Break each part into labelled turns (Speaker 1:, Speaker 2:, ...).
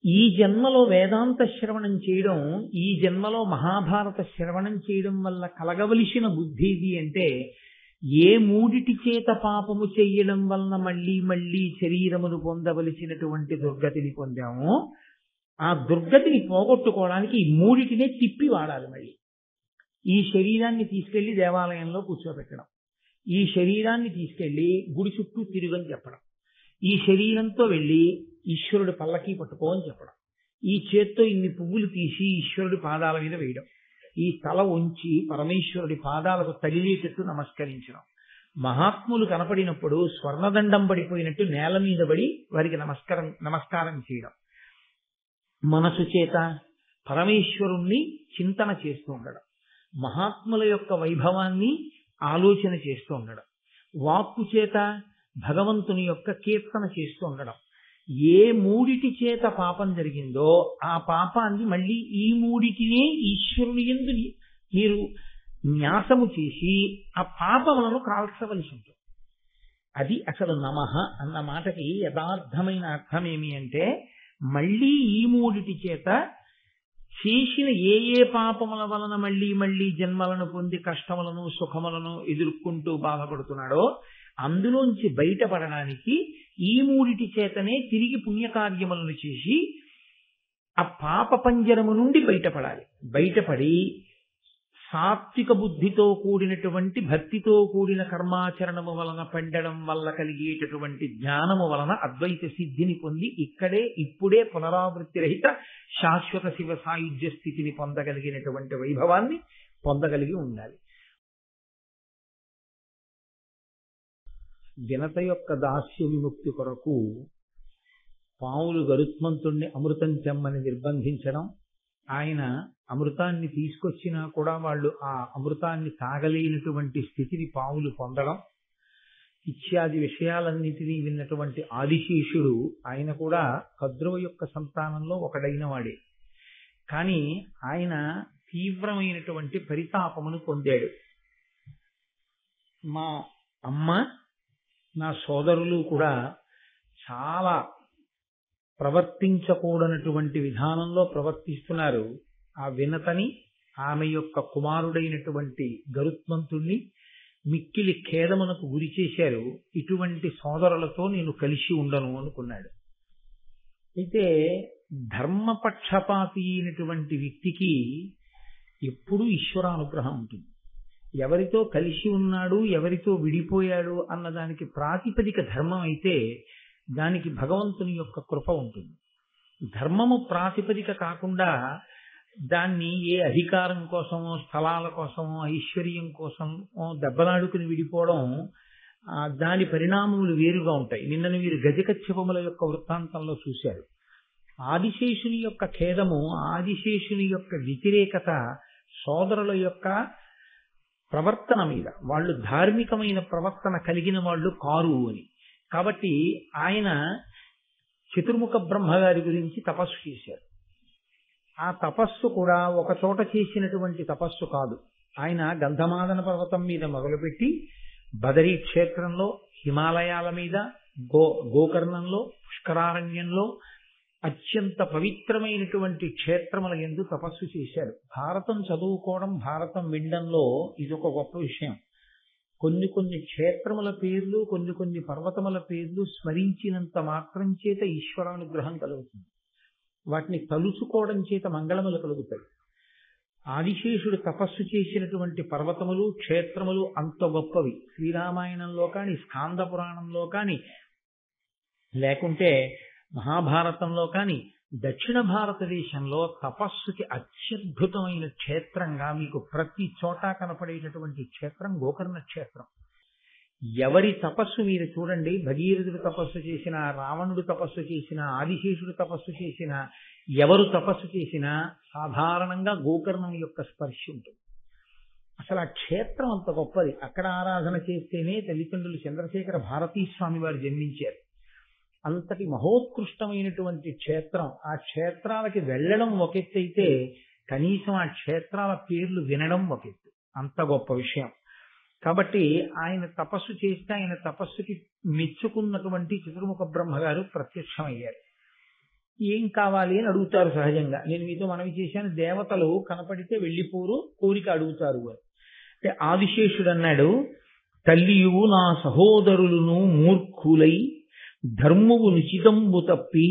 Speaker 1: ఈ జన్మలో వేదాంత శ్రవణం చేయడం, ఈ జన్మలో మహాభారత శ్రవణం చేయడం వల్ల కలగవలసిన బుద్ధి ఇది అంటే, ఏ మూడిటి చేత పాపము చెయ్యడం వలన మళ్ళీ మళ్ళీ శరీరమును పొందవలసినటువంటి దుర్గతిని పొందామో ఆ దుర్గతిని పోగొట్టుకోవడానికి ఈ మూడిటినే తిప్పి వాడాలి. మళ్ళీ ఈ శరీరాన్ని తీసుకెళ్లి దేవాలయంలో కూర్చోబెట్టడం, ఈ శరీరాన్ని తీసుకెళ్లి గుడి చుట్టూ తిరుగని చెప్పడం, ఈ శరీరంతో వెళ్ళి ఈశ్వరుడి పల్లకి పట్టుకో అని చెప్పడం, ఈ చేత్తో ఇన్ని పువ్వులు తీసి ఈశ్వరుడి పాదాల మీద వేయడం, ఈ తల ఉంచి పరమేశ్వరుడి పాదాలకు తగిలేటట్టు నమస్కరించడం, మహాత్ములు కనపడినప్పుడు స్వర్ణదండం పడిపోయినట్టు నేల మీద పడి వారికి నమస్కారం చేయడం, మనసు చేత పరమేశ్వరుణ్ణి చింతన చేస్తూ ఉండడం, మహాత్ముల యొక్క వైభవాన్ని ఆలోచన చేస్తూ ఉండడం, వాక్కు చేత భగవంతుని యొక్క కీర్తన చేస్తూ ఉండడం. ఏ మూడిటి చేత పాపం జరిగిందో ఆ పాపాన్ని మళ్ళీ ఈ మూడిటినే ఈశ్వరుని యందు మీరు న్యాసము చేసి ఆ పాపములను కాల్చవలసి ఉంటుంది. అది అసలు నమః అన్న మాటకి యథార్థమైన అర్థం ఏమి అంటే, మళ్ళీ ఈ మూడిటి చేత చేసిన ఏ ఏ పాపముల వలన మళ్ళీ మళ్ళీ జన్మలను పొంది కష్టములను సుఖములను ఎదుర్కొంటూ బాధపడుతున్నాడో అందులోంచి బయటపడడానికి ఈ మూడిటి చేతనే తిరిగి పుణ్యకార్యములను చేసి ఆ పాప పంజరము నుండి బయటపడాలి. బయటపడి సాత్విక బుద్ధితో కూడినటువంటి భక్తితో కూడిన కర్మాచరణము వలన పండడం వల్ల కలిగేటటువంటి జ్ఞానము వలన అద్వైత సిద్ధిని పొంది ఇక్కడే ఇప్పుడే పునరావృత్తి రహిత శాశ్వత శివ సాయుధ్య స్థితిని పొందగలిగినటువంటి వైభవాన్ని పొందగలిగి ఉండాలి. వినత యొక్క దాస్య విముక్తి కొరకు పావులు గరుత్మంతుణ్ణి అమృతం తెమ్మని నిర్బంధించడం, ఆయన అమృతాన్ని తీసుకొచ్చినా కూడా వాళ్ళు ఆ అమృతాన్ని తాగలేనటువంటి స్థితిని పావులు పొందడం ఇత్యాది విషయాలన్నిటినీ విన్నటువంటి ఆదిశేషుడు ఆయన కూడా కద్రువ యొక్క సంతానంలో ఒకడైన వాడే. కానీ ఆయన తీవ్రమైనటువంటి పరితాపమును పొందాడు. మా అమ్మ నా సోదరులు కూడా చాలా ప్రవర్తించకూడనటువంటి విధానంలో ప్రవర్తిస్తున్నారు. ఆ వినతని ఆమె యొక్క కుమారుడైనటువంటి గరుత్మంతుణ్ణి మిక్కిలి ఖేదమునకు గురి చేశారు. ఇటువంటి సోదరులతో నేను కలిసి ఉండను అనుకున్నాడు. అయితే ధర్మపక్షపాతి అయినటువంటి వ్యక్తికి ఎప్పుడూ ఈశ్వరానుగ్రహం ఉంటుంది. ఎవరితో కలిసి ఉన్నాడు ఎవరితో విడిపోయాడు అన్నదానికి ప్రాతిపదిక ధర్మం అయితే దానికి భగవంతుని యొక్క కృప ఉంటుంది. ధర్మము ప్రాతిపదిక కాకుండా దాన్ని ఏ అధికారం కోసమో స్థలాల కోసమో ఐశ్వర్యం కోసమో దెబ్బలాడుకుని విడిపోవడం దాని పరిణామములు వేరుగా ఉంటాయి. నిన్నను వీరు గజకచ్చపముల యొక్క వృత్తాంతంలో చూశారు. ఆదిశేషుని యొక్క ఖేదము, ఆదిశేషుని యొక్క వ్యతిరేకత సోదరుల యొక్క ప్రవర్తన మీద, వాళ్ళు ధార్మికమైన ప్రవర్తన కలిగిన వాళ్ళు కారు అని. కాబట్టి ఆయన చతుర్ముఖ బ్రహ్మగారి గురించి తపస్సు చేశారు. ఆ తపస్సు కూడా ఒక చోట చేసినటువంటి తపస్సు కాదు. ఆయన గంధమాదన పర్వతం మీద మొదలుపెట్టి బదరీ క్షేత్రంలో, హిమాలయాల మీద, గోకర్ణంలో, పుష్కరారణ్యంలో అత్యంత పవిత్రమైనటువంటి క్షేత్రముల యందు తపస్సు చేశారు. భారతం చదువుకోవడం, భారతం వినడంలో ఇదొక గొప్ప విషయం. కొన్ని కొన్ని క్షేత్రముల పేర్లు, కొన్ని కొన్ని పర్వతముల పేర్లు స్మరించినంత మాత్రం చేత ఈశ్వరానుగ్రహం కలుగుతుంది. వాటిని తలుచుకోవడం చేత మంగళములు కలుగుతాయి. ఆదిశేషుడు తపస్సు చేసినటువంటి పర్వతములు, క్షేత్రములు అంత గొప్పవి. శ్రీరామాయణంలో కానీ, స్కాంద పురాణంలో కానీ, లేకుంటే మహాభారతంలో కానీ, దక్షిణ భారతదేశంలో తపస్సుకి అత్యద్భుతమైన క్షేత్రంగా మీకు ప్రతి చోట కనపడేటటువంటి క్షేత్రం గోకర్ణ క్షేత్రం. ఎవరి తపస్సు మీరు చూడండి, భగీరథుడు తపస్సు చేసిన, రావణుడు తపస్సు చేసిన, ఆదిశేషుడు తపస్సు చేసిన, ఎవరు తపస్సు చేసినా సాధారణంగా గోకర్ణం యొక్క స్పర్శ ఉంటుంది. అసలు ఆ క్షేత్రం అంత గొప్పది. అక్కడ ఆరాధన చేస్తేనే తల్లిదండ్రులు చంద్రశేఖర భారతీ స్వామి వారు జన్మించారు. అంతటి మహోత్కృష్టమైనటువంటి క్షేత్రం. ఆ క్షేత్రాలకి వెళ్ళడం ఒక ఎత్తు అయితే కనీసం ఆ క్షేత్రాల పేర్లు వినడం ఒక ఎత్తు. అంత గొప్ప విషయం. కాబట్టి ఆయన తపస్సు చేస్తే ఆయన తపస్సుకి మెచ్చుకున్నటువంటి చతుర్ముఖ బ్రహ్మగారు ప్రత్యక్షమయ్యారు. ఏం కావాలి అని అడుగుతారు సహజంగా. నేను మీతో మనవి చేశాను, దేవతలు కనపడితే వెళ్ళిపోరు, కోరిక అడుగుతారు అని. అంటే ఆదిశేషుడు అన్నాడు, తల్లియు నా సహోదరులను మూర్ఖులై ధర్మువు నిశితంబు తప్పి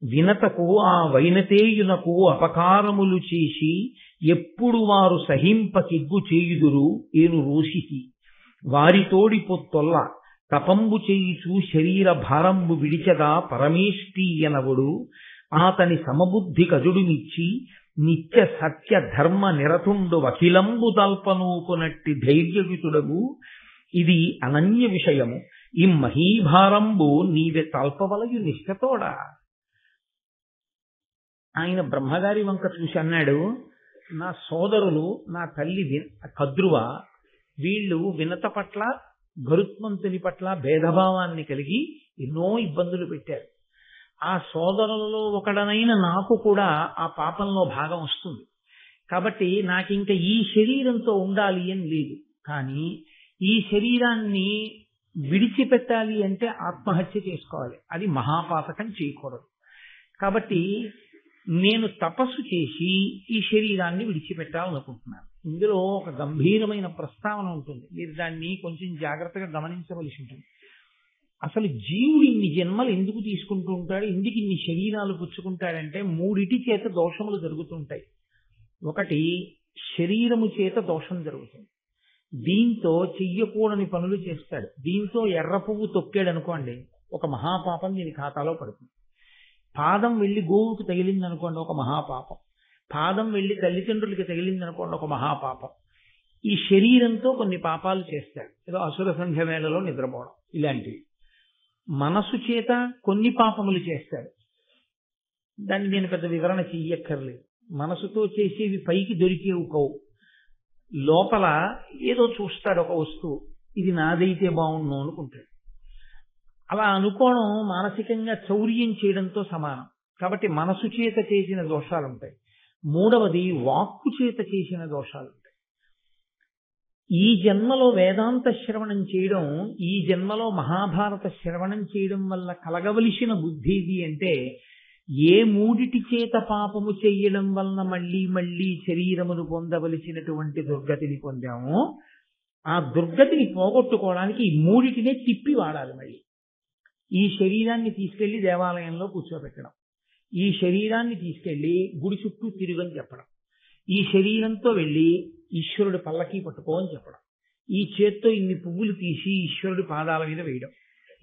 Speaker 1: వినతకు ఆ వైనతేయునకు అపకారములు చేసి ఎప్పుడు వారు సహింపకిగ్గు చేయుదురు ఏను రోషిసి వారితోడి పొత్తొల్ల తపంబు చేయుచు శరీర భారంబు విడిచగా పరమేష్టీయనవుడు ఆతని సమబుద్ధి కజుడునిచ్చి నిత్య సత్య ధర్మ నిరతుండు అఖిలంబు తల్పనూపునట్టి ధైర్యయుతుడగు ఇది అనన్య విషయము ఈ మహీభారంబు నీవే తల్పవలయు నిష్ఠతోడా. ఆయన బ్రహ్మగారి వంక చూసి అన్నాడు, నా సోదరులు, నా తల్లి కద్రువ, వీళ్ళు వినత పట్ల గరుత్మంతుని పట్ల భేదభావాన్ని కలిగి ఎన్నో ఇబ్బందులు పెట్టారు. ఆ సోదరులలో ఒకడనైన నాకు కూడా ఆ పాపంలో భాగం వస్తుంది. కాబట్టి నాకింక ఈ శరీరంతో ఉండాలి అని లేదు. కానీ ఈ శరీరాన్ని విడిచిపెట్టాలి అంటే ఆత్మహత్య చేసుకోవాలి. అది మహాపాతకం చేయకూడదు. కాబట్టి నేను తపస్సు చేసి ఈ శరీరాన్ని విడిచిపెట్టాలనుకుంటున్నాను. ఇందులో ఒక గంభీరమైన ప్రస్తావన ఉంటుంది. మీరు దాన్ని కొంచెం జాగ్రత్తగా గమనించవలసి ఉంటుంది. అసలు జీవుడు ఇన్ని జన్మలు ఎందుకు తీసుకుంటూ ఉంటాడు, ఎందుకు ఇన్ని శరీరాలు పుచ్చుకుంటాడంటే మూడిటి చేత దోషములు జరుగుతుంటాయి. ఒకటి, శరీరము చేత దోషం జరుగుతుంది. దీంతో చెయ్యకూడని పనులు చేస్తాడు. దీంతో ఎర్ర పువ్వు తొక్కాడు అనుకోండి, ఒక మహాపాపం దీని ఖాతాలో పడుతుంది. పాదం వెళ్లి గోవుకు తగిలింది అనుకోండి, ఒక మహాపాపం. పాదం వెళ్లి తల్లిదండ్రులకి తగిలింది అనుకోండి, ఒక మహాపాపం. ఈ శరీరంతో కొన్ని పాపాలు చేస్తాడు. ఏదో అసుర సంధ్య వేళలో నిద్రపోవడం ఇలాంటివి. మనసు చేత కొన్ని పాపములు చేస్తాడు. దాన్ని నేను పెద్ద వివరణ చెయ్యక్కర్లేదు. మనసుతో చేసేవి పైకి దొరికేవి కావు. లోపల ఏదో చూస్తాడు, ఒక వస్తువు, ఇది నాదైతే బాగుండు అనుకుంటాడు. అలా అనుకోవడం మానసికంగా చౌర్యం చేయడంతో సమానం. కాబట్టి మనసు చేత చేసిన దోషాలు ఉంటాయి. మూడవది, వాక్కు చేత చేసిన దోషాలు ఉంటాయి. ఈ జన్మలో వేదాంత శ్రవణం చేయడం, ఈ జన్మలో మహాభారత శ్రవణం చేయడం వల్ల కలగవలసిన బుద్ధి ఇది అంటే, ఏ మూడిటి చేత పాపము చెయ్యడం వలన మళ్ళీ మళ్ళీ శరీరమును పొందవలసినటువంటి దుర్గతిని పొందామో ఆ దుర్గతిని పోగొట్టుకోవడానికి ఈ మూడిటినే తిప్పి వాడాలి. మళ్ళీ ఈ శరీరాన్ని తీసుకెళ్లి దేవాలయంలో కూర్చోబెట్టడం, ఈ శరీరాన్ని తీసుకెళ్లి గుడి చుట్టూ తిరుగని చెప్పడం, ఈ శరీరంతో వెళ్లి ఈశ్వరుడి పల్లకి పట్టుకోని చెప్పడం, ఈ చేత్తో ఇన్ని పువ్వులు తీసి ఈశ్వరుడి పాదాల మీద వేయడం,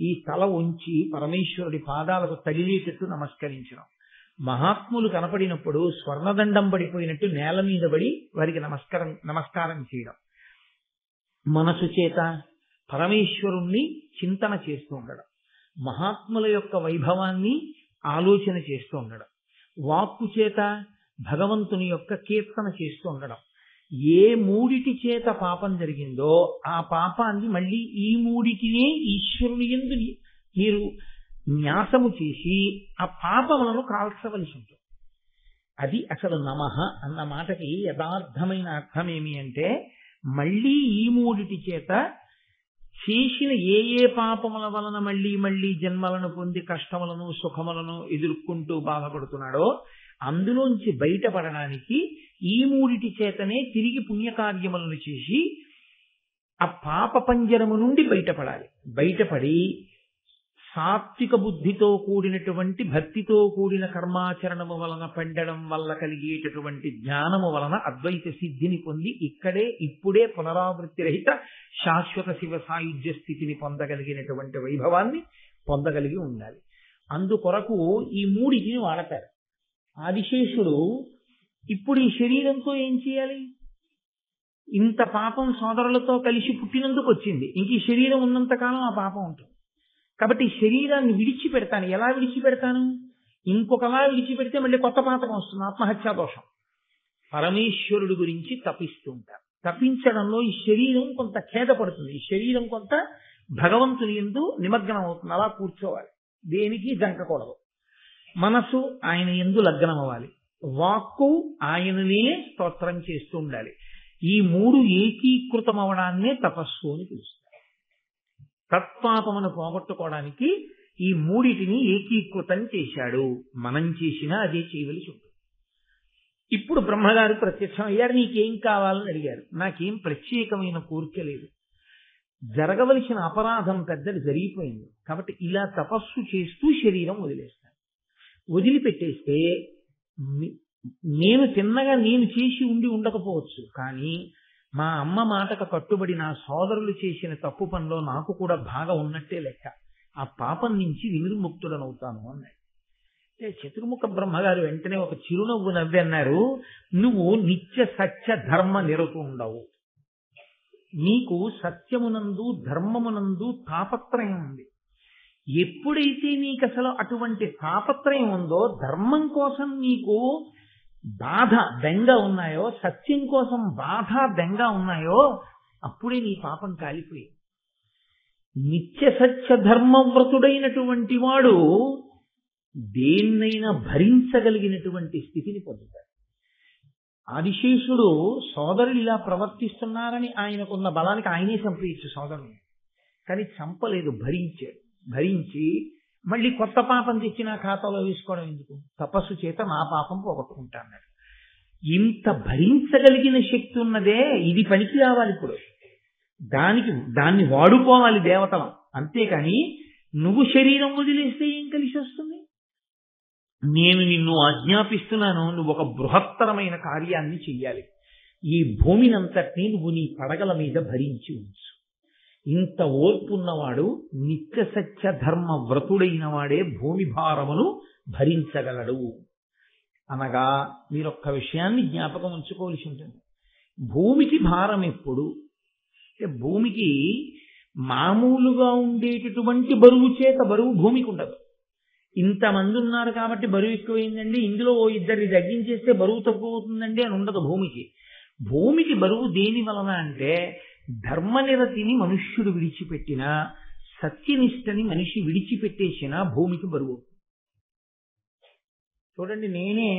Speaker 1: ఈ తల ఉంచి పరమేశ్వరుడి పాదాలకు తగిలేటట్టు నమస్కరించడం, మహాత్ములు కనపడినప్పుడు స్వర్ణదండం పడిపోయినట్టు నేల మీద పడి వారికి నమస్కారం చేయడం, మనసు చేత పరమేశ్వరుణ్ణి చింతన చేస్తూ ఉండడం, మహాత్ముల యొక్క వైభవాన్ని ఆలోచన చేస్తూ ఉండడం, వాక్కు చేత భగవంతుని యొక్క కీర్తన చేస్తూ ఉండడం. ఏ మూడిటి చేత పాపం జరిగిందో ఆ పాపాన్ని మళ్ళీ ఈ మూడిటినే ఈశ్వరుని యందు మీరు న్యాసము చేసి ఆ పాపములను కాల్చవలసి ఉంటుంది. అది అసలు నమః అన్న మాటకి యథార్థమైన అర్థం ఏమి అంటే, మళ్ళీ ఈ మూడిటి చేత చేసిన ఏ ఏ పాపముల వలన మళ్ళీ మళ్ళీ జన్మలను పొంది కష్టములను సుఖములను ఎదుర్కొంటూ బాధపడుతున్నాడో అందులోంచి బయటపడడానికి ఈ మూడిటి చేతనే తిరిగి పుణ్యకార్యములను చేసి ఆ పాప పంజరము నుండి బయటపడాలి. బయటపడి సాత్విక బుద్ధితో కూడినటువంటి భక్తితో కూడిన కర్మాచరణము వలన పండడం వల్ల కలిగేటటువంటి జ్ఞానము వలన అద్వైత సిద్ధిని పొంది ఇక్కడే ఇప్పుడే పునరావృత్తి రహిత శాశ్వత శివ సాయుధ్య స్థితిని పొందగలిగినటువంటి వైభవాన్ని పొందగలిగి ఉండాలి. అందుకొరకు ఈ మూడిటిని వాడతారు. ఆదిశేషుడు ఇప్పుడు ఈ శరీరంతో ఏం చేయాలి? ఇంత పాపం సోదరులతో కలిసి పుట్టినందుకు వచ్చింది. ఇంక ఈ శరీరం ఉన్నంతకాలం ఆ పాపం ఉంటుంది. కాబట్టి శరీరాన్ని విడిచిపెడతాను. ఎలా విడిచిపెడతాను? ఇంకొకలా విడిచిపెడితే మళ్ళీ కొత్త పాతకం వస్తుంది, ఆత్మహత్యా దోషం. పరమేశ్వరుడు గురించి తపిస్తూ ఉంటారు. తపించడంలో ఈ శరీరం కొంత ఖేదపడుతుంది, ఈ శరీరం కొంత భగవంతుని యందు నిమగ్నం అవుతుంది. అలా కూర్చోవాలి, దేనికి జంకకూడదు. మనసు ఆయన యందు లగ్నం అవ్వాలి, వాక్కు ఆయననే స్తోత్రం చేస్తూ ఉండాలి. ఈ మూడు ఏకీకృతం అవడాన్నే తపస్సు అని పిలుస్తారు. తత్పాపమును పోగొట్టుకోవడానికి ఈ మూడిటిని ఏకీకృతం చేశాడు. మనం చేసినా అదే చేయవలసి ఉంటుంది. ఇప్పుడు బ్రహ్మగారు ప్రత్యక్షం అయ్యారు. నీకేం కావాలని అడిగారు. నాకేం ప్రత్యేకమైన కోరిక లేదు, జరగవలసిన అపరాధం పెద్దది జరిగిపోయింది, కాబట్టి ఇలా తపస్సు చేస్తూ శరీరం వదిలేస్తాను. వదిలిపెట్టేస్తే నేను తిన్నగా నేను చేసి ఉండకపోవచ్చు, కానీ మా అమ్మ మాటకు కట్టుబడి నా సోదరులు చేసిన తప్పు పనిలో నాకు కూడా భాగం ఉన్నట్టే లెక్క. ఆ పాపం నుంచి వినిర్ముక్తుడనవుతాను అన్నాడు. చతుర్ముఖ బ్రహ్మగారు వెంటనే ఒక చిరునవ్వు నవ్వి అన్నారు, నువ్వు నిత్య సత్య ధర్మ నిరతుండవు. నీకు సత్యమునందు ధర్మమునందు తాపత్రయం ఉంది. ఎప్పుడైతే నీకు అసలు అటువంటి తాపత్రయం ఉందో, ధర్మం కోసం నీకు బాధ బెంగ ఉన్నాయో, సత్యం కోసం బాధ బెంగ ఉన్నాయో, అప్పుడే నీ పాపం కాలిపోయి. నిత్య సత్య ధర్మవ్రతుడైనటువంటి వాడు దేన్నైనా భరించగలిగినటువంటి స్థితిని పొందుతాడు. ఆదిశేషుడు సోదరులు ఇలా ప్రవర్తిస్తున్నారని ఆయనకున్న బలానికి ఆయనే చంపేయచ్చు సోదరుని, కానీ చంపలేదు, భరించాడు. భరించి మళ్ళీ కొత్త పాపం తెచ్చి నా ఖాతాలో వేసుకోవడం ఎందుకు, తపస్సు చేత నా పాపం పోగొట్టుకుంటాడు. ఇంత భరించగలిగిన శక్తి ఉన్నదే, ఇది పనికి రావాలి. ఇప్పుడు దాన్ని వాడుకోవాలి దేవతలం, అంతేకాని నువ్వు శరీరం వదిలేస్తే ఏం కలిసి వస్తుంది? నేను నిన్ను ఆజ్ఞాపిస్తున్నాను, నువ్వు ఒక బృహత్తరమైన కార్యాన్ని చెయ్యాలి. ఈ భూమినంతటినీ నువ్వు నీ పడగల మీద భరించి ఉంచు. ఇంత ఓర్పున్నవాడు, నిత్య సత్య ధర్మ వ్రతుడైన వాడే భూమి భారమును భరించగలడు అనగా, మీరొక్క విషయాన్ని జ్ఞాపకం ఉంచుకోవలసి ఉంటుంది. భూమికి భారం ఎప్పుడు అంటే, భూమికి మామూలుగా ఉండేటటువంటి బరువు చేత బరువు భూమికి ఉండదు. ఇంతమంది ఉన్నారు కాబట్టి బరువు ఎక్కువైందండి, ఇందులో ఇద్దరిని తగ్గించేస్తే బరువు తక్కువ అవుతుందండి అని ఉండదు భూమికి. భూమికి బరువు దేని వలన అంటే, ధర్మనిరతిని మనుష్యుడు విడిచిపెట్టినా, సత్యనిష్టని మనిషి విడిచిపెట్టేసినా భూమికి బరువు. చూడండి, నేనే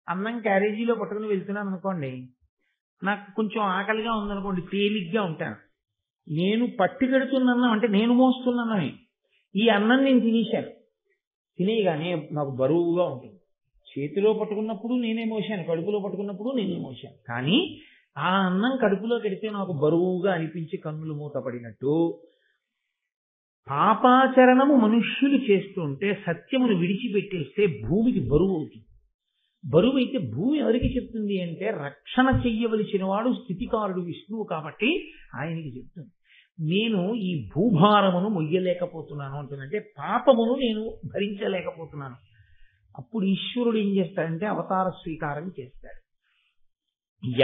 Speaker 1: అన్నం క్యారేజీలో పట్టుకుని వెళ్తున్నాను అనుకోండి, నాకు కొంచెం ఆకలిగా ఉందనుకోండి, తేలిగ్గా ఉంటాను. నేను పట్టుకెడుతున్నా అంటే నేను మోస్తున్నానని, ఈ అన్నం నేను తినేశాను, తినేయగానే నాకు బరువుగా ఉంటుంది. చేతిలో పట్టుకున్నప్పుడు నేనే మోసాను, కడుపులో పట్టుకున్నప్పుడు నేనే మోసాను, కానీ ఆ అన్నం కడుపులో పెడితే నాకు బరువుగా అనిపించి కన్నులు మూతపడినట్టు, పాపాచరణము మనుష్యులు చేస్తుంటే సత్యమును విడిచిపెట్టేస్తే భూమికి బరువు అవుతుంది. బరువు అయితే భూమి ఎవరికి చెప్తుంది అంటే, రక్షణ చెయ్యవలసిన వాడు స్థితికారుడు విష్ణువు కాబట్టి ఆయనకి చెప్తుంది. నేను ఈ భూభారమును మొయ్యలేకపోతున్నాను అంటుందంటే, పాపమును నేను భరించలేకపోతున్నాను. అప్పుడు ఈశ్వరుడు ఏం చేస్తాడంటే, అవతార స్వీకారం చేస్తాడు.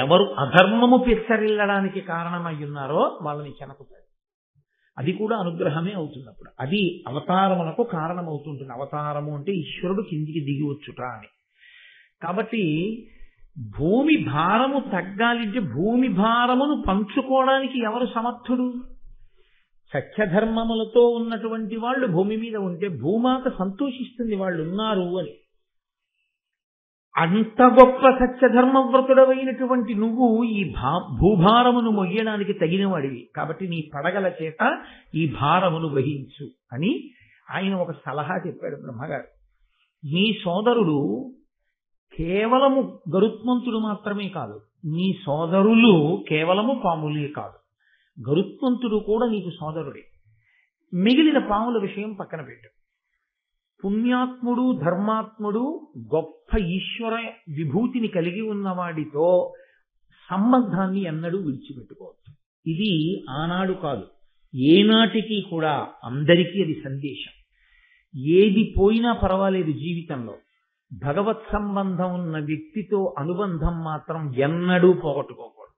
Speaker 1: ఎవరు అధర్మము పెచ్చరిల్లడానికి కారణమై ఉన్నారో వాళ్ళని చెనకుతాడు. అది కూడా అనుగ్రహమే అవుతుంది. అప్పుడు అది అవతారమునకు కారణమవుతుంటుంది. అవతారము అంటే ఈశ్వరుడు కిందికి దిగి వచ్చుట అని. కాబట్టి భూమి భారము తగ్గాలంటే, భూమి భారమును పంచుకోవడానికి ఎవరు సమర్థుడు? సత్యధర్మములతో ఉన్నటువంటి వాళ్ళు భూమి మీద ఉంటే భూమాత సంతోషిస్తుంది వాళ్ళు ఉన్నారు అని. అంత గొప్ప సత్యధర్మవ్రతుడమైనటువంటి నువ్వు ఈ భూభారమును మొయ్యడానికి తగినవాడివి, కాబట్టి నీ పడగల చేత ఈ భారమును వహించు అని ఆయన ఒక సలహా చెప్పాడు బ్రహ్మగారు. నీ సోదరుడు కేవలము గరుత్మంతుడు మాత్రమే కాదు, నీ సోదరులు కేవలము పాములే కాదు, గరుత్మంతుడు కూడా నీకు సోదరుడే. మిగిలిన పాముల విషయం పక్కన పెట్టు. పుణ్యాత్ముడు, ధర్మాత్ముడు, గొప్ప ఈశ్వర విభూతిని కలిగి ఉన్నవాడితో సంబంధాన్ని ఎన్నడూ విడిచిపెట్టుకోవచ్చు. ఇది ఆనాడు కాదు, ఏనాటికి కూడా అందరికీ అది సందేశం. ఏది పోయినా పర్వాలేదు జీవితంలో, భగవత్ సంబంధం ఉన్న వ్యక్తితో అనుబంధం మాత్రం ఎన్నడూ పోగొట్టుకోకూడదు.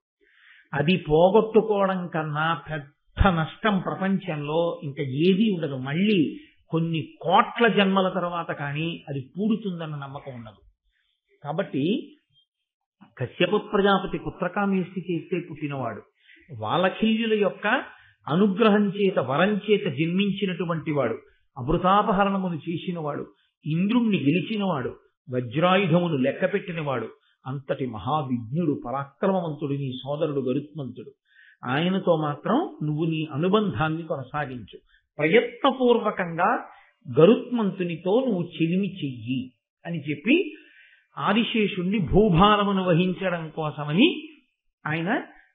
Speaker 1: అది పోగొట్టుకోవడం కన్నా పెద్ద నష్టం ప్రపంచంలో ఇంకా ఏదీ ఉండదు. మళ్ళీ కొన్ని కోట్ల జన్మల తర్వాత కానీ అది పూడుతుందన్న నమ్మకం ఉండదు. కాబట్టి కశ్యప ప్రజాపతి పుత్రకామేష్టి చేస్తే పుట్టినవాడు, వాలఖిల్యుల యొక్క అనుగ్రహం చేత వరం చేత జన్మించినటువంటి వాడు, అమృతాపహరణమును చేసినవాడు, ఇంద్రుణ్ణి గెలిచినవాడు, వజ్రాయుధమును లెక్కపెట్టినవాడు, అంతటి మహావిజ్ఞుడు, పరాక్రమవంతుడు నీ సోదరుడు గరుత్మంతుడు. ఆయనతో మాత్రం నువ్వు నీ అనుబంధాన్ని కొనసాగించు. ప్రయత్నపూర్వకంగా గరుత్మంతునితో నువ్వు చెలిమి చెయ్యి అని చెప్పి ఆదిశేషుణ్ణి భూభారమును వహించడం కోసమని ఆయన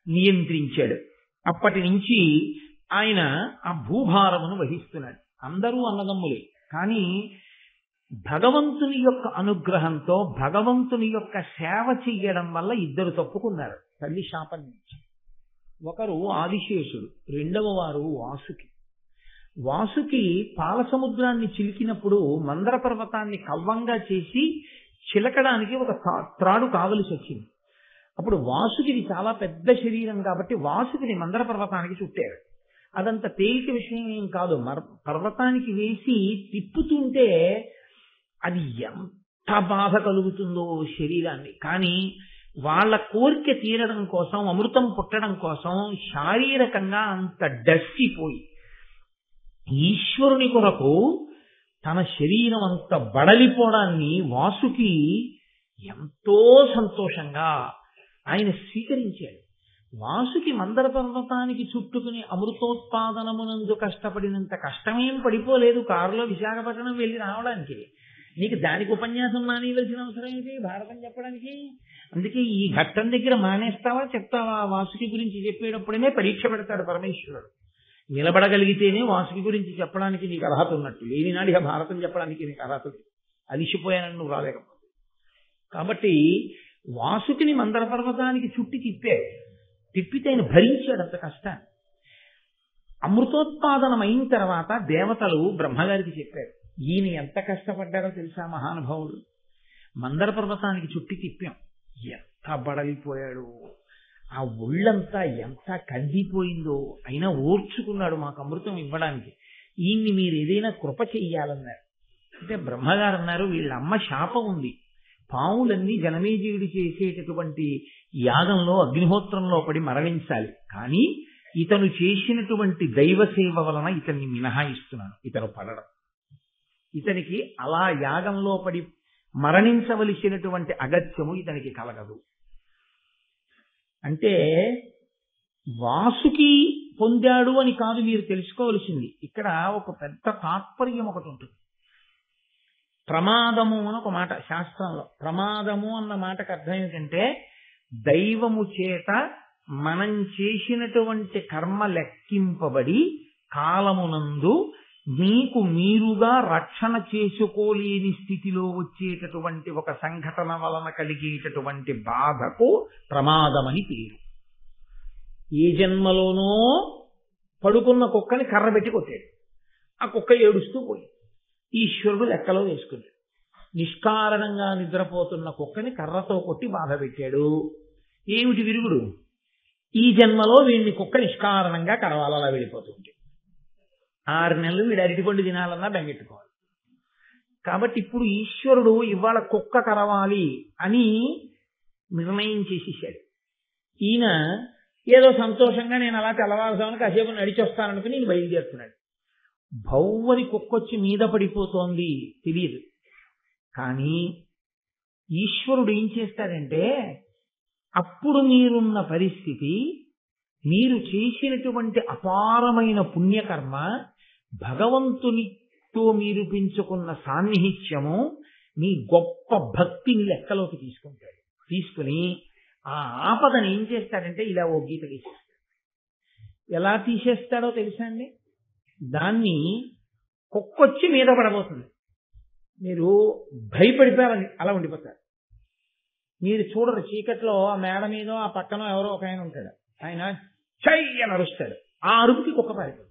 Speaker 1: నియంత్రించాడు. అప్పటి నుంచి ఆయన ఆ భూభారమును వహిస్తున్నాడు. అందరూ అన్నదమ్ములే, కానీ భగవంతుని యొక్క అనుగ్రహంతో భగవంతుని యొక్క సేవ చెయ్యడం వల్ల ఇద్దరు తప్పుకున్నారు తల్లి శాపం నుంచి. ఒకరు ఆదిశేషుడు, రెండవ వారు వాసుకి. వాసుకి పాలసముద్రాన్ని చిలికినప్పుడు మందర పర్వతాన్ని కవ్వంగా చేసి చిలకడానికి ఒక త్రాడు కావలసి వచ్చింది. అప్పుడు వాసుకిది చాలా పెద్ద శరీరం కాబట్టి వాసుకిని మందర పర్వతానికి చుట్టారు. అదంత తేలిక విషయం ఏం కాదు. పర్వతానికి వేసి తిప్పుతుంటే అది ఎంత బాధ కలుగుతుందో శరీరాన్ని. కానీ వాళ్ళ కోరిక తీరడం కోసం, అమృతం పుట్టడం కోసం శారీరకంగా అంత డస్సిపోయి ఈశ్వరుని కొరకు తన శరీరం అంత బడలిపోవడాన్ని వాసుకి ఎంతో సంతోషంగా ఆయన స్వీకరించాడు. వాసుకి మందర పర్వతానికి చుట్టుకుని అమృతోత్పాదనమునందు కష్టపడినంత కష్టమేం పడిపోలేదు కారులో విశాఖపట్నం వెళ్ళి రావడానికి. నీకు దానికి ఉపన్యాసం మానేయవలసిన అవసరం ఏంటి భారతం చెప్పడానికి? అందుకే ఈ ఘట్టం దగ్గర మానేస్తావా చెప్తావా? వాసుకి గురించి చెప్పేటప్పుడనే పరీక్ష పెడతాడు పరమేశ్వరుడు. నిలబడగలిగితేనే వాసుకి గురించి చెప్పడానికి నీకు అర్హత ఉన్నట్టు, లేనినాడు ఇక భారతం చెప్పడానికి నీకు అర్హత లేదు. అలిసిపోయానని నువ్వు రాలేకపోతే. కాబట్టి వాసుకిని మందర పర్వతానికి చుట్టి తిప్పితే ఆయన భరించాడు అంత కష్టాన్ని. అమృతోత్పాదనం అయిన తర్వాత దేవతలు బ్రహ్మగారికి చెప్పారు, ఈయన ఎంత కష్టపడ్డారో తెలుసా మహానుభావుడు. మందర పర్వతానికి చుట్టి తిప్పాం, ఎంత బడలిపోయాడు, ఆ ఒళ్ళంతా ఎంత కందిపోయిందో, అయినా ఓర్చుకున్నాడు మాకు అమృతం ఇవ్వడానికి. ఈయన్ని మీరు ఏదైనా కృప చెయ్యాలన్నారు. అంటే బ్రహ్మగారు అన్నారు, వీళ్ళ అమ్మ శాపం ఉంది, పావులన్నీ జనమేజయుడు చేసేటటువంటి యాగంలో అగ్నిహోత్రంలో పడి మరణించాలి, కానీ ఇతను చేసినటువంటి దైవ సేవ వలన ఇతన్ని మినహాయిస్తున్నాను. ఇతను పడడం, ఇతనికి అలా యాగంలో పడి మరణించవలసినటువంటి అగత్యము ఇతనికి కలగదు. అంటే వాసుకి పొందాడు అని కాదు మీరు తెలుసుకోవలసింది. ఇక్కడ ఒక పెద్ద తాత్పర్యం ఒకటి ఉంటుంది. ప్రమాదము అని ఒక మాట శాస్త్రంలో. ప్రమాదము అన్న మాటకు అర్థం ఏంటంటే దైవము చేత మనం చేసినటువంటి కర్మ లెక్కింపబడి కాలమునందు మీకు మీరుగా రక్షణ చేసుకోలేని స్థితిలో వచ్చేటటువంటి ఒక సంఘటన వలన కలిగేటటువంటి బాధకు ప్రమాదమని పేరు. ఏ జన్మలోనో పడుకున్న కుక్కని కర్ర పెట్టి కొట్టాడు, ఆ కుక్క ఏడుస్తూ పోయి ఈశ్వరుడు లెక్కలో వేసుకున్నాడు. నిష్కారణంగా నిద్రపోతున్న కుక్కని కర్రతో కొట్టి బాధ పెట్టాడు. ఏమిటి విరుగుడు? ఈ జన్మలో వీడిని కుక్క నిష్కారణంగా కరవాలలా వెళ్ళిపోతుంది. 6 నెలలు వీడు అరటిపండు తినాలన్నా బెంగెట్టుకోవాలి. కాబట్టి ఇప్పుడు ఈశ్వరుడు ఇవాళ కుక్క కరవాలి అని నిర్ణయం చేసేసాడు. ఈయన ఏదో సంతోషంగా నేను అలా తెల్లవారుజామున కాసేపు నడిచొస్తాననుకుని ఈయన బయలుదేరుతున్నాడు. భౌవని కుక్కొచ్చి మీద పడిపోతోంది తెలియదు. కానీ ఈశ్వరుడు ఏం చేస్తాడంటే అప్పుడు మీరున్న పరిస్థితి, మీరు చేసినటువంటి అపారమైన పుణ్యకర్మ, భగవంతునితో మీరు పెంచుకున్న సాన్నిహిత్యము, మీ గొప్ప భక్తిని లెక్కలోకి తీసుకుంటాడు. తీసుకుని ఆ ఆపదను ఏం చేస్తాడంటే ఇలా ఓ గీత గీసేస్తాడు. ఎలా తీసేస్తాడో తెలుసా అండి? దాన్ని కుక్కొచ్చి మీద పడబోతుంది, మీరు భయపడిపోయారని అలా ఉండిపోతారు. మీరు చూడరు, చీకట్లో ఆ మేడ మీద ఆ పక్కన ఎవరో ఒక ఆయన ఉంటాడు, ఆయన చెయ్యి అని అరుస్తాడు, ఆ అరుపుకి కుక్క పారిపోతుంది.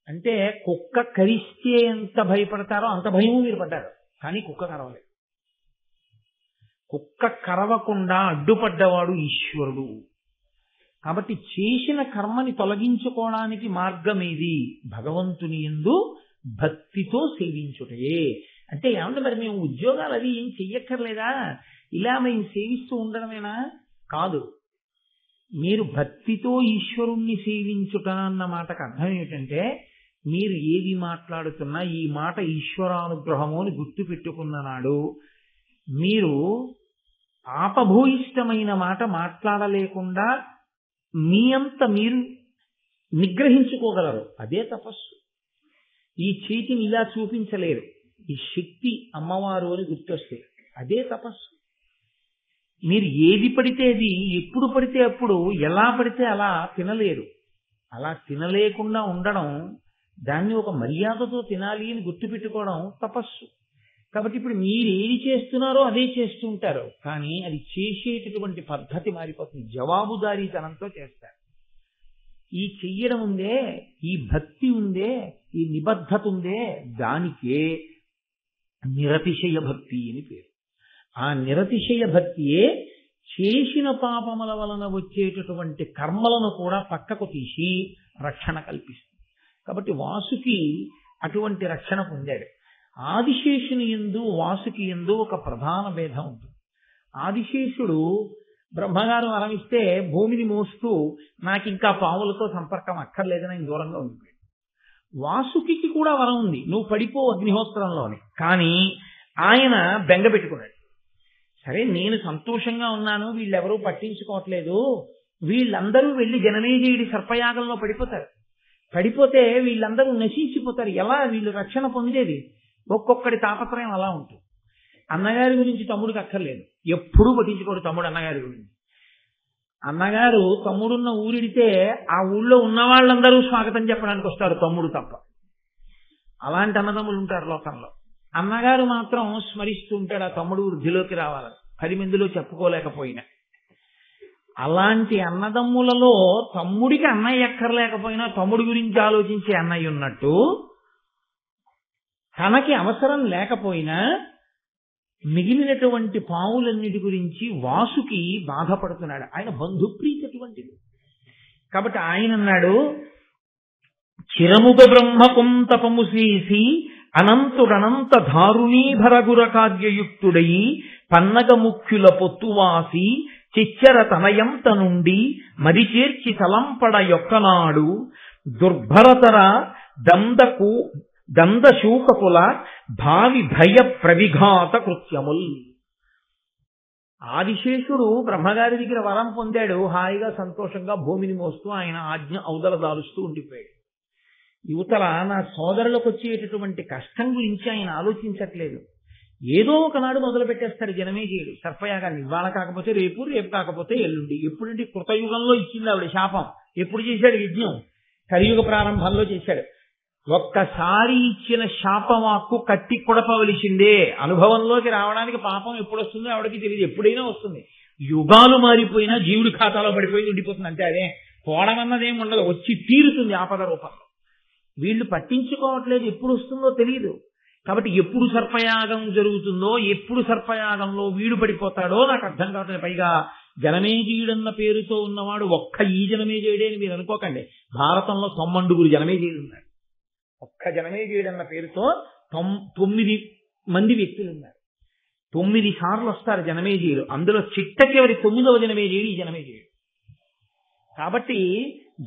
Speaker 1: అంటే కుక్క కరిస్తే ఎంత భయపడతారో అంత భయము మీరు పడ్డారు, కానీ కుక్క కరవలేదు. కుక్క కరవకుండా అడ్డుపడ్డవాడు ఈశ్వరుడు. కాబట్టి చేసిన కర్మని తొలగించుకోవడానికి మార్గం ఏది? భగవంతుని యందు భక్తితో సేవించుటే. అంటే ఏమంటే మరి మేము ఉద్యోగాలు అవి ఏం చెయ్యక్కర్లేదా, ఇలా మేము సేవిస్తూ ఉండడమేనా? కాదు. మీరు భక్తితో ఈశ్వరుణ్ణి సేవించుట అన్న మాటకు అర్థం ఏమిటంటే మీరు ఏది మాట్లాడుతున్నా ఈ మాట ఈశ్వరానుగ్రహము అని గుర్తు పెట్టుకున్న నాడు మీరు పాపభూయిష్టమైన మాట మాట్లాడలేకుండా మీ అంత మీరు నిగ్రహించుకోగలరు. అదే తపస్సు. ఈ చేతిని ఇలా చూపించలేరు. ఈ శక్తి అమ్మవారు అని గుర్తొస్తే అదే తపస్సు. మీరు ఏది పడితే అది, ఎప్పుడు పడితే అప్పుడు, ఎలా పడితే అలా తినలేరు. అలా తినలేకుండా ఉండడం, దాన్ని ఒక మర్యాదతో తినాలి అని గుర్తుపెట్టుకోవడం తపస్సు. కాబట్టి ఇప్పుడు మీరు ఏది చేస్తున్నారో అదే చేస్తూ ఉంటారు, కానీ అది చేసేటటువంటి పద్ధతి మారిపోతుంది. జవాబుదారీతనంతో చేస్తారు. ఈ చెయ్యడం ఉందే, ఈ భక్తి ఉందే, ఈ నిబద్ధత ఉందే, దానికే నిరతిశయ భక్తి అని పేరు. ఆ నిరతిశయ భక్తియే చేసిన పాపముల వలన వచ్చేటటువంటి కర్మలను కూడా పక్కకు తీసి రక్షణ కల్పిస్తుంది. కాబట్టి వాసుకి అటువంటి రక్షణ పొందాడు. ఆదిశేషుని యందు వాసుకి యందు ఒక ప్రధాన భేదం ఉంటుంది. ఆదిశేషుడు బ్రహ్మగారు వరమిస్తే భూమిని మోస్తూ నాకు ఇంకా పాములతో సంపర్కం అక్కర్లేదని ఆయన దూరంగా ఉండిపోయాడు. వాసుకి కూడా వరం ఉంది, నువ్వు పడిపో అగ్నిహోత్రంలోని. కానీ ఆయన బెంగ పెట్టుకున్నాడు. సరే, నేను సంతోషంగా ఉన్నాను, వీళ్ళెవరూ పట్టించుకోవట్లేదు, వీళ్ళందరూ వెళ్ళి జనమేజయుడి సర్పయాగంలో పడిపోతారు. పడిపోతే వీళ్ళందరూ నశించిపోతారు. ఎలా వీళ్ళు రక్షణ పొందేది? ఒక్కొక్కడి తాపత్రయం అలా ఉంటుంది. అన్నగారి గురించి తమ్ముడికి అక్కర్లేదు, ఎప్పుడూ పట్టించుకోడు తమ్ముడు అన్నగారి గురించి. అన్నగారు తమ్ముడున్న ఊరిడితే ఆ ఊళ్ళో ఉన్న వాళ్ళందరూ స్వాగతం చెప్పడానికి వస్తారు, తమ్ముడు తప్ప. అలాంటి అన్నదమ్ములు ఉంటారు లోకంలో. అన్నగారు మాత్రం స్మరిస్తూ ఉంటాడు ఆ తమ్ముడు వృద్ధిలోకి రావాలని, 10 మందిలో చెప్పుకోలేకపోయినా. అలాంటి అన్నదమ్ములలో తమ్ముడికి అన్నయ్య ఎక్కర్లేకపోయినా తమ్ముడి గురించి ఆలోచించే అన్నయ్య ఉన్నట్టు, తనకి అవసరం లేకపోయినా మిగిలినటువంటి పావులన్నిటి గురించి వాసుకి బాధపడుతున్నాడు. ఆయన బంధుప్రీతి అటువంటిది. కాబట్టి ఆయన అన్నాడు, చిరముగ బ్రహ్మకుం తపము చేసి అనంతుడనంత ధారుణీభరగుర కార్యయుక్తుడై పన్నగ ముఖ్యుల పొత్తువాసి చిచ్చర తనయంత నుండి మరిచేర్చి తలంపడ యొక్కనాడు దుర్భరతర దందశూకకుల భావి భయ ప్రవిఘాత కృత్యముల్. ఆదిశేషుడు బ్రహ్మగారి దగ్గర వరం పొందాడు, హాయిగా సంతోషంగా భూమిని మోస్తూ ఆయన ఆజ్ఞ ఔదల దాలుస్తూ ఉండిపోయాడు. యువతల నా సోదరులకు వచ్చేటటువంటి కష్టం గురించి ఆయన ఆలోచించట్లేదు. ఏదో ఒకనాడు మొదలు పెట్టేస్తాడు జనమేజయుడు సర్పయాగాన్ని. ఇవాళ కాకపోతే రేపు, రేపు కాకపోతే ఎల్లుండి. ఎప్పుడంటే కృతయుగంలో ఇచ్చింది ఆవిడ శాపం. ఎప్పుడు చేశాడు యజ్ఞం? కలియుగ ప్రారంభంలో చేశాడు. ఒక్కసారి ఇచ్చిన శాపవాక్కు కట్టి కొడపవలసిందే. అనుభవంలోకి రావడానికి పాపం ఎప్పుడు వస్తుందో ఆవిడకి తెలియదు, ఎప్పుడైనా వస్తుంది. యుగాలు మారిపోయినా జీవుడి ఖాతాలో పడిపోయి ఉండిపోతుంది అంతే. అదే పోవడమన్నదేం ఉండదు, వచ్చి తీరుతుంది ఆపద రూపంలో. వీళ్ళు పట్టించుకోవట్లేదు, ఎప్పుడు వస్తుందో తెలియదు. కాబట్టి ఎప్పుడు సర్పయాగం జరుగుతుందో, ఎప్పుడు సర్పయాగంలో వీడు పడిపోతాడో నాకు అర్థం కావట్లేదు. పైగా జనమేజయుడన్న పేరుతో ఉన్నవాడు ఒక్క ఈ జనమేజయుడే అని మీరు అనుకోకండి. భారతంలో 90 జనమేజయుడు ఉన్నారు. ఒక్క జనమేజయుడన్న పేరుతో 9 మంది వ్యక్తులు ఉన్నారు. 9 సార్లు వస్తారు జనమేజయుడు. అందులో చిట్టకెవరి 9వ జనమేజయుడు ఈ జనమేజయుడు. కాబట్టి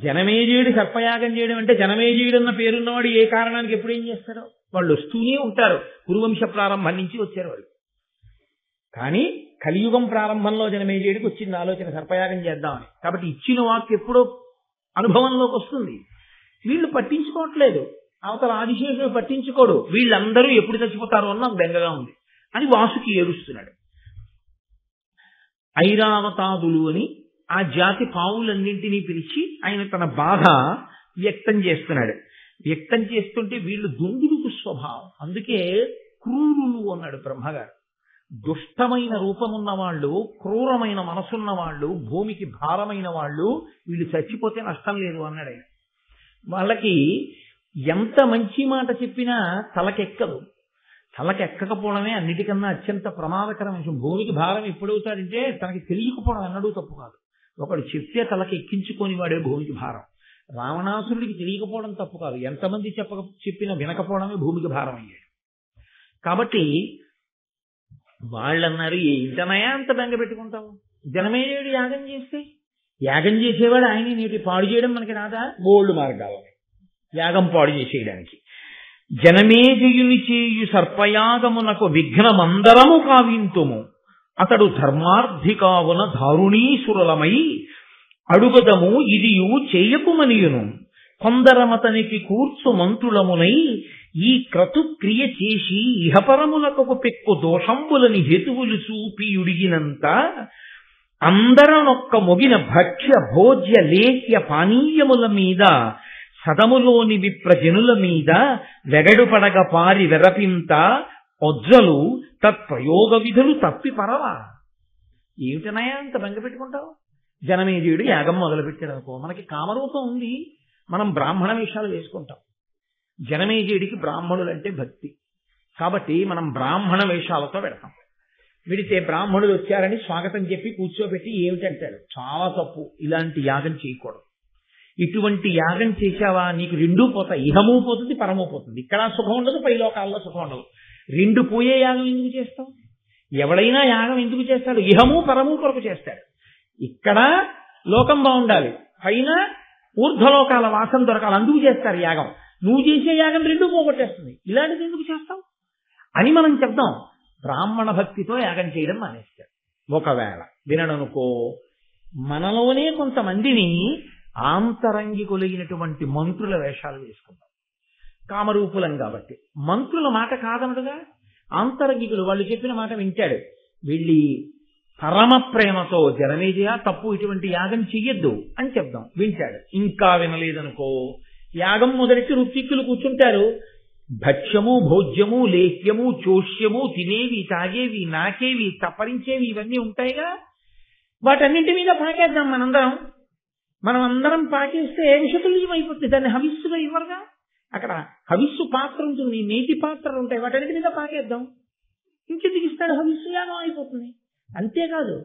Speaker 1: జనమేజయుడు సర్పయాగం చేయడం అంటే జనమేజయుడు అన్న పేరున్నవాడు ఏ కారణానికి ఎప్పుడు ఏం చేస్తాడో వాళ్ళు వస్తూనే ఉంటారు. కురువంశ ప్రారంభం నుంచి వచ్చారు వాళ్ళు. కానీ కలియుగం ప్రారంభంలో జనమేజయుడికి వచ్చింది ఆలోచన సర్పయాగం చేద్దామని. కాబట్టి ఇచ్చిన వాక్కు ఎప్పుడో అనుభవంలోకి వస్తుంది. వీళ్ళు పట్టించుకోవట్లేదు. అవతల ఆదిశేషుడు పట్టించుకోడు. వీళ్ళందరూ ఎప్పుడు చచ్చిపోతారో అని నాకు బెంగగా ఉంది అని వాసుకి ఏడుస్తున్నాడు. ఐరావతాదులు అని ఆ జాతి పావులన్నింటినీ పిలిచి ఆయన తన బాధ వ్యక్తం చేస్తున్నాడు. వ్యక్తం చేస్తుంటే వీళ్ళు దుందుడుకు స్వభావం, అందుకే క్రూరులు అన్నాడు బ్రహ్మగారు. దుష్టమైన రూపమున్న వాళ్ళు, క్రూరమైన మనసున్న వాళ్ళు, భూమికి భారమైన వాళ్ళు, వీళ్ళు చచ్చిపోతే నష్టం లేదు అన్నాడు ఆయన. వాళ్ళకి ఎంత మంచి మాట చెప్పినా తలకెక్కదు. తలకెక్కకపోవడమే అన్నిటికన్నా అత్యంత ప్రమాదకరమైన విషయం. భూమికి భారం ఎప్పుడవుతాడంటే తనకి తెలియకపోవడం అన్నడూ తప్పు కాదు. ఒకడు చెప్తే తలకి ఎక్కించుకొని వాడే భూమికి భారం. రావణాసురుడికి తెలియకపోవడం తప్పు కాదు, ఎంతమంది చెప్పినా వినకపోవడమే భూమికి భారం అయ్యాడు. కాబట్టి వాళ్ళన్నారు, ఏంటనయా అంత బెంగ పెట్టుకుంటావు? జనమేజయుడు యాగం చేస్తే, యాగం చేసేవాడు ఆయన నీటి పాడు చేయడం మనకి రాదా? బోల్డ్ మార్గాలు యాగం పాడు చేసేయడానికి. జనమేజయుని చేయు సర్పయాగమునకు విఘ్నమందరము కావింతుము, అతడు ధర్మార్థికావున దారుణీసురలమై అడుగదము ఇదియు చేయకుమనియును, కొందరమతనికి కూర్చు మంత్రులమునై ఈ క్రతు క్రియ చేసి ఇహపరములకు పెక్కు దోషంబులని హేతువులు చూపియుడిగినంత అందరనొక్క మొగిన భక్ష్య భోజ్య లేహ్య పానీయముల మీద సదములోని విప్రజనుల మీద వెగడుపడగ పారి వెరపింత ఒజ్జలు తత్ప్రయోగ విధులు తప్పి పరవా. ఏమిటనయా అంత బెంగ పెట్టుకుంటావు? జనమేజయుడు యాగం మొదలుపెట్టాడు అనుకో, మనకి కామరూపం ఉంది, మనం బ్రాహ్మణ వేషాలు వేసుకుంటాం. జనమేజయుడికి బ్రాహ్మణులు అంటే భక్తి కాబట్టి మనం బ్రాహ్మణ వేషాలతో పెడతాం. విడితే బ్రాహ్మణులు వచ్చారని స్వాగతం చెప్పి కూర్చోబెట్టి ఏమిటంటాడు, చాలా తప్పు, ఇలాంటి యాగం చేయకూడదు. ఇటువంటి యాగం చేశావా నీకు రెండూ పోతాయి, ఇహము పోతుంది పరము పోతుంది. ఇక్కడ సుఖం ఉండదు, పై లోకాల్లో సుఖం ఉండదు. రెండు పోయే యాగం ఎందుకు చేస్తాం? ఎవడైనా యాగం ఎందుకు చేస్తాడు? ఇహము పరము కొరకు చేస్తాడు. ఇక్కడ లోకం బాగుండాలి, పైన ఊర్ధ్వలోకాల వాసం దొరకాలి, అందుకు చేస్తారు యాగం. నువ్వు చేసే యాగం రెండూ పోగొట్టేస్తుంది, ఇలాంటిది ఎందుకు చేస్తావు అని మనం చెప్దాం. బ్రాహ్మణ భక్తితో యాగం చేయడం మానేస్తాడు. ఒకవేళ వినడనుకో, మనలోనే కొంతమందిని ఆంతరంగికులైనటువంటి మంత్రుల వేషాలు వేసుకుంటాం. కామరూపులం కాబట్టి మంత్రుల మాట కాదనడుగా, ఆంతరంగికులు వాళ్ళు చెప్పిన మాట వింటాడు. వెళ్ళి పరమ ప్రేమతో జనమేజయ తప్పు, ఇటువంటి యాగం చెయ్యొద్దు అని చెప్దాం, వింటాడు. ఇంకా వినలేదనుకో, యాగం మొదలెట్టి ఋత్విక్కులు కూర్చుంటారు. భక్ష్యము భోజ్యము లేహ్యము చోష్యము తినేవి తాగేవి నాకేవి తప్పరించేవి ఇవన్నీ ఉంటాయిగా, వాటన్నింటి మీద పాకేద్దాం మనం అందరం పాకేస్తే విషతుల్యం అయిపోతుంది. దాన్ని హవిస్సుగా ఇవ్వరుగా, అక్కడ హవిస్సు పాత్ర ఉంటుంది, నేతి పాత్రలు ఉంటాయి, వాటన్నిటి మీద పాకేద్దాం. ఇంకెందుకు ఇస్తాడు? హవిస్సు యాగం అయిపోతుంది. అంతేకాదు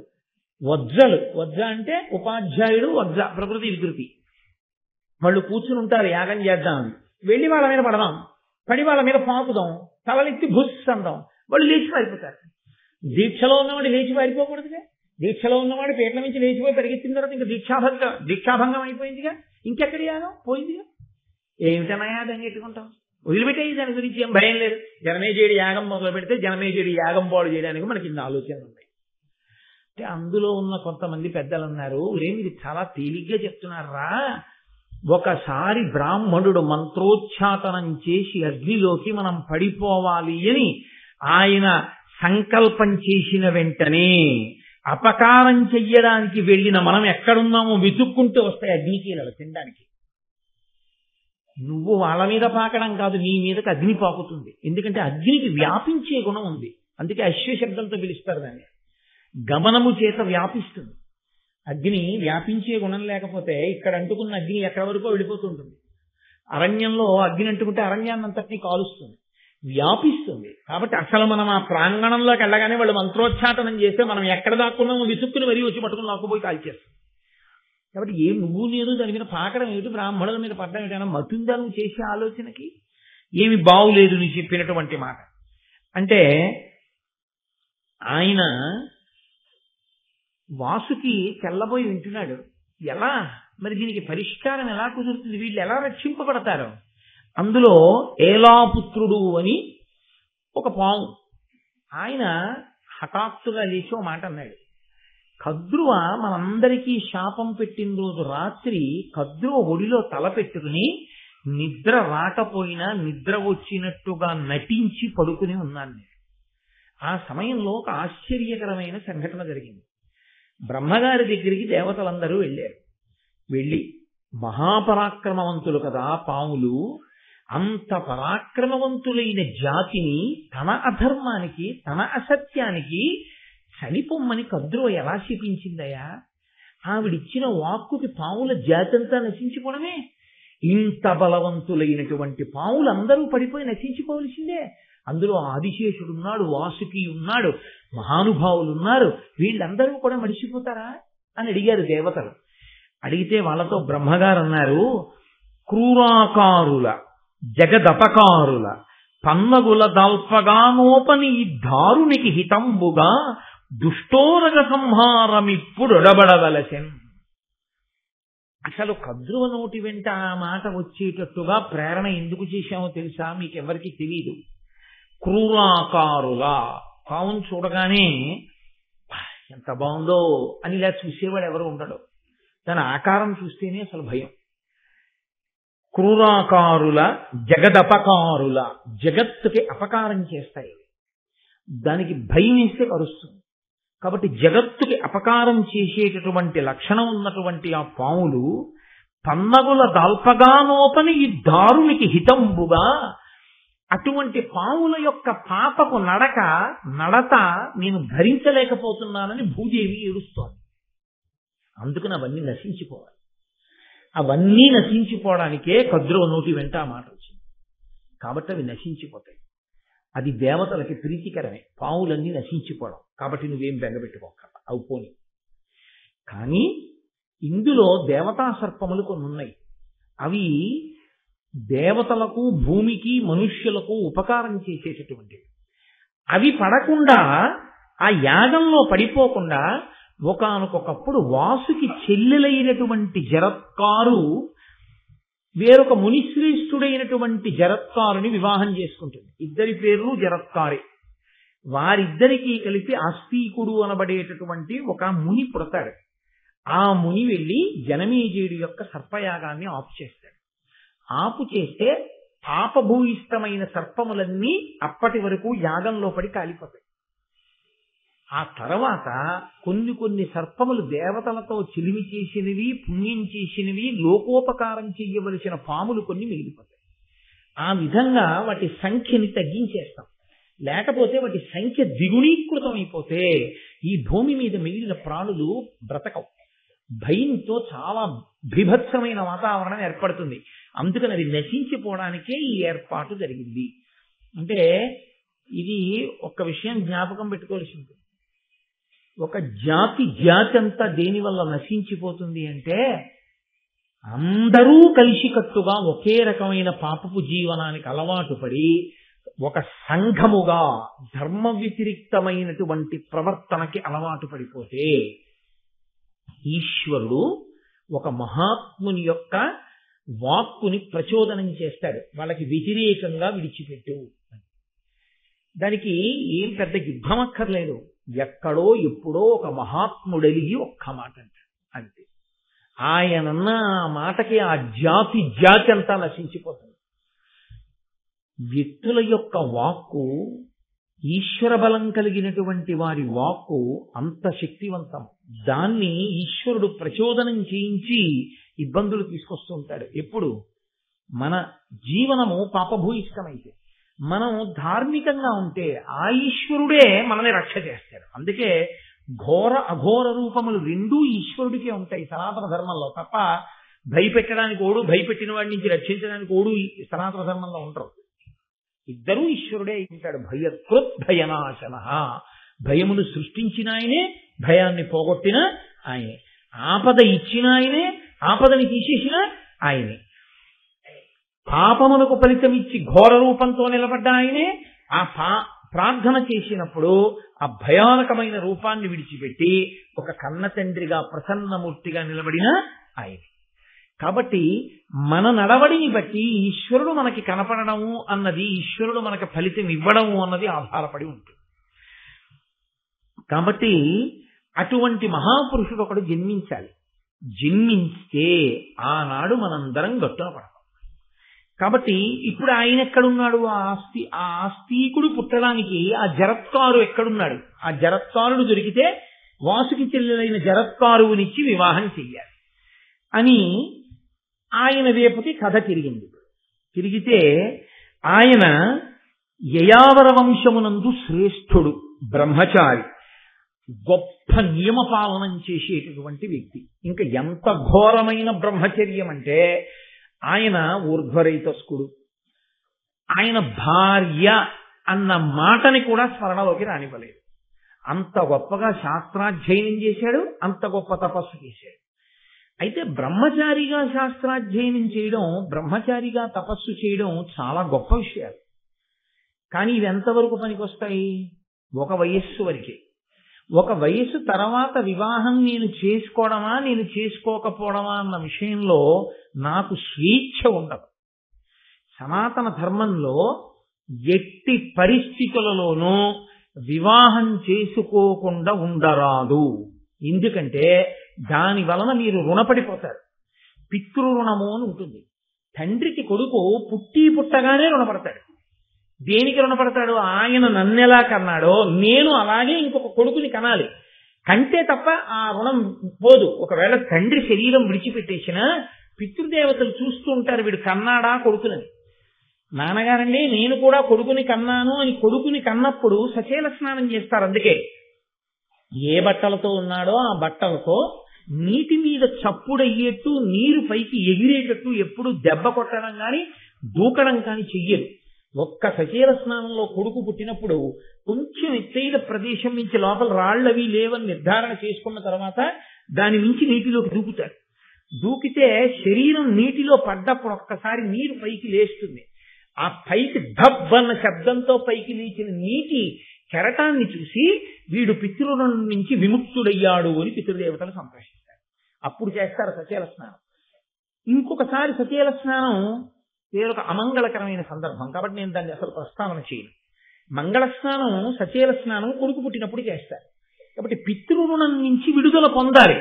Speaker 1: వజ్జలు, వజ్జ అంటే ఉపాధ్యాయుడు, వజ్జ ప్రకృతి వికృతి, వాళ్ళు కూర్చుని ఉంటారు యాగం చేద్దామని. వెళ్ళి వాళ్ళ మీద పడదాం, పడి వాళ్ళ మీద పాకుదాం, తలనెత్తి బుస్ అందాం, వాళ్ళు లేచి పారిపోతారు. దీక్షలో ఉన్నవాడు లేచి పారిపోకూడదుగా, దీక్షలో ఉన్నవాడు పీటల నుంచి లేచిపోయి పరిగెత్తిన తర్వాత ఇంకా దీక్షాభంగం అయిపోయిందిగా, ఇంకెక్కడి యాగం పోయిందిగా. ఏమిటనయా దంగెట్టుకుంటాం? వదిలిపెట్టేది, దాని గురించి ఏం భయం లేదు. జనమేజయుడి యాగం మొదలు పెడితే జనమేజయుడి యాగం పాడు చేయడానికి మనకి ఇన్ని ఆలోచనలు ఉన్నాయి. అంటే అందులో ఉన్న కొంతమంది పెద్దలు అన్నారు, మీరు చాలా తేలిగ్గా చెప్తున్నారా, ఒకసారి బ్రాహ్మణుడు మంత్రోచ్చాటనం చేసి అగ్నిలోకి మనం పడిపోవాలి అని ఆయన సంకల్పం చేసిన వెంటనే అపకారం చెయ్యడానికి వెళ్ళిన మనం ఎక్కడున్నామో వెతుక్కుంటూ వస్తాయి అగ్నికీలలు తినడానికి. నువ్వు వాళ్ళ మీద పాకడం కాదు, నీ మీదకి అగ్ని పాకుతుంది. ఎందుకంటే అగ్నికి వ్యాపించే గుణం ఉంది, అందుకే అశ్వశబ్దంతో పిలుస్తారు దాన్ని. గమనము చేత వ్యాపిస్తుంది. అగ్ని వ్యాపించే గుణం లేకపోతే ఇక్కడ అంటుకున్న అగ్ని ఎక్కడి వరకు వెళ్ళిపోతుంటుంది. అరణ్యంలో అగ్ని అంటుకుంటే అరణ్యాన్ని అంతటినీ కాలుస్తుంది, వ్యాపిస్తుంది. కాబట్టి అసలు మనం ఆ ప్రాంగణంలోకి వెళ్ళగానే వాళ్ళు మంత్రోచ్చాటనం చేస్తే మనం ఎక్కడ దాక్కున్నామో విసుక్కుని మరీ వచ్చి పట్టుకుని లాక్కుపోయి కాల్చేస్తాం. కాబట్టి నువ్వు నేను దాని మీద పాకడం ఏమిటి, బ్రాహ్మణుల మీద పడ్డం ఏమిటైనా మతుందా నువ్వు చేసే ఆలోచనకి? ఏమి బాగులేదు నీ చెప్పినటువంటి మాట అంటే. ఆయన వాసుకి తెల్లబోయి వింటున్నాడు. ఎలా మరి దీనికి పరిష్కారం ఎలా కుదురుతుంది, వీళ్ళు ఎలా రక్షింపబడతారు? అందులో ఏలాపుత్రుడు అని ఒక పాము, ఆయన హఠాత్తుగా లేచి ఓ మాట అన్నాడు. కద్రువ మనందరికీ శాపం పెట్టిన రోజు రాత్రి కద్రువ ఒడిలో తల పెట్టుకుని నిద్ర రాకపోయినా నిద్ర వచ్చినట్టుగా నటించి పడుకుని ఉన్నాను. ఆ సమయంలో ఒక ఆశ్చర్యకరమైన సంఘటన జరిగింది. బ్రహ్మగారి దగ్గరికి దేవతలందరూ వెళ్ళారు. వెళ్ళి మహాపరాక్రమవంతులు కదా పాములు, అంత పరాక్రమవంతులైన జాతిని తన అధర్మానికి తన అసత్యానికి చనిపోమ్మని కద్రువ ఎలా శపించిందయా? ఆవిడిచ్చిన వాక్కుకి పాముల జాతంతా నశించిపోవడమే. ఇంత బలవంతులైనటువంటి పాములందరూ పడిపోయి నశించిపోవలసిందే. అందులో ఆదిశేషుడున్నాడు, వాసుకి ఉన్నాడు, మహానుభావులు ఉన్నారు, వీళ్ళందరూ కూడా మడిసిపోతారా అని అడిగారు దేవతలు. అడిగితే వాళ్ళతో బ్రహ్మగారు అన్నారు, క్రూరాకారుల జగదపకారుల పన్నగుల దల్పగానోపని దారునికి హితంబుగా దుష్టోరగ సంహారమిప్పుడొడబడవలసెన్. అసలు కద్రువ నోటి వెంట ఆ మాట వచ్చేటట్టుగా ప్రేరణ ఎందుకు చేశామో తెలుసా? మీకెవరికి తెలియదు. క్రూరాకారుల పావును చూడగానే ఎంత బాగుందో అని ఇలా చూసేవాడు ఎవరు ఉండడు. దాని ఆకారం చూస్తేనే అసలు భయం. క్రూరాకారుల జగదపకారుల, జగత్తుకి అపకారం చేస్తాయి. దానికి భయం వేస్తే కరుస్తుంది. కాబట్టి జగత్తుకి అపకారం చేసేటటువంటి లక్షణం ఉన్నటువంటి ఆ పాములు పన్నగుల దాల్పగానోపని ఈ దారునికి హితంబుగా, అటువంటి పాముల యొక్క పాపపు నడత నేను భరించలేకపోతున్నానని భూదేవి ఏడుస్తోంది. అందుకని అవన్నీ నశించిపోవాలి. అవన్నీ నశించిపోవడానికే కద్రువ నోటి వెంట ఆ మాట వచ్చింది. కాబట్టి అవి నశించిపోతాయి. అది దేవతలకి ప్రీతికరమే, పావులన్నీ నశించిపోవడం. కాబట్టి నువ్వేం బెంగపెట్టుకోక, అవి పోని. కానీ ఇందులో దేవతా సర్పములు కొన్ని ఉన్నాయి. అవి దేవతలకు, భూమికి, మనుష్యులకు ఉపకారం చేసేటటువంటివి. అవి పడకుండా, ఆ యాగంలో పడిపోకుండా, ఒకానొకప్పుడు వాసుకి చెల్లెలైనటువంటి జరత్కారు వేరొక మునిశ్రేష్ఠుడైనటువంటి జరత్కారుని వివాహం చేసుకుంటుంది. ఇద్దరి పేర్లు జరత్కారే. వారిద్దరికీ కలిపి ఆస్తికుడు అనబడేటటువంటి ఒక ముని పుడతాడు. ఆ ముని వెళ్ళి జనమేజయుడి యొక్క సర్పయాగాన్ని ఆపు చేస్తాడు. ఆపు చేస్తే పాపభూయిష్టమైన సర్పములన్నీ అప్పటి వరకు యాగంలో పడి కాలిపోతాయి. ఆ తర్వాత కొన్ని సర్పములు దేవతలతో చిలిమి చేసినవి, పుణ్యం చేసినవి, లోకోపకారం చెయ్యవలసిన పాములు కొన్ని మిగిలిపోతాయి. ఆ విధంగా వాటి సంఖ్యని తగ్గించేస్తాం. లేకపోతే వాటి సంఖ్య ద్విగుణీకృతం అయిపోతే ఈ భూమి మీద మిగిలిన ప్రాణులు బ్రతకవు. భయంతో చాలా బీభత్సమైన వాతావరణం ఏర్పడుతుంది. అందుకని అది నశించిపోవడానికే ఈ ఏర్పాటు జరిగింది. అంటే ఇది ఒక విషయం జ్ఞాపకం పెట్టుకోవాల్సింది. ఒక జాతి అంతా దేనివల్ల నశించిపోతుంది అంటే, అందరూ కలిసికట్టుగా ఒకే రకమైన పాపపు జీవనానికి అలవాటు పడి ఒక సంఘముగా ధర్మ వ్యతిరిక్తమైనటువంటి ప్రవర్తనకి అలవాటు పడిపోతే ఈశ్వరుడు ఒక మహాత్ముని యొక్క వాక్కుని ప్రచోదనం చేస్తాడు. వాళ్ళకి వ్యతిరేకంగా విడిచిపెట్టు. దానికి ఏం పెద్ద యుద్ధం అక్కర్లేదు. ఎక్కడో ఎప్పుడో ఒక మహాత్ముడలిగి ఒక్క మాట అంటాడు అంతే. ఆయనన్న మాటకి ఆ జాతి అంతా నశించిపోతుంది. వ్యక్తుల యొక్క వాక్కు, ఈశ్వర బలం కలిగినటువంటి వారి వాక్కు అంత శక్తివంతం. దాన్ని ఈశ్వరుడు ప్రచోదనం చేయించి ఇబ్బందులు తీసుకొస్తూ ఉంటాడు. ఎప్పుడు మన జీవనము పాపభూయిష్టమైతే, మనం ధార్మికంగా ఉంటే ఆ ఈశ్వరుడే మనల్ని రక్ష చేస్తాడు. అందుకే ఘోర అఘోర రూపములు రెండూ ఈశ్వరుడికే ఉంటాయి సనాతన ధర్మంలో. తప్ప భయపెట్టడానికి ఓడు, భయపెట్టిన వాడి నుంచి రక్షించడానికి ఓడు సనాతన ధర్మంలో ఉండరు. ఇద్దరూ ఈశ్వరుడే ఉంటాడు. భయకృత్ భయనాశన, భయమును సృష్టించిన ఆయనే, భయాన్ని పోగొట్టిన ఆయనే, ఆపద ఇచ్చిన ఆయనే, ఆపదని తీసేసిన ఆయనే, పాపములకు ఫలితం ఇచ్చి ఘోర రూపంతో నిలబడ్డ ఆయనే, ఆ ప్రార్థన చేసినప్పుడు ఆ భయానకమైన రూపాన్ని విడిచిపెట్టి ఒక కన్న తండ్రిగా ప్రసన్నమూర్తిగా నిలబడిన ఆయనే. కాబట్టి మన నడవడిని బట్టి ఈశ్వరుడు మనకి కనపడము అన్నది, ఈశ్వరుడు మనకి ఫలితం ఇవ్వడము అన్నది ఆధారపడి ఉంటుంది. కాబట్టి అటువంటి మహాపురుషుడు ఒకడు జన్మించాలి. జన్మించితే ఆనాడు మనందరం గట్టున పడతాం. కాబట్టి ఇప్పుడు ఆయన ఎక్కడున్నాడు? ఆ ఆస్తికుడు పుట్టడానికి ఆ జరత్కారు ఎక్కడున్నాడు? ఆ జరత్కారుడు దొరికితే వాసుకి చెల్లెలైన జరత్కారువునిచ్చి వివాహం చెయ్యాలి అని ఆయన వైపుకి కథ తిరిగితే ఆయన యయావర వంశమునందు శ్రేష్ఠుడు, బ్రహ్మచారి, గొప్ప నియమపాలనం చేసేటటువంటి వ్యక్తి. ఇంకా ఎంత ఘోరమైన బ్రహ్మచర్యం అంటే, ఆయన ఊర్ధ్వరైతస్కుడు. ఆయన భార్య అన్న మాటని కూడా స్మరణలోకి రానివ్వలేదు. అంత గొప్పగా శాస్త్రాధ్యయనం చేశాడు, అంత గొప్ప తపస్సు చేశాడు. అయితే బ్రహ్మచారిగా శాస్త్రాధ్యయనం చేయడం, బ్రహ్మచారిగా తపస్సు చేయడం చాలా గొప్ప విషయాలు. కానీ ఇవి ఎంతవరకు పనికొస్తాయి? ఒక వయస్సు వరకే. ఒక వయస్సు తర్వాత వివాహం నేను చేసుకోవడమా, నేను చేసుకోకపోవడమా అన్న విషయంలో నాకు స్వేచ్ఛ ఉండదు. సనాతన ధర్మంలో ఎట్టి పరిస్థితులలోనూ వివాహం చేసుకోకుండా ఉండరాదు. ఎందుకంటే దాని వలన మీరు రుణపడిపోతారు. పితృ రుణము అని ఉంటుంది. తండ్రికి కొడుకు పుట్టగానే రుణపడతాడు. దేనికి రుణపడతాడు? ఆయన నన్నెలా కన్నాడో నేను అలాగే ఇంకొక కొడుకుని కనాలి. కంటే తప్ప ఆ రుణం పోదు. ఒకవేళ తండ్రి శరీరం విడిచిపెట్టేసినా పితృదేవతలు చూస్తూ ఉంటారు, వీడు కన్నాడా కొడుకునని. నాన్నగారండి నేను కూడా కొడుకుని కన్నాను అని కొడుకుని కన్నప్పుడు సచేల స్నానం చేస్తారు. అందుకే ఏ బట్టలతో ఉన్నాడో ఆ బట్టలతో నీటి మీద చప్పుడయ్యేట్టు నీరు పైకి ఎగిరేటట్టు ఎప్పుడు దెబ్బ కొట్టడం కానీ దూకడం కానీ చెయ్యరు. ఒక్క సచేల స్నానంలో కొడుకు పుట్టినప్పుడు కొంచెం ఎత్తైన ప్రదేశం నుంచి లోపల రాళ్లవి లేవని నిర్ధారణ చేసుకున్న తర్వాత దాని నుంచి నీటిలోకి దూకుతారు. దూకితే శరీరం నీటిలో పడ్డప్పుడు ఒక్కసారి నీరు పైకి లేస్తుంది. ఆ పైకి ధబ్ అన్న శబ్దంతో పైకి లేచిన నీటి కెరటాన్ని చూసి వీడు పితృరుణం నుంచి విముక్తుడయ్యాడు అని పితృదేవతలు సంతోషిస్తారు. అప్పుడు చేస్తారు సచేల స్నానం. ఇంకొకసారి సచేల స్నానం వేరొక అమంగళకరమైన సందర్భం కాబట్టి నేను దాన్ని అసలు ప్రస్తావన చేయను. మంగళ స్నానం సచేల స్నానం కొడుకు పుట్టినప్పుడు చేస్తారు. కాబట్టి పితృరుణం నుంచి విడుదల పొందాలి.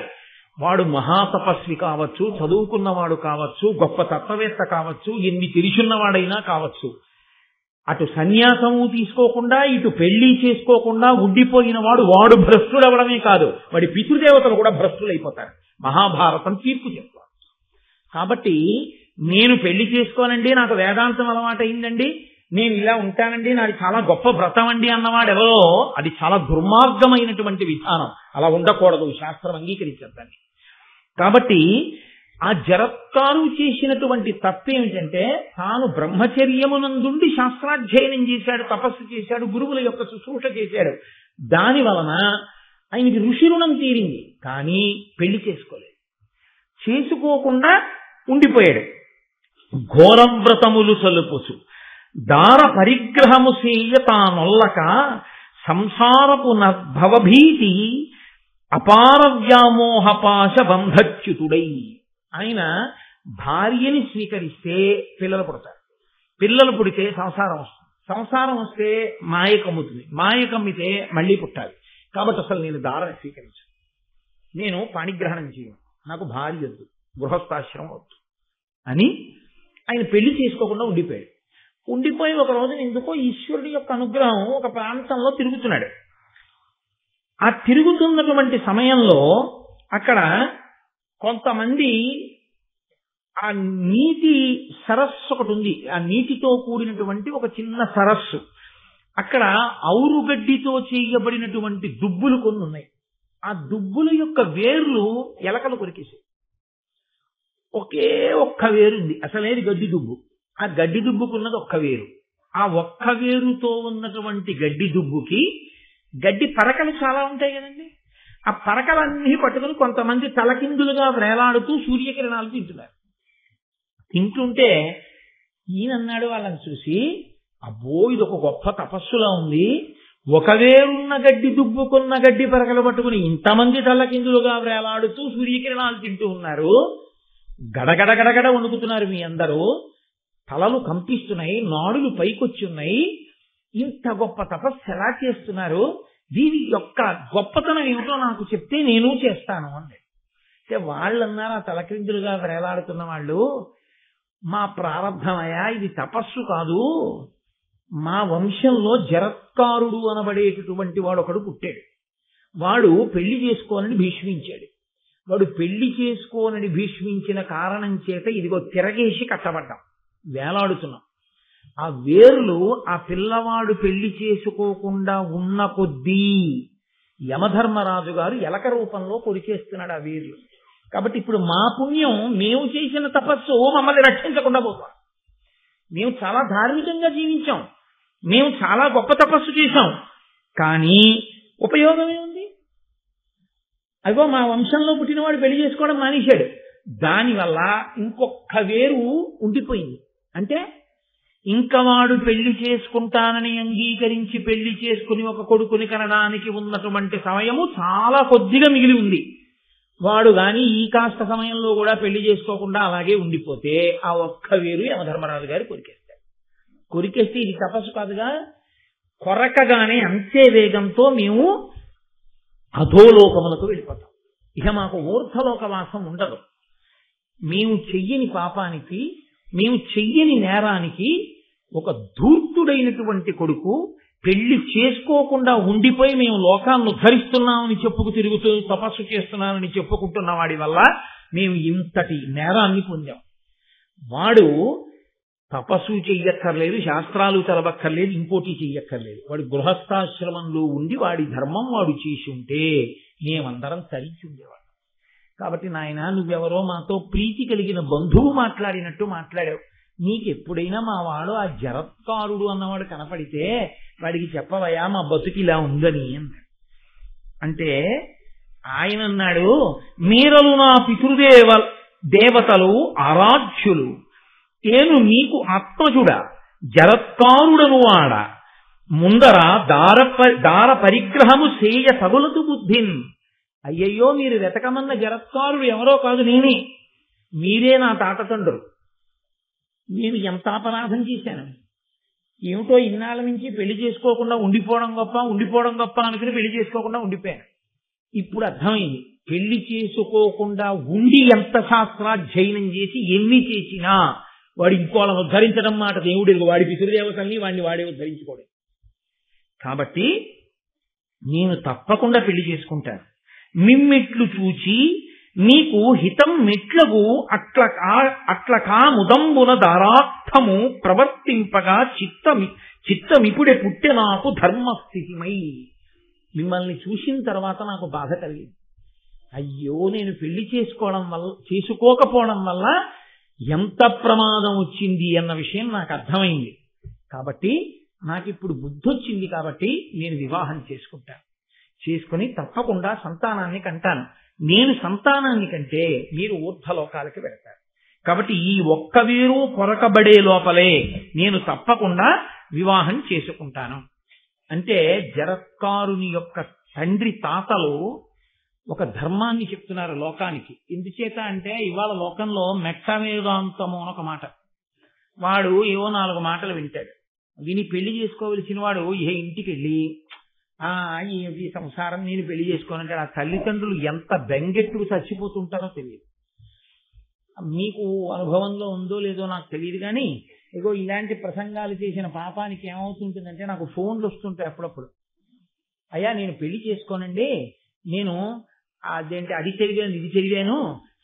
Speaker 1: వాడు మహాతపస్వి కావచ్చు, చదువుకున్నవాడు కావచ్చు, గొప్ప తత్వవేత్త కావచ్చు, ఎన్ని తెలిసున్నవాడైనా కావచ్చు. అటు సన్యాసము తీసుకోకుండా ఇటు పెళ్లి చేసుకోకుండా ఉండిపోయిన వాడు భ్రష్టుడవడమే కాదు, వాడి పితృదేవతలు కూడా భ్రష్టులైపోతారు. మహాభారతం తీర్పు చెప్తారు. కాబట్టి నేను పెళ్లి చేసుకోనండి, నాకు వేదాంతం అలవాటైందండి, నేను ఇలా ఉంటానండి, నాది చాలా గొప్ప వ్రతం అండి అన్నవాడెవరో అది చాలా దుర్మార్గమైనటువంటి విధానం. అలా ఉండకూడదు, శాస్త్రం అంగీకరించద్దని. కాబట్టి ఆ జరత్కారు చేసినటువంటి తప్పేమిటంటే తాను బ్రహ్మచర్యమునందుండి శాస్త్రాధ్యయనం చేశాడు, తపస్సు చేశాడు, గురువుల యొక్క శుశ్రూష చేశాడు. దాని వలన ఆయనకి ఋషి రుణం తీరింది. కానీ పెళ్లి చేసుకోలేదు, చేసుకోకుండా ఉండిపోయాడు. ఘోరం వ్రతములు సలుపుసు దార పరిగ్రహము సేయ తానొల్లక సంసారపు భవభీతి అపార వ్యామోహపాశ బంధచ్యుతుడై. ఆయన భార్యని స్వీకరిస్తే పిల్లలు పుడతారు, పిల్లలు పుడితే సంసారం వస్తుంది, సంసారం వస్తే మాయ కమ్ముతుంది, మాయ కమ్మితే మళ్ళీ పుట్టాలి. కాబట్టి అసలు నేను దారని స్వీకరించు, నేను పాణిగ్రహణం చేయను, నాకు భార్య వద్దు, గృహస్థాశ్రమం వద్దు అని ఆయన పెళ్లి చేసుకోకుండా ఉండిపోయాడు. ఉండిపోయి ఒక రోజున ఎందుకో ఈశ్వరుడి యొక్క అనుగ్రహం ఒక ప్రాంతంలో తిరుగుతున్నాడు. ఆ తిరుగుతున్నటువంటి సమయంలో అక్కడ కొంతమంది ఆ నీటి సరస్సు ఒకటి ఉంది, ఆ నీటితో కూడినటువంటి ఒక చిన్న సరస్సు. అక్కడ ఔరుగడ్డితో చేయబడినటువంటి దుబ్బులు కొన్ని ఉన్నాయి. ఆ దుబ్బుల యొక్క వేర్లు ఎలకలు కొరికేసాయి. ఒకే ఒక్క వేరుంది, అసలేది గడ్డి దుబ్బు. ఆ గడ్డి దుబ్బుకున్నది ఒక్క వేరు. ఆ ఒక్క వేరుతో ఉన్నటువంటి గడ్డి దుబ్బుకి గడ్డి పరకలు చాలా ఉంటాయి కదండి, ఆ పరకలన్నీ పట్టుకుని కొంతమంది తలకిందులుగా వేలాడుతూ సూర్యకిరణాలు తింటున్నారు. తింటుంటే ఈయనన్నాడు వాళ్ళని చూసి, అబ్బో ఇది ఒక గొప్ప తపస్సులా ఉంది, ఒక వేరున్న గడ్డి దుబ్బుకున్న గడ్డి పరకలు పట్టుకుని ఇంతమంది తలకిందులుగా వేలాడుతూ సూర్యకిరణాలు తింటూ ఉన్నారు, గడగడ గడగడ వణుకుతున్నారు మీ అందరూ, తలలు కంపిస్తున్నాయి, నాడులు పైకొచ్చి ఉన్నాయి, ఇంత గొప్ప తపస్సు ఎలా చేస్తున్నారు, దీని యొక్క గొప్పతనం ఏమిటో నాకు చెప్తే నేను చేస్తాను అంటే. వాళ్ళన్నారు, ఆ తలక్రిందులుగా వేలాడుతున్న వాళ్ళు, మా ప్రారంభమయ్యా ఇది తపస్సు కాదు, మా వంశంలో జరత్కారుడు అనబడేటటువంటి వాడు ఒకడు పుట్టాడు, వాడు పెళ్లి చేసుకోనని భీష్మించాడు. వాడు పెళ్లి చేసుకోనని భీష్మించిన కారణం చేత ఇదిగో తిరగేసి కట్టబడ్డాం, వేలాడుతున్నాం. ఆ వేర్లు ఆ పిల్లవాడు పెళ్లి చేసుకోకుండా ఉన్న కొద్దీ యమధర్మరాజు గారు ఎలక రూపంలో కొరికేస్తున్నాడు ఆ వేర్లు. కాబట్టి ఇప్పుడు మా పుణ్యం, మేము చేసిన తపస్సు మమ్మల్ని రక్షించకుండా పోతాం. మేము చాలా ధార్మికంగా జీవించాం, మేము చాలా గొప్ప తపస్సు చేశాం, కానీ ఉపయోగమే ఉంది. అదిగో మా వంశంలో పుట్టినవాడు పెళ్లి చేసుకోవడం మానేశాడు, దానివల్ల ఇంకొక వేరు ఉండిపోయింది. అంటే ఇంకా వాడు పెళ్లి చేసుకుంటానని అంగీకరించి పెళ్లి చేసుకుని ఒక కొడుకుని కనడానికి ఉన్నటువంటి సమయము చాలా కొద్దిగా మిగిలి ఉంది. వాడు గాని ఈ కాస్త సమయంలో కూడా పెళ్లి చేసుకోకుండా అలాగే ఉండిపోతే ఆ ఒక్క వేరు యమధర్మరాజు గారు కొరికేస్తాడు. కొరికేస్తే ఇది తపస్సు కాదుగా, కొరకగానే అంతే వేగంతో మేము అధోలోకములకు వెళ్ళిపోతాం. ఇక మాకు ఊర్ధ్వలోక వాసం ఉండదు. మేము చెయ్యని పాపానికి మేము చెయ్యని నేరానికి ఒక ధూర్తుడైనటువంటి కొడుకు పెళ్లి చేసుకోకుండా ఉండిపోయి మేము లోకాన్ని ఉద్ధరిస్తున్నామని చెప్పుకు తిరుగుతూ తపస్సు చేస్తున్నామని చెప్పుకుంటున్న వాడి వల్ల మేము ఇంతటి నేరాన్ని పొందాం. వాడు తపస్సు చెయ్యక్కర్లేదు, శాస్త్రాలు చదవక్కర్లేదు, ఇంకోటి చెయ్యక్కర్లేదు. వాడు గృహస్థాశ్రమంలో ఉండి వాడి ధర్మం వాడు చేసి ఉంటే మేమందరం తరించి ఉండేవాడు. కాబట్టి నాయన, నువ్వెవరో మాతో ప్రీతి కలిగిన బంధువు మాట్లాడినట్టు మాట్లాడావు. నీకెప్పుడైనా మా వాడు ఆ జరత్కారుడు అన్నవాడు కనపడితే వాడికి చెప్పవయా మా బతుకి ఇలా ఉందని అన్నాడు. అంటే ఆయన అన్నాడు, మీరలు నా దేవతలు ఆరాధ్యులు, నేను నీకు ఆత్మజుడా జరత్కారుడను వాడ, ముందర దార పరిగ్రహము సేయ సగులతు బుద్ధిన్. అయ్యయ్యో, మీరు వెతకమన్న జరత్కారుడు ఎవరో కాదు, నేనే. మీరే నా తాటతండ్రులు. నేను ఎంత అపరాధం చేశాను. ఏమిటో ఇన్నాళ్ళ నుంచి పెళ్లి చేసుకోకుండా ఉండిపోవడం గొప్ప అనుకుని పెళ్లి చేసుకోకుండా ఉండిపోయాను. ఇప్పుడు అర్థమైంది, పెళ్లి చేసుకోకుండా ఉండి ఎంత శాస్త్రాధ్యయనం చేసి ఎన్ని చేసినా వాడు ఇంకోళ్ళను ఉద్ధరించడం మాట దేవుడు. వాడి పితృదేవతల్ని వాడిని ఉద్ధరించుకోవడం. కాబట్టి నేను తప్పకుండా పెళ్లి చేసుకుంటాను. మిమ్మిట్లు చూచి నీకు హితం మెట్లకు అట్లకా ముదంబున దారార్థము ప్రవర్తింపగా చిత్తమిపుడే పుట్టె నాకు ధర్మస్థితిమై. మిమ్మల్ని చూసిన తర్వాత నాకు బాధ కలిగింది. అయ్యో, నేను పెళ్లి చేసుకోకపోవడం వల్ల ఎంత ప్రమాదం వచ్చింది అన్న విషయం నాకు అర్థమైంది. కాబట్టి నాకు ఇప్పుడు బుద్ధి వచ్చింది. కాబట్టి నేను వివాహం చేసుకుంటాను. చేసుకుని తప్పకుండా సంతానాన్ని కంటాను. నేను సంతానాన్ని కంటే మీరు ఊర్ధ్వలోకాలకి వెళతారు. కాబట్టి ఈ ఒక్క వీరు కొరకబడే లోపలే నేను తప్పకుండా వివాహం చేసుకుంటాను. అంటే జరత్కారుని యొక్క తండ్రి తాతలు ఒక ధర్మాన్ని చెప్తున్నారు లోకానికి. ఎందుచేత అంటే ఇవాళ లోకంలో మెట్టవేదాంతము అని ఒక మాట. వాడు ఏవో 4 మాటలు వింటాడు. విని పెళ్లి చేసుకోవలసిన వాడు ఇంటికి వెళ్ళి ఈ సంసారం నేను పెళ్లి చేసుకోనంటే ఆ తల్లిదండ్రులు ఎంత బెంగెట్టుకు చచ్చిపోతుంటారో తెలియదు. మీకు అనుభవంలో ఉందో లేదో నాకు తెలియదు, కానీ ఇలాంటి ప్రసంగాలు చేసిన పాపానికి ఏమవుతుంటుందంటే నాకు ఫోన్లు వస్తుంటాయి అప్పుడప్పుడు. అయ్యా, నేను పెళ్లి చేసుకోనండి, నేను అది చదివాను ఇది చదివాను,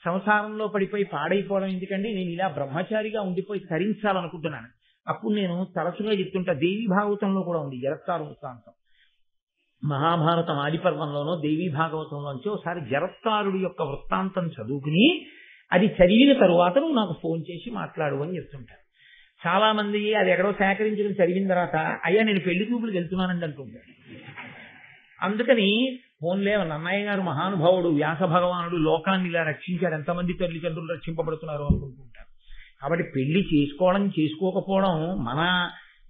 Speaker 1: సంసారంలో పడిపోయి పాడైపోవడం ఎందుకండి, నేను ఇలా బ్రహ్మచారిగా ఉండిపోయి తరించాలనుకుంటున్నాను. అప్పుడు నేను తరచుగా చెప్తుంటా, దేవీ భాగవతంలో కూడా ఉంది జరత్కారు వృత్తాంతం. మహాభారతం ఆదిపర్వంలోనో దేవీ భాగవతంలోంచి ఒకసారి జరత్కారుడి యొక్క వృత్తాంతం చదువుకుని అది చదివిన తరువాత నువ్వు నాకు ఫోన్ చేసి మాట్లాడు అని చెప్తుంటారు. చాలా మంది అది ఎక్కడో సేకరించుకుని చదివిన తర్వాత అయ్యా నేను పెళ్లి చూపులకు వెళ్తున్నానండి అంటుంటారు. అందుకని ఫోన్లే నన్నయ్య గారు మహానుభావుడు వ్యాస భగవానుడు లోకాన్ని ఇలా రక్షించాడు, ఎంతమంది తల్లిదండ్రులు రక్షింపబడుతున్నారు అనుకుంటుంటారు. కాబట్టి పెళ్లి చేసుకోకపోవడం మన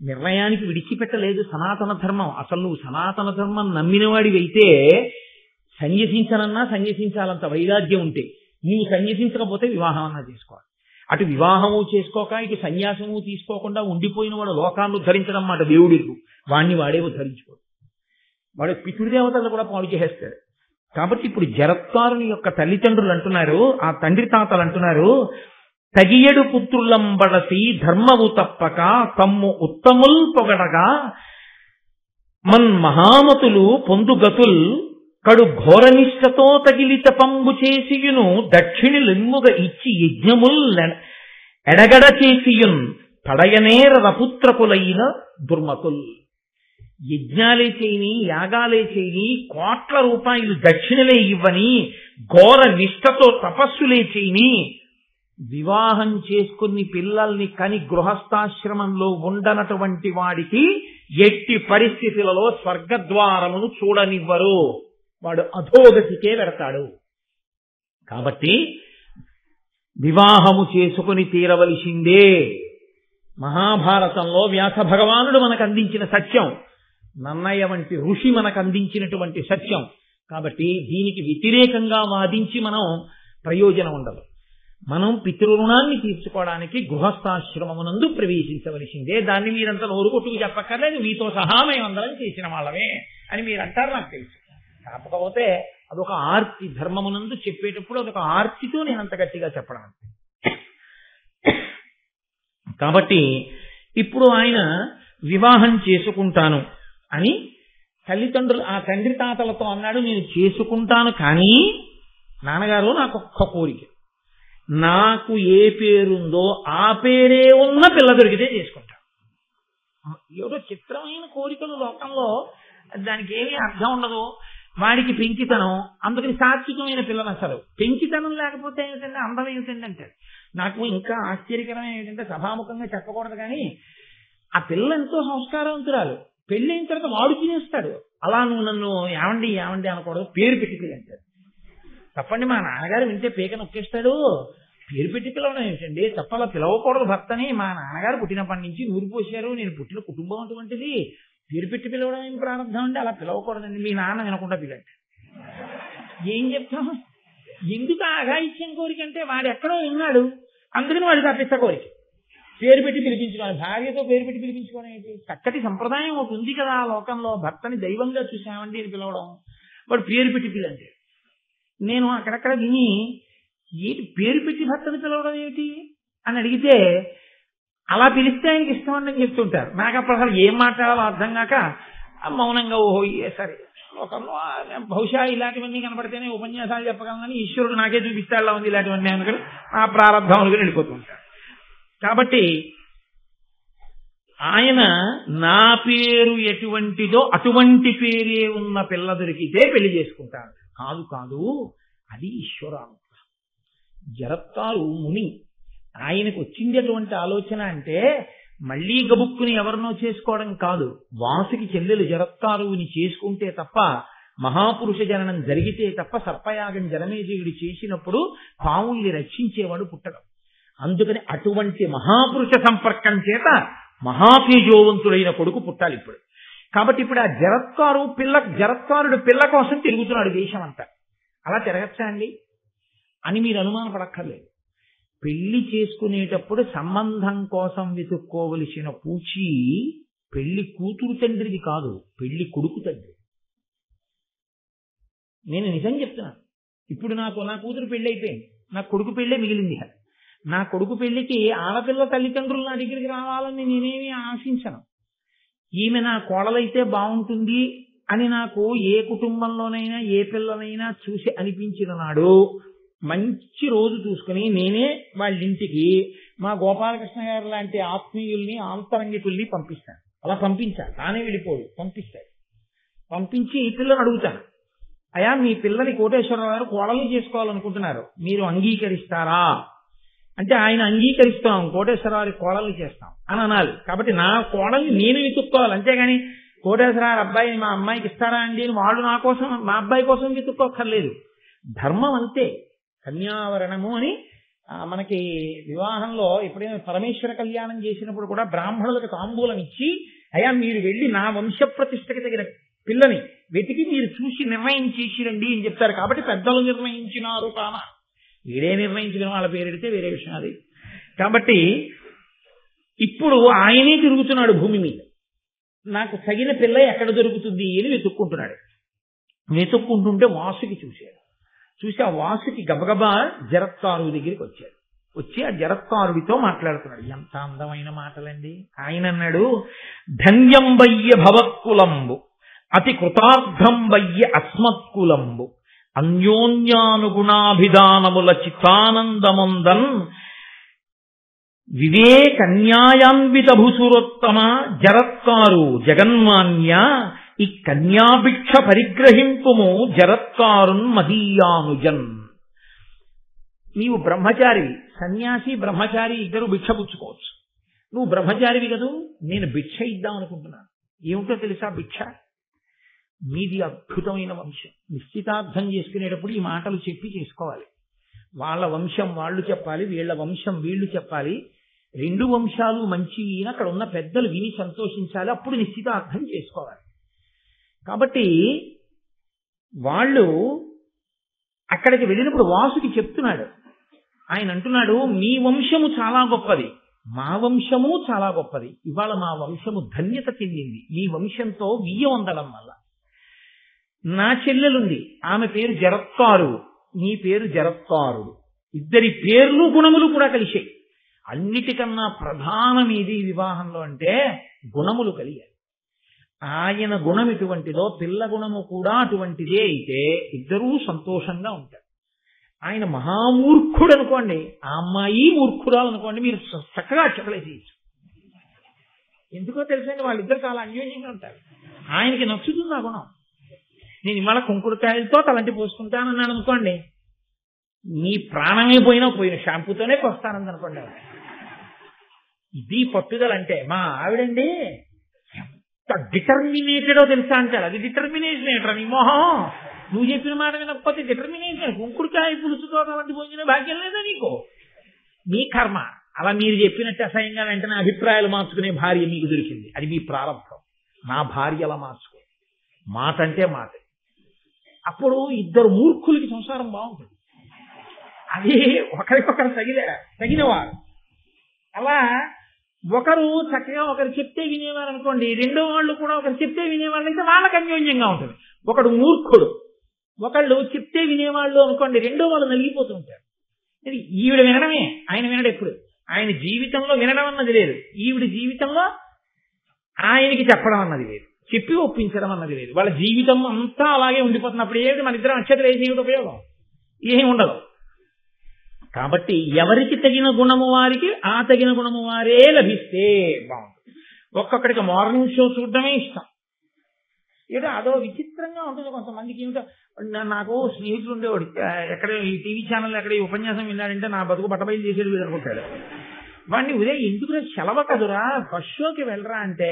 Speaker 1: నిర్ణయానికి విడిచిపెట్టలేదు సనాతన ధర్మం. అసలు నువ్వు సనాతన ధర్మం నమ్మినవాడివైతే సన్యసించాలంత వైరాగ్యం ఉంటే నీవు సన్యసించకపోతే వివాహం అన్నా చేసుకోవాలి. అటు వివాహము చేసుకోక ఇటు సన్యాసము తీసుకోకుండా ఉండిపోయిన వాడు లోకాన్ని ఉద్ధరించడం మాట దేవుడికు, వాడిని వాడే ఉద్ధరించుకోడు. వాడు పితృదేవతలు కూడా పాడు చేసేస్తాడు. కాబట్టి ఇప్పుడు జరత్కారుని యొక్క తల్లిదండ్రులు అంటున్నారు, ఆ తండ్రి తాతలు అంటున్నారు, తగియడు పుత్రులంబడసి ధర్మము తప్పక తమ్ము ఉత్తముల్ పొగడగా మన్ మహామతులు పొందుగతుల్ కడు ఘోరనిష్టతో తగిలిత పంబు చేసియును దక్షిణి లెమ్ముగా ఇచ్చి యజ్ఞముల్ ఎడగడ చేసియున్ పడయనేర రపుత్రకులైన దుర్మతుల్. యజ్ఞాలే చేయని, యాగాలే చేయని, కోట్ల రూపాయలు దక్షిణలే ఇవ్వని, ఘోర నిష్టతో తపస్సులే చేయని, వివాహం చేసుకుని పిల్లల్ని కని గృహస్థాశ్రమంలో ఉండనటువంటి వాడికి ఎట్టి పరిస్థితులలో స్వర్గద్వారమును చూడనివ్వరు, వాడు అధోగతికే వెడతాడు. కాబట్టి వివాహము చేసుకుని తీరవలసిందే. మహాభారతంలో వ్యాస భగవానుడు మనకు అందించిన సత్యం, నన్నయ్య వంటి ఋషి మనకు అందించినటువంటి సత్యం. కాబట్టి దీనికి వ్యతిరేకంగా వాదించి మనం ప్రయోజనం ఉండదు. మనం పితృరుణాన్ని తీర్చుకోవడానికి గృహస్థాశ్రమమునందు ప్రవేశించవలసిందే. దాన్ని మీరంతా నోరు కొట్టుకు చెప్పక్కర్లేదు, మీతో సహా మేమందరం చేసిన వాళ్ళమే అని మీరు అంటారు, నాకు తెలుసు. కాకపోతే అదొక ఆర్తి, ధర్మమునందు చెప్పేటప్పుడు అదొక ఆర్తితో నేను అంత గట్టిగా చెప్పడం అంతే. కాబట్టి ఇప్పుడు ఆయన వివాహం చేసుకుంటాను అని తల్లిదండ్రులు ఆ తండ్రి తాతలతో అన్నాడు, నేను చేసుకుంటాను, కానీ నాన్నగారు నాకు ఒక్క కోరిక, నాకు ఏ పేరుందో ఆ పేరే ఉన్న పిల్ల దొరికితే చేసుకుంటాను. ఏదో చిత్రమైన కోరికలు లోకంలో, దానికి ఏమీ అర్థం ఉండదు. వాడికి పెంకితనం, అందుకని సాత్వికమైన పిల్లని అసలు. పెంకితనం లేకపోతే ఏమిటంటే అందం ఏమిటండి అంటాడు. నాకు ఇంకా ఆశ్చర్యకరమైన ఏమిటంటే సభాముఖంగా చెప్పకూడదు కానీ ఆ పిల్ల ఎంతో సంస్కారవంతురాలు. పెళ్ళైన తర్వాత వాడు తినేస్తాడు. అలా నువ్వు నన్ను ఏమండి ఏమండి అనకూడదు, పేరు పెట్టి పిల్లంటాడు. తప్పండి, మా నాన్నగారు వింటే పీక నొక్కేస్తాడు. పేరు పెట్టి పిలవడం ఏమిటండి, తప్పలా పిలవకూడదు భర్తని. మా నాన్నగారు పుట్టినప్పటి నుంచి నూరు పోసారు, నేను పుట్టిన కుటుంబం అటువంటిది, పేరు పెట్టి పిలవడం ఏం ప్రారంభం అండి, అలా పిలవకూడదండి, మీ నాన్న వినకుండా పిల్లండి. ఏం చెప్తాం? ఎందుకు ఆఘాయిత్యం కోరిక అంటే వాడు ఎక్కడో విన్నాడు, అందుకని వాడు తప్పిస్తా కోరిక. పేరు పెట్టి పిలిపించుకోవాలి, భార్యతో పేరు పెట్టి పిలిపించుకోవడం ఏంటి? చక్కటి సంప్రదాయం ఒకటి ఉంది కదా లోకంలో, భర్తని దైవంగా చూసామండి అని పిలవడం. వాడు పేరు పెట్టి పిల్లంటే నేను అక్కడక్కడ విని ఏంటి పేరు పెట్టి భర్తని పిలవడం ఏమిటి అని అడిగితే, అలా పిలిస్తే ఆయనకి ఇష్టం అని చెప్తుంటారు. నాకు అప్పుడు అసలు ఏం మాట్లాడాలో అర్థం కాక మౌనంగా ఓహో సరే, లోకంలో బహుశా ఇలాంటివన్నీ కనపడితేనే ఉపన్యాసాలు చెప్పగలనని ఈశ్వరుడు నాకే చూపిస్తాడులా ఉంది ఇలాంటివన్నీ అనుకుని ఆ ప్రారంభం అనుకుని వెళ్ళిపోతుంటారు. కాబట్టి ఆయన నా పేరు ఎటువంటిదో అటువంటి పేరే ఉన్న పిల్ల దొరికితే పెళ్లి చేసుకుంటాను. కాదు కాదు, అది ఈశ్వరానుగ్రహం. జరత్కారు ముని, ఆయనకు వచ్చింది అటువంటి ఆలోచన అంటే మళ్లీ గబుక్కుని ఎవరినో చేసుకోవడం కాదు. వాసుకి చెల్లెలు జరత్కారుని చేసుకుంటే తప్ప, మహాపురుష జననం జరిగితే తప్ప, సర్పయాగం జనమేజయుడు చేసినప్పుడు పావుల్ని రక్షించేవాడు పుట్టడం. అందుకని అటువంటి మహాపురుష సంపర్కం చేత మహాతేజోవంతుడైన కొడుకు పుట్టాలి ఇప్పుడు. కాబట్టి ఇప్పుడు ఆ జరత్కారుడు పిల్ల కోసం తిరుగుతున్నాడు దేశం అంతా. అలా తిరగచ్చా అండి అని మీరు అనుమానం పడక్కర్లేదు. పెళ్లి చేసుకునేటప్పుడు సంబంధం కోసం వెతుక్కోవలసిన పూచి పెళ్లి కూతురు తండ్రిది కాదు, పెళ్లి కొడుకు తండ్రి. నేను నిజం చెప్తున్నాను. ఇప్పుడు నా కూతురు పెళ్లి అయిపోయింది, నా కొడుకు పెళ్లే మిగిలింది. నా కొడుకు పెళ్లికి ఆడపిల్ల తల్లిదండ్రులు నా దగ్గరికి రావాలని నేనేమీ ఆశించను. ఈమె నా కోడలైతే బాగుంటుంది అని నాకు ఏ కుటుంబంలోనైనా ఏ పిల్లనైనా చూసి అనిపించిన నాడు మంచి రోజు చూసుకుని నేనే వాళ్ళ ఇంటికి మా గోపాలకృష్ణ గారు లాంటి ఆత్మీయుల్ని ఆంతరంగికుల్ని పంపిస్తాను. అలా పంపించాను, తానే వెళ్ళిపోడు, పంపిస్తాడు. పంపించి ఈ పిల్లని అడుగుతాను, అయ్యా మీ పిల్లని కోటేశ్వరరావు గారు కోడల్ని చేసుకోవాలనుకుంటున్నారు, మీరు అంగీకరిస్తారా అంటే ఆయన అంగీకరిస్తాం, కోటేశ్వరరావు కోడల్ని చేస్తాం అని అనాలి. కాబట్టి నా కోడల్ని నేను వెతుక్కోవాలి, అంతేగాని కోటేశ్వరరావు అబ్బాయిని మా అమ్మాయికి ఇస్తారా అండి అని వాళ్ళు నా కోసం మా అబ్బాయి కోసం వెతుక్కోక్కర్లేదు. ధర్మం అంతే. కన్యావరణము అని మనకి వివాహంలో ఎప్పుడైనా పరమేశ్వర కళ్యాణం చేసినప్పుడు కూడా బ్రాహ్మణులకు తాంబూలం ఇచ్చి, అయ్యా మీరు వెళ్ళి నా వంశ ప్రతిష్టకి తగిన పిల్లని వెతికి మీరు చూసి నిర్ణయం చేసిరండి అని చెప్తారు. కాబట్టి పెద్దలు నిర్ణయించినారు కానా, వీడే నిర్ణయించుకుని వాళ్ళ పేరెడితే వేరే విషయం అది. కాబట్టి ఇప్పుడు ఆయనే తిరుగుతున్నాడు భూమి మీద, నాకు తగిన పిల్ల ఎక్కడ దొరుకుతుంది అని వెతుక్కుంటున్నాడు. వెతుక్కుంటుంటే వాసుకి చూసి ఆ వాసుకి గబగబా జరత్కారు దగ్గరికి వచ్చాడు. వచ్చి ఆ జరత్కారుడితో మాట్లాడుతున్నాడు. ఎంత అందమైన మాటలండి. ఆయన అన్నాడు, ధన్యం వయ్య భవత్కులంబు అతి కృతార్థం వయ్య అస్మత్కులంబు అన్యోన్యానుగుణాభిధానముల చిత్తానందముందన్ వివేకన్యాయాన్విత భూసురోత్తమ జరత్కారు జగన్మాన్య ఈ కన్యాభిక్ష పరిగ్రహింపుము జరత్కారున్ మహీయానుజన్. నీవు బ్రహ్మచారివి, సన్యాసి బ్రహ్మచారి ఇద్దరు భిక్ష పుచ్చుకోవచ్చు. నువ్వు బ్రహ్మచారివి కదూ, నేను భిక్ష ఇద్దాం అనుకుంటున్నాను. ఏమిటో తెలుసా భిక్ష? మీది అద్భుతమైన వంశం. నిశ్చితార్థం చేసుకునేటప్పుడు ఈ మాటలు చెప్పి చేసుకోవాలి. వాళ్ళ వంశం వాళ్ళు చెప్పాలి, వీళ్ళ వంశం వీళ్ళు చెప్పాలి. రెండు వంశాలు మంచివి అక్కడ ఉన్న పెద్దలు విని సంతోషించాలి. అప్పుడు నిశ్చితార్థం చేసుకోవాలి. కాబట్టి వాళ్ళు అక్కడికి వెళ్ళినప్పుడు వాసుకి చెప్తున్నాడు. ఆయన అంటున్నాడు, మీ వంశము చాలా గొప్పది, మా వంశము చాలా గొప్పది. ఇవాళ మా వంశము ధన్యత చెందింది మీ వంశంతో వియ్యం అందడం వల్ల. నా చెల్లెలుంది, ఆమె పేరు జరత్కారు, నీ పేరు జరత్కారుడు. ఇద్దరి పేర్లు గుణములు కూడా కలిశాయి. అన్నిటికన్నా ప్రధానం ఇది వివాహంలో అంటే గుణములు కలిగాయి. ఆయన గుణం ఇటువంటిదో పిల్ల గుణము కూడా అటువంటిదే అయితే ఇద్దరూ సంతోషంగా ఉంటారు. ఆయన మహామూర్ఖుడు అనుకోండి, ఆ అమ్మాయి మూర్ఖురాలు అనుకోండి, మీరు చక్కగా అక్షతలే చేయొచ్చు. ఎందుకో తెలుసండి, వాళ్ళిద్దరు చాలా అన్యోన్యంగా ఉంటారు. ఆయనకి నచ్చుతుంది ఆ గుణం. నేను ఇవాళ కుంకుడుకాయలతో తలంటి పోసుకుంటానన్నాను అనుకోండి, నీ ప్రాణమే పోయినా పోయిన షాంపూతోనే వస్తానంది అనుకోండి. ఇది పట్టుదల అంటే. మా ఆవిడండి ఎంత డిటర్మినేటెడో తెలుసా అంటారు. అది డిటర్మినేషన్ ఏంట్రా నీ మొహం, నువ్వు చెప్పిన మాట వినకపోతే డిటర్మినేషన్. కుంకుడుకాయ పులుసుతో తలంటి పోసిన భాగ్యం లేదా నీకు? మీ కర్మ. అలా మీరు చెప్పినట్టు అసహ్యంగా వెంటనే అభిప్రాయాలు మార్చుకునే భార్య మీకు దొరికింది, అది మీ ప్రారంభం. నా భార్య అలా మార్చుకో, మాట అంటే మాట. అప్పుడు ఇద్దరు మూర్ఖులకి సంసారం బాగుంటుంది. అది ఒకరికొకరు తగినవారు. అలా ఒకరు చక్కగా ఒకరు చెప్తే వినేవారు అనుకోండి, రెండో వాళ్ళు కూడా ఒకరు చెప్తే వినేవాళ్ళు అయితే వాళ్ళకి అన్యోన్యంగా ఉంటుంది. ఒకడు మూర్ఖుడు, ఒకళ్ళు చెప్తే వినేవాళ్ళు అనుకోండి, రెండో వాళ్ళు నలిగిపోతూ ఉంటారు. ఈవిడ వినడమే, ఆయన వినడు. ఎప్పుడు ఆయన జీవితంలో వినడం అన్నది లేదు, ఈవిడ జీవితంలో ఆయనకి చెప్పడం అన్నది లేదు, చెప్పి ఒప్పించడం అన్నది లేదు. వాళ్ళ జీవితం అంతా అలాగే ఉండిపోతున్నప్పుడు ఏమిటి మన ఇద్దరం అక్షతలు వేసి ఏమిటి ఉపయోగం? ఏమి ఉండదు. కాబట్టి ఎవరికి తగిన గుణము వారికి ఆ తగిన గుణము వారే లభిస్తే బాగుంటుంది. ఒక్కొక్కడికి మార్నింగ్ షో చూడడమే ఇష్టం. ఏదో అదో విచిత్రంగా ఉంటుంది కొంతమందికి. ఏమిటో నాకు స్నేహితులు ఉండేవాడు, ఎక్కడ ఈ టీవీ ఛానల్ ఎక్కడ ఈ ఉపన్యాసం విన్నాడంటే నా బతుకు బట్టబయలు చేసేది వీడు అనుకుంటాడు. వాడిని ఉదయం ఎందుకురా సెలవు కదురా ఫస్ట్ షోకి వెళ్ళరా అంటే,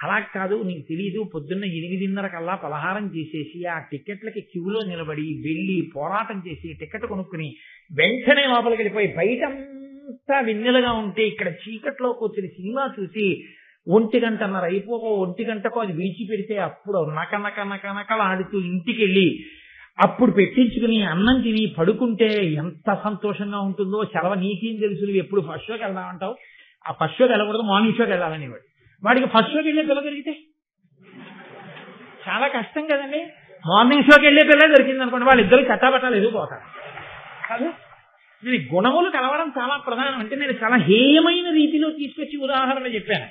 Speaker 1: అలా కాదు నీకు తెలీదు, పొద్దున్న 8:30 కల్లా పలహారం చేసేసి ఆ టికెట్లకి క్యూలో నిలబడి వెళ్ళి పోరాటం చేసి టికెట్ కొనుక్కుని వెంటనే లోపలికి వెళ్ళిపోయి బయటంతా వెన్నెలుగా ఉంటే ఇక్కడ చీకట్లోకి వచ్చిన సినిమా చూసి 1:30 అయిపోకో 1 అది విడిచిపెడితే అప్పుడు నకలాడుతూ ఇంటికి వెళ్ళి అప్పుడు పెట్టించుకుని అన్నం తిని పడుకుంటే ఎంత సంతోషంగా ఉంటుందో. సెలవు నీకేం తెలుసు, నువ్వు ఎప్పుడు ఫస్ట్ షోకి వెళ్దామంటావు. ఆ ఫస్ట్ షోకి వెళ్ళకూడదు, మార్నింగ్ షోకి వెళ్ళాలని వాడికి ఫస్ట్ షోకి వెళ్ళే పిల్ల దొరికితే చాలా కష్టం కదండి. మార్నింగ్ షోకి వెళ్ళే పిల్ల దొరికింది అనుకోండి, వాళ్ళిద్దరు చట్టాబట్టాలు ఎదిగిపోతారు కాదు. ఇది గుణములు కలవడం చాలా ప్రధానం. అంటే నేను చాలా హేయమైన రీతిలో తీసుకొచ్చి ఉదాహరణ చెప్పాను.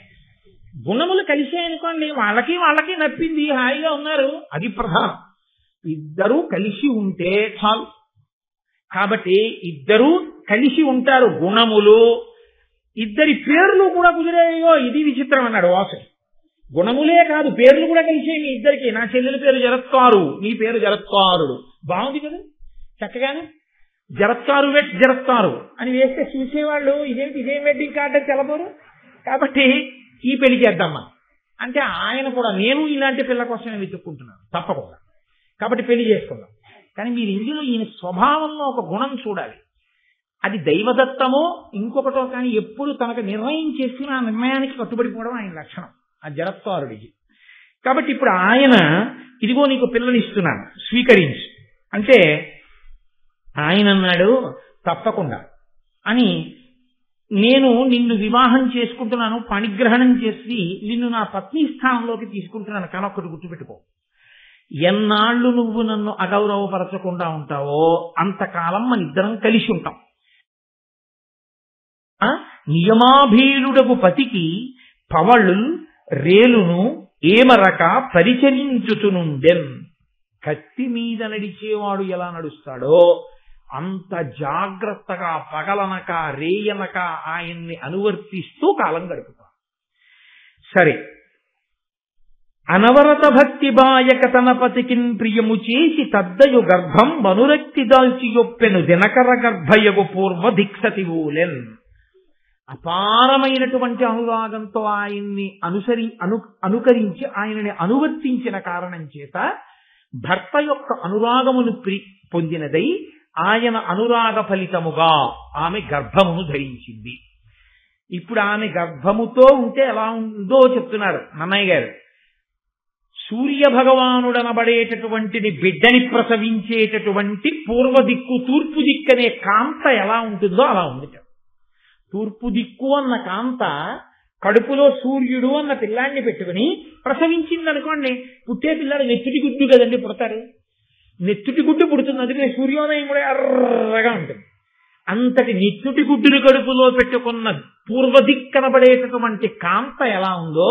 Speaker 1: గుణములు కలిసాయనుకోండి, వాళ్ళకి నప్పింది, హాయిగా ఉన్నారు, అది ప్రధానం. ఇద్దరూ కలిసి ఉంటే చాలు. కాబట్టి ఇద్దరూ కలిసి ఉంటారు. గుణములు ఇద్దరి పేర్లు కూడా కుదిరేయో, ఇది విచిత్రం అన్నాడు వాసు. గుణములే కాదు పేర్లు కూడా కలిసే మీ ఇద్దరికి. నా చెల్లెలి పేరు జరత్కారు, నీ పేరు జరత్కారుడు. బాగుంది కదా చక్కగానే. జరత్కారు జరత్కారు అని వేస్తే చూసేవాళ్ళు ఇదేం వెడ్డింగ్ కార్డు అని తెలబోరు. కాబట్టి ఈ పెళ్లి చేద్దామా అంటే ఆయన కూడా నేను ఇలాంటి పిల్ల కోసమే వెతుక్కుంటున్నాను తప్పకుండా, కాబట్టి పెళ్లి చేసుకుందాం. కానీ మీరు ఇందులో ఈయన స్వభావంలో ఒక గుణం చూడాలి. అది దైవదత్తమో ఇంకొకటో కానీ ఎప్పుడు తనకు నిర్ణయం చేసుకుని ఆ నిర్ణయానికి కట్టుబడిపోవడం ఆయన లక్షణం, ఆ జరత్కారుడికి. కాబట్టి ఇప్పుడు ఆయన ఇదిగో నీకు పిల్లలు ఇస్తున్నాను స్వీకరించు అంటే ఆయన అన్నాడు తప్పకుండా అని, నేను నిన్ను వివాహం చేసుకుంటున్నాను, పణిగ్రహణం చేసి నిన్ను నా పత్ని స్థానంలోకి తీసుకుంటున్నాను. కానీ ఒక్కటి గుర్తుపెట్టుకో, ఎన్నాళ్ళు నువ్వు నన్ను అగౌరవపరచకుండా ఉంటావో అంతకాలం మన ఇద్దరం కలిసి ఉంటాం. నియమాభీరుడకు పతికి పవళు రేలును ఏమరక పరిచరించుచునుండెన్. కత్తి మీద నడిచేవాడు ఎలా నడుస్తాడో అంత జాగ్రత్తగా పగలనక రేయనక ఆయన్ని అనువర్తిస్తూ కాలం గడుపుతాం. సరే, అనవరత భక్తి బాయక తన పతికిన్ ప్రియము చేసి తద్దయు గర్భం వనురక్తి దాల్చి యొప్పెను దినకర గర్భయగు పూర్వ దిక్సతి ఊలెన్. అపారమైనటువంటి అనురాగంతో ఆయన్ని అనుకరించి ఆయనని అనువర్తించిన కారణం చేత భర్త యొక్క అనురాగమును పొందినదై ఆయన అనురాగ ఫలితముగా ఆమె గర్భమును ధరించింది. ఇప్పుడు ఆమె గర్భముతో ఉంటే ఎలా ఉందో చెప్తున్నారు నన్నయ్య గారు. సూర్య భగవానుడనబడేటటువంటిది బిడ్డని ప్రసవించేటటువంటి పూర్వ దిక్కు తూర్పు దిక్కు అనే కాంత ఎలా ఉంటుందో అలా ఉంది. తూర్పు దిక్కు అన్న కాంత కడుపులో సూర్యుడు అన్న పిల్లాన్ని పెట్టుకుని ప్రసవించింది అనుకోండి, పుట్టే పిల్లాడు నెత్తుటి గుడ్డు కదండి పుడతారు, నెత్తుటి గుడ్డు పుడుతుంది. అందుకని సూర్యోదయం కూడా ఎర్రగా ఉంటుంది. అంతటి నిత్తుటి గుడ్డుని కడుపులో పెట్టుకున్న పూర్వదిక్ కనబడేటటువంటి కాంత ఎలా ఉందో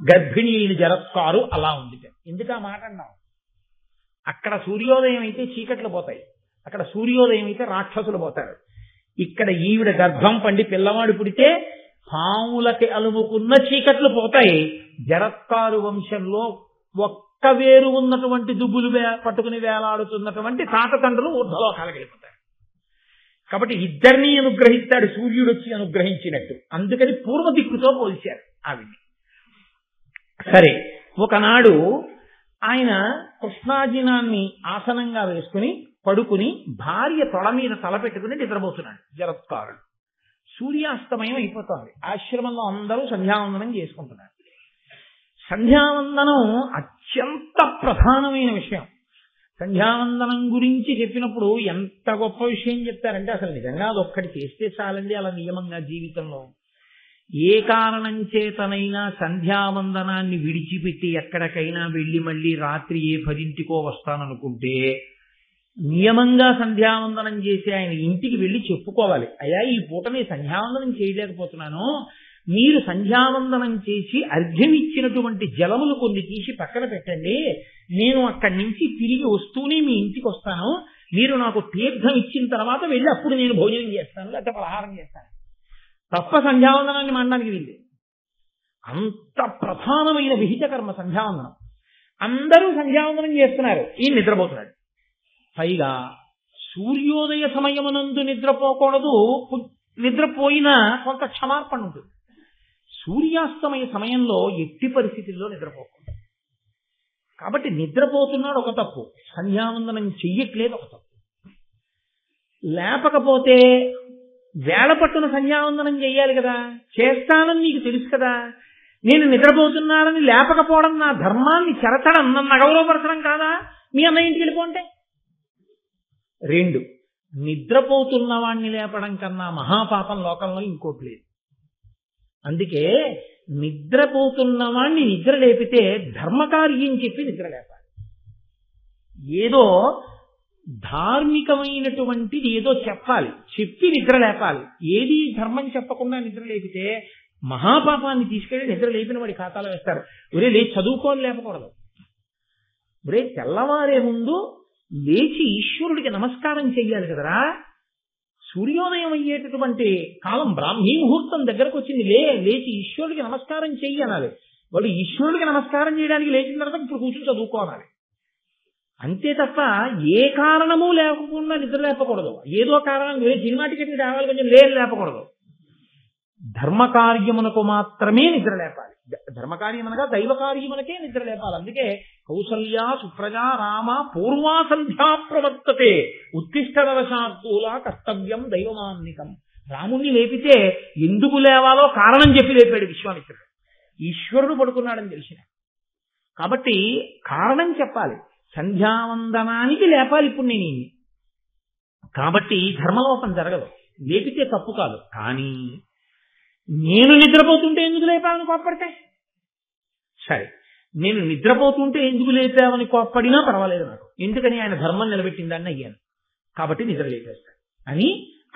Speaker 1: గర్భిణీ అయిన జరత్కారు అలా ఉంది. ఎందుకు ఆ మాట అన్నాం? అక్కడ సూర్యోదయం అయితే చీకట్లు పోతాయి, అక్కడ సూర్యోదయం అయితే రాక్షసులు పోతారు. ఇక్కడ ఈవిడ గర్భం పండి పిల్లవాడు పుడితే పాములకి అలుముకున్న చీకట్లు పోతాయి. జరత్కారు వంశంలో ఒక్క వేరు ఉన్నటువంటి దుబ్బులు పట్టుకుని వేలాడుతున్నటువంటి తాత తండ్రులు ఊర్ధ్వలోకాలకు వెళ్ళిపోతారు. కాబట్టి ఇద్దరినీ అనుగ్రహిస్తాడు సూర్యుడు వచ్చి అనుగ్రహించినట్టు. అందుకని పూర్వ దిక్కుతో పోల్చారు ఆవిడ్ని. సరే, ఒకనాడు ఆయన కృష్ణాజినాన్ని ఆసనంగా వేసుకుని పడుకుని భార్య తొడ మీద తల పెట్టుకుని నిద్రపోతున్నాడు జరత్కారుడు. సూర్యాస్తమయం అయిపోతోంది. ఆశ్రమంలో అందరూ సంధ్యావందనం చేసుకుంటున్నారు. సంధ్యావందనం అత్యంత ప్రధానమైన విషయం. సంధ్యావందనం గురించి చెప్పినప్పుడు ఎంత గొప్ప విషయం చెప్తారంటే అసలు నిజంగా అదొక్కటి చేస్తే చాలండి. అలా నియమంగా జీవితంలో ఏ కారణం చేతనైనా సంధ్యావందనాన్ని విడిచిపెట్టి ఎక్కడికైనా వెళ్ళి మళ్ళీ రాత్రి ఏ 10ంటికో వస్తాననుకుంటే నియమంగా సంధ్యావందనం చేసి ఆయన ఇంటికి వెళ్ళి చెప్పుకోవాలి, అయ్యా ఈ పూట నేను సంధ్యావందనం చేయలేకపోతున్నాను, మీరు సంధ్యావందనం చేసి అర్ఘ్యమిచ్చినటువంటి జలములు కొన్ని తీసి పక్కన పెట్టండి, నేను అక్కడి నుంచి తిరిగి వస్తూనే మీ ఇంటికి వస్తాను, మీరు నాకు తీర్థం ఇచ్చిన తర్వాత వెళ్ళి అప్పుడు నేను భోజనం చేస్తాను లేకపోతే పలహారం చేస్తాను. తప్ప సంధ్యావందనాన్ని మానడానికి వీళ్ళు. అంత ప్రధానమైన విహిత కర్మ సంధ్యావందనం. అందరూ సంధ్యావందనం చేస్తున్నారు, ఈ నిద్రపోతున్నాడు. పైగా సూర్యోదయ సమయమునందు నిద్రపోకూడదు, నిద్రపోయినా కొంత క్షమార్పణ ఉంటుంది. సూర్యాస్తమయ సమయంలో ఎట్టి పరిస్థితుల్లో నిద్రపోకూడదు. కాబట్టి నిద్రపోతున్నాడు ఒక తప్పు, సంధ్యావందనం చెయ్యట్లేదు ఒక తప్పు. లేపకపోతే వేళ పట్టున సంధ్యావందనం చెయ్యాలి కదా, చేస్తానని నీకు తెలుసు కదా, నేను నిద్రపోతున్నానని లేపకపోవడం నా ధర్మాన్ని చెరచడం, నన్ను అగౌరవపరచడం కాదా? మీ అన్నయ్య ఇంటికి వెళ్ళిపోంటే. 2, నిద్రపోతున్న వాణ్ణి లేపడం కన్నా మహాపాపం లోకంలో ఇంకోటి లేదు. అందుకే నిద్రపోతున్న వాణ్ణి నిద్ర లేపితే ధర్మకార్యం చెప్పి నిద్ర లేపాలి. ఏదో ధార్మికమైనటువంటిది ఏదో చెప్పాలి, చెప్పి నిద్ర లేపాలి. ఏది ధర్మం చెప్పకుండా నిద్ర లేపితే మహాపాపాన్ని తీసుకెళ్లి నిద్ర లేపిన వాడి ఖాతాలో వేస్తారు. ఒరే లేచి చదువుకోని లేపకూడదు. ఒరే తెల్లవారే ముందు లేచి ఈశ్వరుడికి నమస్కారం చెయ్యాలి కదరా. సూర్యోదయం అయ్యేటటువంటి కాలం బ్రాహ్మీ ముహూర్తం దగ్గరకు వచ్చింది, లేచి ఈశ్వరుడికి నమస్కారం చెయ్యి అనాలి. వాడు ఈశ్వరుడికి నమస్కారం చేయడానికి లేచిన తర్వాత ఇప్పుడు కూర్చొని చదువుకోవాలి. అంతే తప్ప ఏ కారణము లేకుండా నిద్ర లేపకూడదు. ఏదో కారణం సినిమా టికెట్ రావాలి కొంచెం లేపకూడదు. ధర్మకార్యమునకు మాత్రమే నిద్ర లేపాలి. ధర్మకార్యమనగా దైవ కార్యమునకే నిద్ర లేపాలి. అందుకే కౌసల్యా సుప్రజా రామ పూర్వా సంధ్యా ప్రవర్తతే ఉత్తిష్టరవశార్థూల కర్తవ్యం దైవమాన్నికం. రాముణ్ణి లేపితే ఎందుకు లేవాలో కారణం చెప్పి లేపాడు విశ్వామిత్రుడు. ఈశ్వరుడు పడుకున్నాడని తెలిసిన కాబట్టి కారణం చెప్పాలి. సంధ్యావందనానికి లేపాలి ఇప్పుడు నేను ఇన్ని. కాబట్టి ధర్మలోపం జరగదు, లేపితే తప్పు కాదు. కానీ నేను నిద్రపోతుంటే ఎందుకు లేపాలని కోప్పడితే సరే, నేను నిద్రపోతుంటే ఎందుకు లేపావని కోప్పడినా పర్వాలేదు నాకు, ఎందుకని ఆయన ధర్మం నిలబెట్టిందని అయ్యాను కాబట్టి నిద్ర లేపేస్తాను అని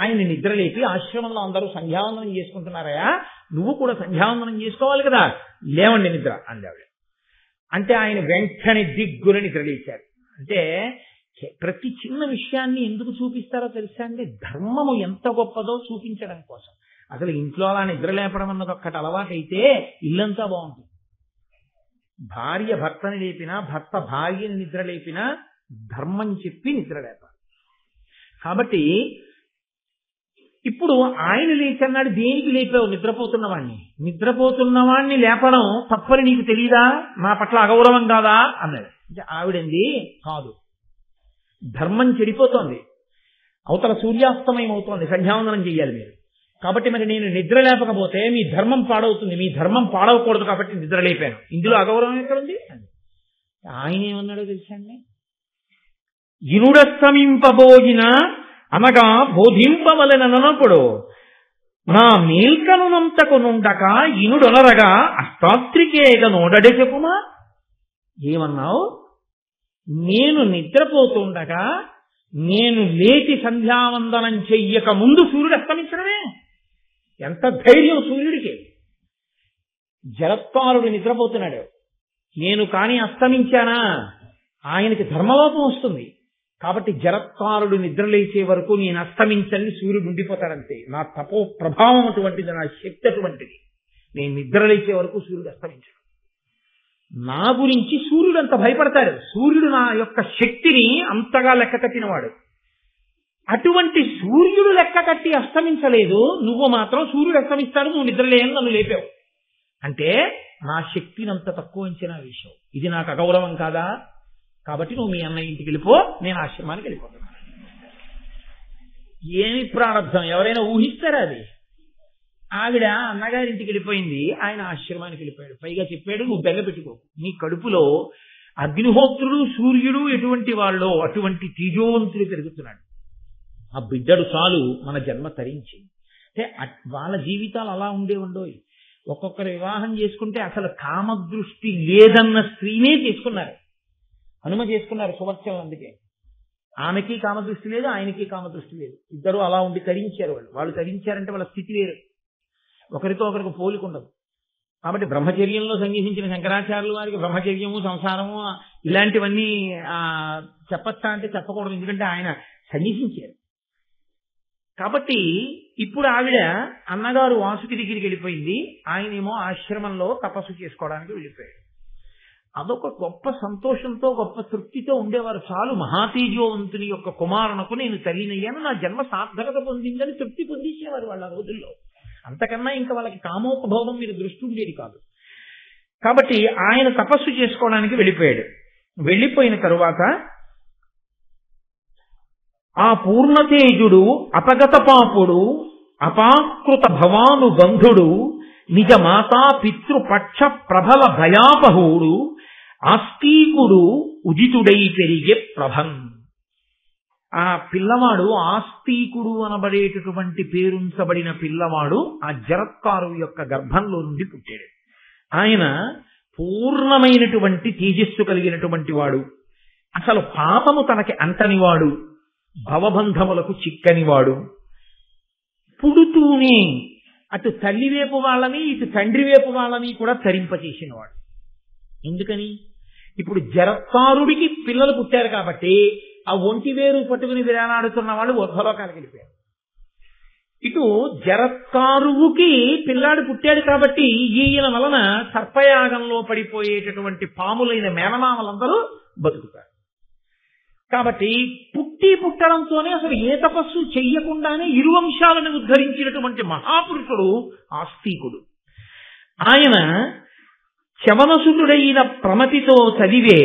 Speaker 1: ఆయన నిద్ర లేపి ఆశ్రమంలో అందరూ సంధ్యావందనం చేసుకుంటున్నారయా, నువ్వు కూడా సంధ్యావందనం చేసుకోవాలి కదా, లేవండి నిద్ర అందావిడ. అంటే ఆయన వెంటనే దిగ్గున నిద్ర లేచారు. అంటే ప్రతి చిన్న విషయాన్ని ఎందుకు చూపిస్తారో తెలుసా అండి? ధర్మము ఎంత గొప్పదో చూపించడం కోసం. అసలు ఇంట్లో అలా నిద్ర లేపడం అన్నది ఒక్కటి అలవాటైతే ఇల్లంతా బాగుంటుంది. భార్య భర్తని లేపినా, భర్త భార్యని నిద్ర లేపినా ధర్మం చెప్పి నిద్ర లేపాలి. కాబట్టి ఇప్పుడు ఆయన లేచన్నాడు, దేనికి లేపావు? నిద్రపోతున్నవాణ్ణి లేపడం తప్పని నీకు తెలీదా? నా పట్ల అగౌరవం కాదా అన్నాడు. అంటే ఆవిడంది కాదు, ధర్మం చెడిపోతోంది, అవతల సూర్యాస్తమయం అవుతోంది, సంధ్యావందనం చెయ్యాలి మీరు, కాబట్టి మరి నేను నిద్ర లేపకపోతే మీ ధర్మం పాడవుతుంది, మీ ధర్మం పాడవకూడదు కాబట్టి నిద్ర లేపాను, ఇందులో అగౌరవం ఎక్కడుంది? ఆయన ఏమన్నాడో తెలుసా అండి? ఇనుడస్తమింపబోయిన అనగా బోధింపవలనప్పుడు నా మేల్కనునంతకు నుండక ఇనుడొనరగా అష్టాత్రికేగ నోడడే చెప్పుమా. ఏమన్నావు? నేను నిద్రపోతుండగా నేను లేచి సంధ్యావందనం చెయ్యక ముందు సూర్యుడు అస్తమించడమే. ఎంత ధైర్యం సూర్యుడికి! జరత్కారుడు నిద్రపోతున్నాడు, నేను కానీ అస్తమించానా ఆయనకి ధర్మలోపం వస్తుంది. కాబట్టి జరత్కారుడు నిద్రలేచే వరకు నేను అస్తమించని సూర్యుడు ఉండిపోతాడంతే. నా తపో ప్రభావం అటువంటిది, నా శక్తి అటువంటిది. నేను నిద్రలేచే వరకు సూర్యుడు అస్తమించాడు. నా గురించి సూర్యుడు అంత భయపడతాడు. సూర్యుడు నా యొక్క శక్తిని అంతగా లెక్క కట్టినవాడు. అటువంటి సూర్యుడు లెక్క కట్టి అస్తమించలేదు, నువ్వు మాత్రం సూర్యుడు అస్తమిస్తాడు, నువ్వు నిద్రలేని నన్ను లేపావు అంటే నా శక్తిని అంత తక్కువ అంచనా వేశావు. ఇది నాకు అగౌరవం కాదా? కాబట్టి నువ్వు మీ అన్న ఇంటికి వెళ్ళిపో, నేను ఆశ్రమానికి వెళ్ళిపోతున్నాను. ఏమి ప్రారంభం ఎవరైనా ఊహిస్తారా? అది ఆవిడ అన్నగారింటికి వెళ్ళిపోయింది, ఆయన ఆశ్రమానికి వెళ్ళిపోయాడు. పైగా చెప్పాడు, నువ్వు బెంగ పెట్టుకో, నీ కడుపులో అగ్నిహోత్రుడు సూర్యుడు ఎటువంటి వాళ్ళో అటువంటి తేజోవంతుడు పెరుగుతున్నాడు. ఆ బిడ్డడు చాలు మన జన్మ తరించి. అంటే వాళ్ళ జీవితాలు అలా ఉండేవండోయ్. ఒక్కొక్కరు వివాహం చేసుకుంటే అసలు కామదృష్టి లేదన్న స్త్రీనే చేసుకున్నారు. హనుమ చేసుకున్నారు సువర్చనం. అందుకే ఆమెకి కామదృష్టి లేదు, ఆయనకి కామదృష్టి లేదు. ఇద్దరు అలా ఉండి తరించారు. వాళ్ళు తరించారంటే వాళ్ళ స్థితి వేరు, ఒకరితో ఒకరికి పోలికుండదు. కాబట్టి బ్రహ్మచర్యంలో సన్నిహించిన శంకరాచార్యులు వారికి బ్రహ్మచర్యము సంసారము ఇలాంటివన్నీ చెప్పచ్చా అంటే చెప్పకూడదు, ఎందుకంటే ఆయన సన్నిహించారు. కాబట్టి ఇప్పుడు ఆవిడ అన్నగారు వాసుకి దగ్గరికి వెళ్ళిపోయింది, ఆయనేమో ఆశ్రమంలో తపస్సు చేసుకోవడానికి వెళ్ళిపోయాడు. అదొక గొప్ప సంతోషంతో గొప్ప తృప్తితో ఉండేవారు. చాలు మహాతేజోవంతుని యొక్క కుమారునకు నేను తల్లినయ్యాను, నా జన్మ సార్థకత పొందిందని తృప్తి పొందించేవారు వాళ్ళ రోజుల్లో. అంతకన్నా ఇంకా వాళ్ళకి కామోపభోగం మీద దృష్టి ఉండేది కాదు. కాబట్టి ఆయన తపస్సు చేసుకోవడానికి వెళ్ళిపోయాడు. వెళ్ళిపోయిన తరువాత ఆ పూర్ణతేజుడు అపగత పాపుడు అపాకృత భవాను బంధుడు నిజ మాతా పితృపక్ష ప్రబల భయాపహుడు ఆస్తికుడు ఉదితుడై పెరిగే ప్రభం. ఆ పిల్లవాడు ఆస్తికుడు అనబడేటటువంటి పేరుంచబడిన పిల్లవాడు ఆ జరత్కారు యొక్క గర్భంలో నుండి పుట్టాడు. ఆయన పూర్ణమైనటువంటి తేజస్సు కలిగినటువంటి వాడు, అసలు పాపము తనకి అంటనివాడు, భవబంధములకు చిక్కనివాడు. పుడుతూనే అటు తల్లి వైపు వాళ్ళని ఇటు తండ్రి వైపు వాళ్ళని కూడా తరింపచేసినవాడు. ఎందుకని? ఇప్పుడు జరత్కారుడికి పిల్లలు పుట్టారు కాబట్టి ఆ ఒంటి వేరు పట్టుకుని విరానాడుతున్న వాళ్ళు ఊర్ధ్వలోకానికి వెళ్ళిపోయారు. ఇటు జరత్కారువుకి పిల్లాడు పుట్టాడు కాబట్టి ఈయన వలన సర్పయాగంలో పడిపోయేటటువంటి పాములైన మేనమామలందరూ బతుకుతారు. కాబట్టి పుట్టడంతోనే అసలు ఏ తపస్సు చెయ్యకుండానే ఇరువంశాలను ఉద్ధరించినటువంటి మహాపురుషుడు ఆస్తికుడు. ఆయన చవనసుతుడైన ప్రమతితో చదివే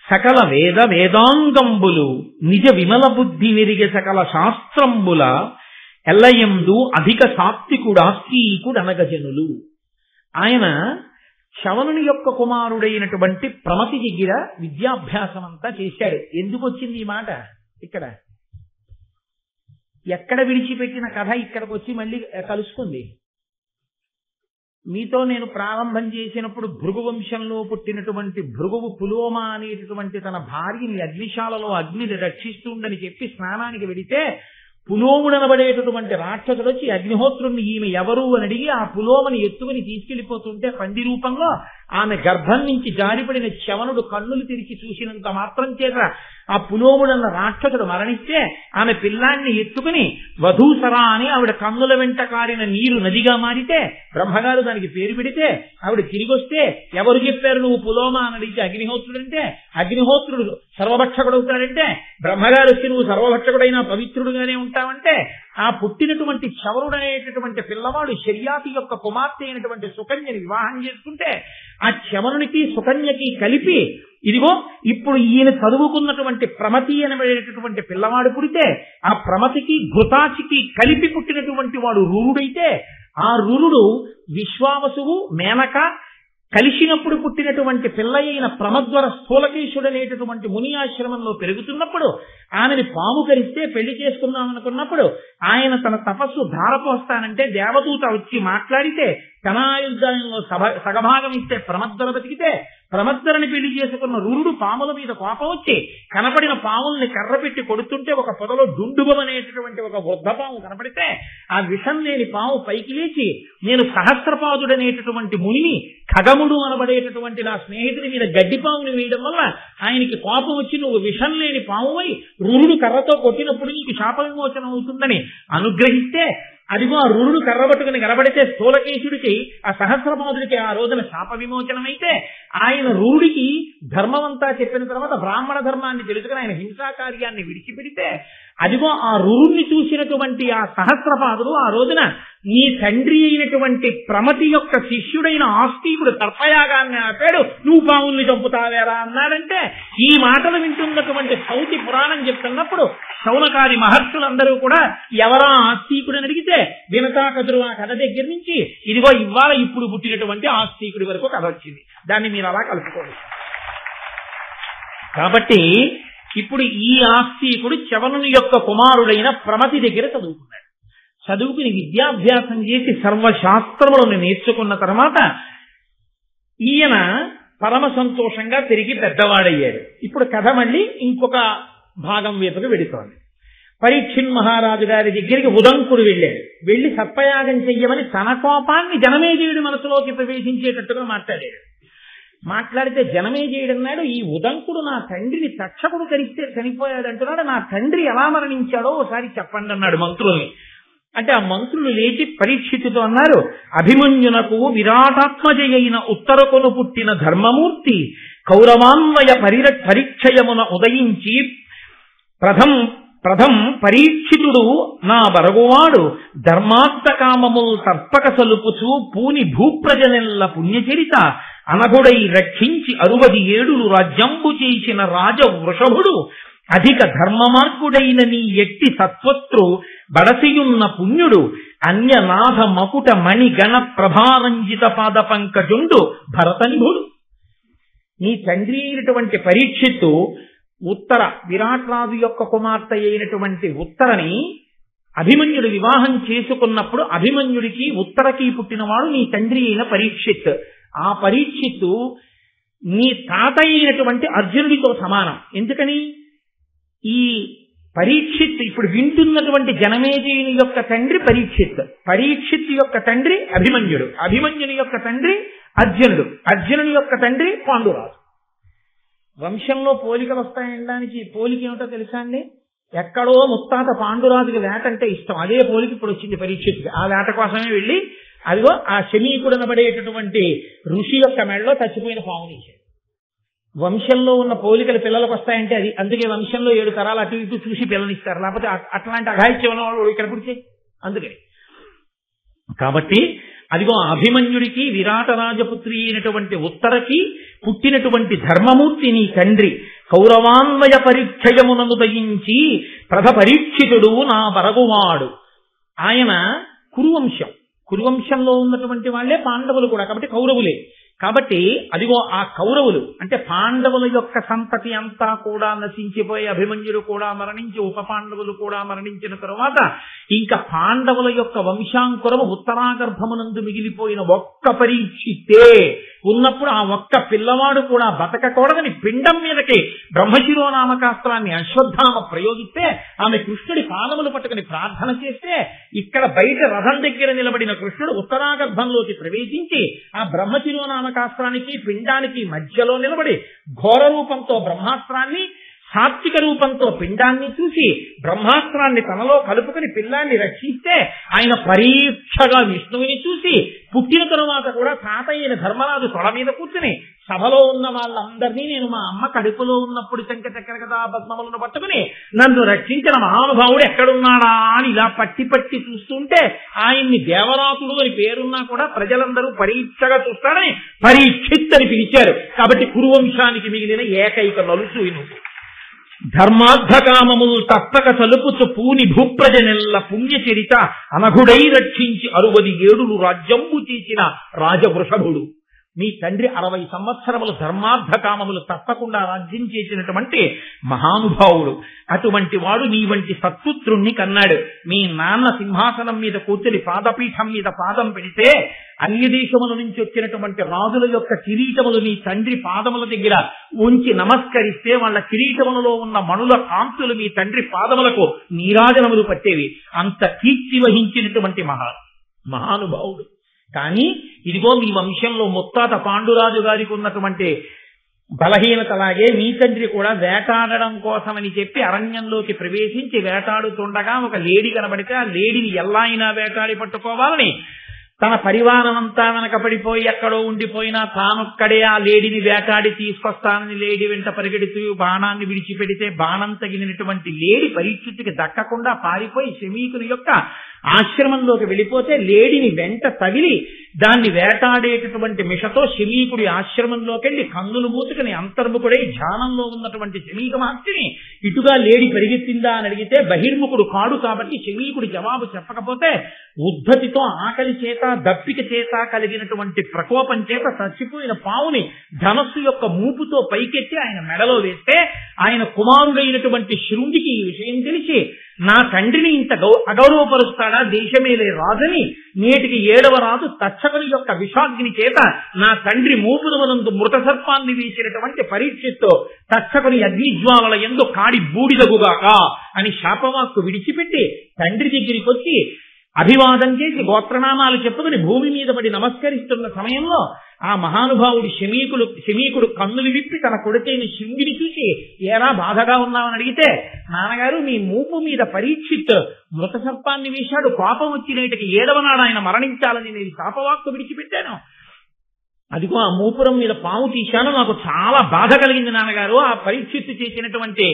Speaker 1: సకల వేదాంగంబులు నిజ విమల బుద్ధి విరిగే సకల శాస్త్రంబుల ఎల్లయందు అధిక సాత్వికుడాస్తికుడు అనగజనులు. ఆయన శవనుని యొక్క కుమారుడైనటువంటి ప్రమతి దగ్గర విద్యాభ్యాసం అంతా చేశాడు. ఎందుకు వచ్చింది ఈ మాట? ఇక్కడ ఎక్కడ విడిచిపెట్టిన కథ ఇక్కడికి వచ్చి మళ్ళీ కలుసుకుంది. మీతో నేను ప్రారంభం చేసినప్పుడు భృగు వంశంలో పుట్టినటువంటి భృగువు పులోమ అనేటటువంటి తన భార్యని అగ్నిశాలలో అగ్నిని రక్షిస్తుండని చెప్పి స్నానానికి వెడితే పులోముడనబడేటటువంటి రాక్షసుడు వచ్చి అగ్నిహోత్రుణ్ణి ఈమె ఎవరు అని అడిగి ఆ పులోమని ఎత్తుకుని తీసుకెళ్లిపోతుంటే పంది రూపంలో ఆమె గర్భం నుంచి జారిపడిన చవనుడు కన్నులు తెరిచి చూసినంత మాత్రం చేత ఆ పులోముడన్న రాక్షసుడు మరణిస్తే ఆమె పిల్లాన్ని ఎత్తుకుని వధూసరా అని ఆవిడ కన్నుల వెంట కారిన నీరు నదిగా మారితే బ్రహ్మగారు దానికి పేరు పెడితే ఆవిడ తిరిగి వస్తే ఎవరు చెప్పారు నువ్వు పులోమ అని అడిగితే అగ్నిహోత్రుడంటే అగ్నిహోత్రుడు సర్వభక్షకుడవుతాడంటే బ్రహ్మగారు వచ్చి నువ్వు సర్వభక్షకుడైనా పవిత్రుడుగానే ఉంటావంటే ఆ పుట్టినటువంటి చవరుడనేటటువంటి పిల్లవాడు శర్యాతి యొక్క కుమార్తె అయినటువంటి సుకన్యని వివాహం చేసుకుంటే ఆ చవరునికి సుకన్యకి కలిపి ఇదిగో ఇప్పుడు ఈయన చదువుకున్నటువంటి ప్రమతి అనబడేటటువంటి పిల్లవాడు పుడితే ఆ ప్రమతికి ఘృతాచికి కలిపి పుట్టినటువంటి వాడు రురుడైతే ఆ రురుడు విశ్వావసువు మేనక కలిసినప్పుడు పుట్టినటువంటి పిల్ల అయిన ప్రమద్వర స్థూలకేశుడు అనేటటువంటి ముని ఆశ్రమంలో పెరుగుతున్నప్పుడు ఆమెని పాము కరిస్తే పెళ్లి చేసుకుందాం అనుకున్నప్పుడు ఆయన తన తపస్సు ధారపోస్తానంటే దేవదూత వచ్చి మాట్లాడితే కణాయుద్ధంలో సగభాగం ఇస్తే ప్రమద్దర బతికితే ప్రమద్దరని పెళ్లి చేసుకున్న రురుడు పాముల మీద కోపం వచ్చి కనపడిన పాముల్ని కర్ర పెట్టి కొడుతుంటే ఒక పొదలో డుండుబమనేటటువంటి ఒక వృద్ధ పాము కనపడితే ఆ విషం లేని పాము పైకి లేచి నేను సహస్రపాదుడనేటటువంటి మునిని ఖగముడు అనబడేటటువంటి నా స్నేహితుడి మీద గడ్డి పాముని వేయడం వల్ల ఆయనకి కోపం వచ్చి నువ్వు విషం లేని పామువై రురుడు కర్రతో కొట్టినప్పుడు నీకు శాప విమోచనం అవుతుందని అనుగ్రహిస్తే అదిగో ఆ రురుడు కర్రబట్టుకుని కనబడితే స్థూలకేశుడికి ఆ సహస్రపాదుడికి ఆ రోజున శాప విమోచనమైతే ఆయన రురుడికి ధర్మమంతా చెప్పిన తర్వాత బ్రాహ్మణ ధర్మాన్ని తెలుసుకుని ఆయన హింసా కార్యాన్ని విడిచిపెడితే అదిగో ఆ రురుణ్ణి చూసినటువంటి ఆ సహస్రపాదుడు ఆ రోజున నీ తండ్రి అయినటువంటి ప్రమతి యొక్క శిష్యుడైన ఆస్తికుడు తర్పయాగాన్ని ఆపాడు, నువ్వు పావుల్ని చంపుతావేరా అన్నాడంటే ఈ మాటలు వింటున్నటువంటి సౌతి పురాణం చెప్తున్నప్పుడు శౌనకాది మహర్షులందరూ కూడా ఎవరా ఆస్తికుడని అడిగితే వినతాకదురు ఆ కథ దగ్గర నుంచి ఇదిగో ఇవాళ ఇప్పుడు పుట్టినటువంటి ఆస్తికుడి వరకు కథ వచ్చింది. దాన్ని మీరు అలా కలుపుకోవచ్చు. కాబట్టి ఇప్పుడు ఈ ఆస్తికుడు చవనుని యొక్క కుమారుడైన ప్రమతి దగ్గర చదువుకున్నాడు. చదువుకుని విద్యాభ్యాసం చేసి సర్వశాస్త్రములను నేర్చుకున్న తర్వాత ఈయన పరమ సంతోషంగా తిరిగి పెద్దవాడయ్యాడు. ఇప్పుడు కథ మళ్ళీ ఇంకొక భాగం వైపుకు వెడుతోంది. పరీక్షిన్ మహారాజు గారి దగ్గరికి ఉదంకుడు వెళ్ళాడు. వెళ్లి సర్పయాగం చెయ్యమని తన కోపాన్ని జనమేజయుడి మనసులోకి ప్రవేశించేటట్టుగా మాట్లాడితే జనమేజయుడన్నాడు, ఈ ఉదంకుడు నా తండ్రిని తక్షకుడు కరిస్తే చనిపోయాడు అంటున్నాడు, నా తండ్రి ఎలా మరణించాడో ఒకసారి చెప్పండి అన్నాడు మంత్రుల్ని. అంటే ఆ మంత్రులు లేచి పరీక్షితుతో అన్నారు, అభిమన్యునకు విరాటాత్మజయైన ఉత్తరకును పుట్టిన ధర్మమూర్తి కౌరవాన్వయ పరీక్షయమున ఉదయించి ప్రథం పరీక్షితుడు నా బరగువాడు ధర్మార్థకామముల్ తర్పక సలుపుచు పూని భూప్రజనెల్ల పుణ్యచరిత అనగుడై రక్షించి 67 రాజ్యంబు చేసిన రాజ వృషభుడు అధిక ధర్మమార్గుడైన నీ ఎట్టి సత్వత్రు బడసియున్న పుణ్యుడు అన్యనాథ మకుట మణిగణ ప్రభారంజిత పాద పంకజుండు భరతనిభుడు. నీ తండ్రి అయినటువంటి పరీక్షిత్తు ఉత్తర విరాట్రాజు యొక్క కుమార్తె అయినటువంటి ఉత్తరని అభిమన్యుడు వివాహం చేసుకున్నప్పుడు అభిమన్యుడికి ఉత్తరకి పుట్టినవాడు నీ తండ్రి అయిన పరీక్షిత్. ఆ పరీక్షిత్తు నీ తాత అయినటువంటి అర్జునుడితో సమానం. ఎందుకని? ఈ పరీక్షిత్ ఇప్పుడు వింటున్నటువంటి జనమేజయుని యొక్క తండ్రి పరీక్షిత్, పరీక్షిత్ యొక్క తండ్రి అభిమన్యుడు, అభిమన్యుని యొక్క తండ్రి అర్జునుడు, అర్జునుని యొక్క తండ్రి పాండురాజు. వంశంలో పోలికలు వస్తాయనడానికి పోలిక ఏమిటో తెలుసా అండి? ఎక్కడో ముత్తాత పాండురాజుకి వేటంటే ఇష్టం, అదే పోలిక ఇప్పుడు వచ్చింది పరీక్షిత్కి. ఆ వేట కోసమే వెళ్ళి అదిగో ఆ శమీకుడనబడేటటువంటి ఋషి యొక్క మెడలో చచ్చిపోయిన పామునిచ్చాడు. వంశంలో ఉన్న పోలికలు పిల్లలకు వస్తాయంటే అది అందుకే వంశంలో 7 తరాలు అటు ఇటు చూసి పిల్లనిస్తారు, లేకపోతే అట్లాంటి అఘాయిత్యం వాళ్ళు ఇక్కడ పుడితే అందుకని. కాబట్టి అదిగో అభిమన్యుడికి విరాట రాజపుత్రి అయినటువంటి ఉత్తరకి పుట్టినటువంటి ధర్మమూర్తి నీ తండ్రి కౌరవాన్వయ పరిక్షయమునను దయించి పరీక్షితుడు నా బరగువాడు. ఆయన కురువంశం, కురువంశంలో ఉన్నటువంటి వాళ్లే పాండవులు కూడా, కాబట్టి కౌరవులే. కాబట్టి అదిగో ఆ కౌరవులు అంటే పాండవుల యొక్క సంతతి అంతా కూడా నశించిపోయి అభిమన్యుడు కూడా మరణించి ఉప పాండవులు కూడా మరణించిన తరువాత ఇంకా పాండవుల యొక్క వంశాంకురము ఉత్తరాగర్భమునందు మిగిలిపోయిన ఒక్క పరీక్షితే ఉన్నప్పుడు ఆ ఒక్క పిల్లవాడు కూడా బతకకూడదని పిండం మీదకి బ్రహ్మశిరోనామకాస్త్రాన్ని అశ్వత్థామ ప్రయోగిస్తే ఆమె కృష్ణుడి పాదములు పట్టుకుని ప్రార్థన చేస్తే ఇక్కడ బయట రథం దగ్గర నిలబడిన కృష్ణుడు ఉత్తరాగర్భంలోకి ప్రవేశించి ఆ బ్రహ్మశిరోనామకాస్త్రానికి పిండానికి మధ్యలో నిలబడి ఘోర రూపంతో బ్రహ్మాస్త్రాన్ని సాత్విక రూపంతో పిండాన్ని చూసి బ్రహ్మాస్త్రాన్ని తనలో కలుపుకుని పిల్లాన్ని రక్షిస్తే ఆయన పరీక్షగా విష్ణువుని చూసి పుట్టిన తరువాత కూడా తాత అయిన ధర్మరాజు తొడ మీద కూర్చుని సభలో ఉన్న వాళ్ళందరినీ నేను మా అమ్మ కడుపులో ఉన్నప్పుడు శంఖ చక్ర కథా పద్మములను పట్టుకుని నన్ను రక్షించిన మహానుభావుడు ఎక్కడున్నాడా అని ఇలా పట్టి పట్టి చూస్తుంటే ఆయన్ని దేవరాతుడు అని పేరున్నా కూడా ప్రజలందరూ పరీక్షగా చూస్తాడని పరీక్షిత్ అని పిలిచారు. కాబట్టి కురువంశానికి మిగిలిన ఏకైక నలుసు నువ్వు. ధర్మార్థకామములు తప్పక సలుపుచు పూని భూప్రజనెల్ల పుణ్యచరిత అనఘుడై రక్షించి 67 రాజ్యంబు చేసిన రాజవృషభుడు. నీ తండ్రి 60 సంవత్సరములు ధర్మార్థ కామములు తప్పకుండా రాజ్యం చేసినటువంటి మహానుభావుడు. అటువంటి వాడు నీ వంటి సత్పుత్రుణ్ణి కన్నాడు. మీ నాన్న సింహాసనం మీద కూర్చొని పాదపీఠం మీద పాదం పెడితే అన్య దేశముల నుంచి వచ్చినటువంటి రాజుల యొక్క కిరీటములు నీ తండ్రి పాదముల దగ్గర ఉంచి నమస్కరిస్తే వాళ్ళ కిరీటములలో ఉన్న మణుల కాంతులు మీ తండ్రి పాదములకు నీరాజనములు పట్టేవి. అంత కీర్తి వహించినటువంటి మహానుభావుడు. కానీ ఇదిగో మీ వంశంలో ముత్తాత పాండురాజు గారికి ఉన్నటువంటి బలహీనతలాగే మీ తండ్రి కూడా వేటాడడం కోసమని చెప్పి అరణ్యంలోకి ప్రవేశించి వేటాడుతుండగా ఒక లేడి కనబడితే ఆ లేడిని ఎలా అయినా వేటాడి పట్టుకోవాలని తన పరివారమంతా వెనకపడిపోయి ఎక్కడో ఉండిపోయినా తానొక్కడే ఆ లేడిని వేటాడి తీసుకొస్తానని లేడి వెంట పరిగెడుతూ బాణాన్ని విడిచిపెడితే బాణం తగిలినటువంటి లేడి పరీక్షిత్తుకి దక్కకుండా పారిపోయి శమీకుని యొక్క ఆశ్రమంలోకి వెళ్ళిపోతే లేడిని వెంట తగిలి దాన్ని వేటాడేటటువంటి మిషతో శమీకుడి ఆశ్రమంలోకి వెళ్లి కన్నులు మూసుకుని అంతర్ముఖుడై ధ్యానంలో ఉన్నటువంటి శమీక మహర్షిని ఇటుగా లేడి పరిగెత్తిందా అని అడిగితే బహిర్ముఖుడు కాడు కాబట్టి శమీకుడి జవాబు చెప్పకపోతే ఉద్ధతితో ఆకలి చేత దప్పిక చేత కలిగినటువంటి ప్రకోపం చేత చచ్చిపోయిన పావుని ధనస్సు యొక్క మూపుతో పైకెత్తి ఆయన మెడలో వేస్తే ఆయన కుమారుడైనటువంటి శృంగికి ఈ విషయం తెలిసి నా తండ్రిని ఇంత అగౌరవపరుస్తాడా దేశమేలే రాజని నేటికి 7వ రాజు తక్షకుని యొక్క విషాగ్ని చేత నా తండ్రి మూపుదవనందు మృత సర్పాన్ని వేసినటువంటి పరీక్షిత్తు తక్షకుని అగ్నిజ్వాలల యందు కాడి బూడిదగుగాక అని శాపవాక్కు విడిచిపెట్టి తండ్రి దగ్గరికి వచ్చి అభివాదం చేసి గోత్రనామాలు చెప్పుకుని భూమి మీద పడి నమస్కరిస్తున్న సమయంలో ఆ మహానుభావుడు శమీకుడు కన్నులు విప్పి తన కొడుకైన శృంగిని చూసి ఏరా బాధగా ఉన్నామని అడిగితే నాన్నగారు మీ మూపు మీద పరీక్షిత్ మృత సర్పాన్ని వేశాడు, కోపం వచ్చి నేటికి 7వ నాడు ఆయన మరణించాలని నేను శాపవాక్కు విడిచిపెట్టాను. అదిగో ఆ మూపురం మీద పాము తీశాను, నాకు చాలా బాధ కలిగింది నాన్నగారు. ఆ పరీక్షిత్తు చేసినటువంటి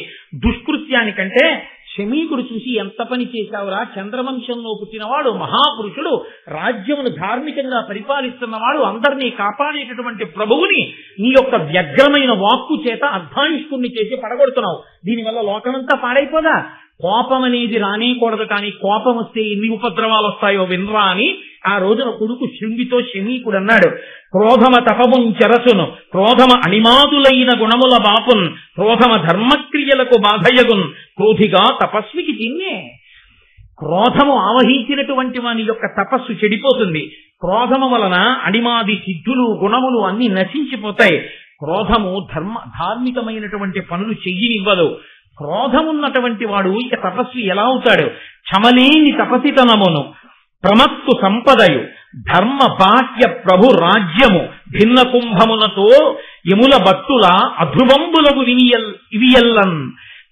Speaker 1: దుష్కృత్యానికంటే శమీకుడు చూసి ఎంత పని చేశావురా, చంద్రవంశంలో పుట్టినవాడు, మహాపురుషుడు, రాజ్యమును ధార్మికంగా పరిపాలిస్తున్నవాడు, అందరినీ కాపాడేటటువంటి ప్రభువుని నీ యొక్క వ్యగ్రమైన వాక్కు చేత అర్ధాయుష్కుణ్ణి చేసి పడగొడుతున్నావు. దీనివల్ల లోకమంతా పాడైపోదా? కోపం అనేది రానేకూడదు, కానీ కోపం వస్తే ఎన్ని ఉపద్రవాలు వస్తాయో వినరా అని ఆ రోజున కొడుకు శృంగితో శమీకుడు అన్నాడు. క్రోధమ తపమున్ చెరసును, క్రోధమ అణిమాదులైన గుణముల బాపున్, క్రోధమ ధర్మక్రియలకు బాధయగున్, క్రోధిగా తపస్వికి తిన్నే. క్రోధము ఆవహించినటువంటి వాని యొక్క తపస్సు చెడిపోతుంది. క్రోధము వలన అణిమాది సిద్ధులు గుణములు అన్ని నశించిపోతాయి. క్రోధము ధార్మికమైనటువంటి పనులు చెయ్యనివ్వదు. క్రోధమున్నటువంటి వాడు ఇక తపస్వి ఎలా అవుతాడు? చమలేని తపసితనమును ప్రమత్తు సంపదయు ధర్మ బాహ్య ప్రభు రాజ్యము భిన్న కుంభములతో యముల భట్టుల అధ్రువంబులకు ఇవియల్లన్.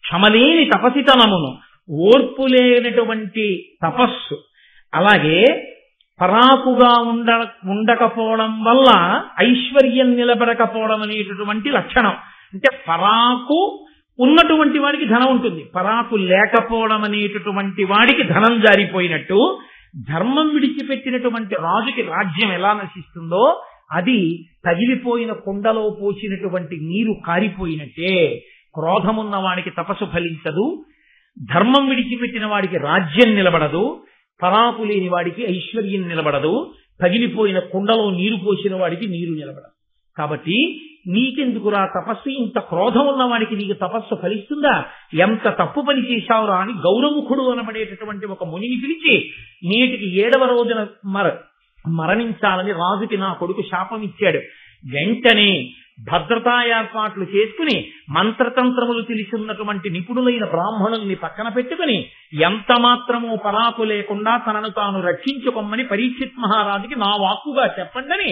Speaker 1: క్షమలేని తపసితనమును, ఓర్పులేనటువంటి తపస్సు, అలాగే పరాకుగా ఉండకపోవడం వల్ల ఐశ్వర్యం నిలబడకపోవడం అనేటటువంటి లక్షణం. అంటే పరాకు ఉన్నటువంటి వాడికి ధనం ఉంటుంది, పరాకు లేకపోవడం అనేటటువంటి వాడికి ధనం జారిపోయినట్టు ధర్మం విడిచిపెట్టినటువంటి రాజుకి రాజ్యం ఎలా నశిస్తుందో అది తగిలిపోయిన కుండలో పోసినటువంటి నీరు కారిపోయినట్టే. క్రోధమున్న వాడికి తపస్సు ఫలించదు, ధర్మం విడిచిపెట్టిన వాడికి రాజ్యం నిలబడదు, పరాకు లేని వాడికి ఐశ్వర్యం నిలబడదు, తగిలిపోయిన కుండలో నీరు పోసిన వాడికి నీరు నిలబడదు. కాబట్టి నీకెందుకురా తపస్సు? ఇంత క్రోధం ఉన్న వాడికి నీకు తపస్సు ఫలిస్తుందా? ఎంత తప్పు పని చేశావురా అని గౌరముఖుడు అనబడేటటువంటి ఒక మునిని పిలిచి నేటికి 7వ రోజున మరణించాలని రాజుకి నా కొడుకు శాపం ఇచ్చాడు. వెంటనే భద్రతా ఏర్పాట్లు చేసుకుని మంత్రతంత్రములు తెలిసి ఉన్నటువంటి నిపుణులైన బ్రాహ్మణుల్ని పక్కన పెట్టుకుని ఎంత మాత్రమూ పరాకు లేకుండా తనను తాను రక్షించుకోమని పరీక్షిత్ మహారాజుకి నా వాక్కుగా చెప్పండి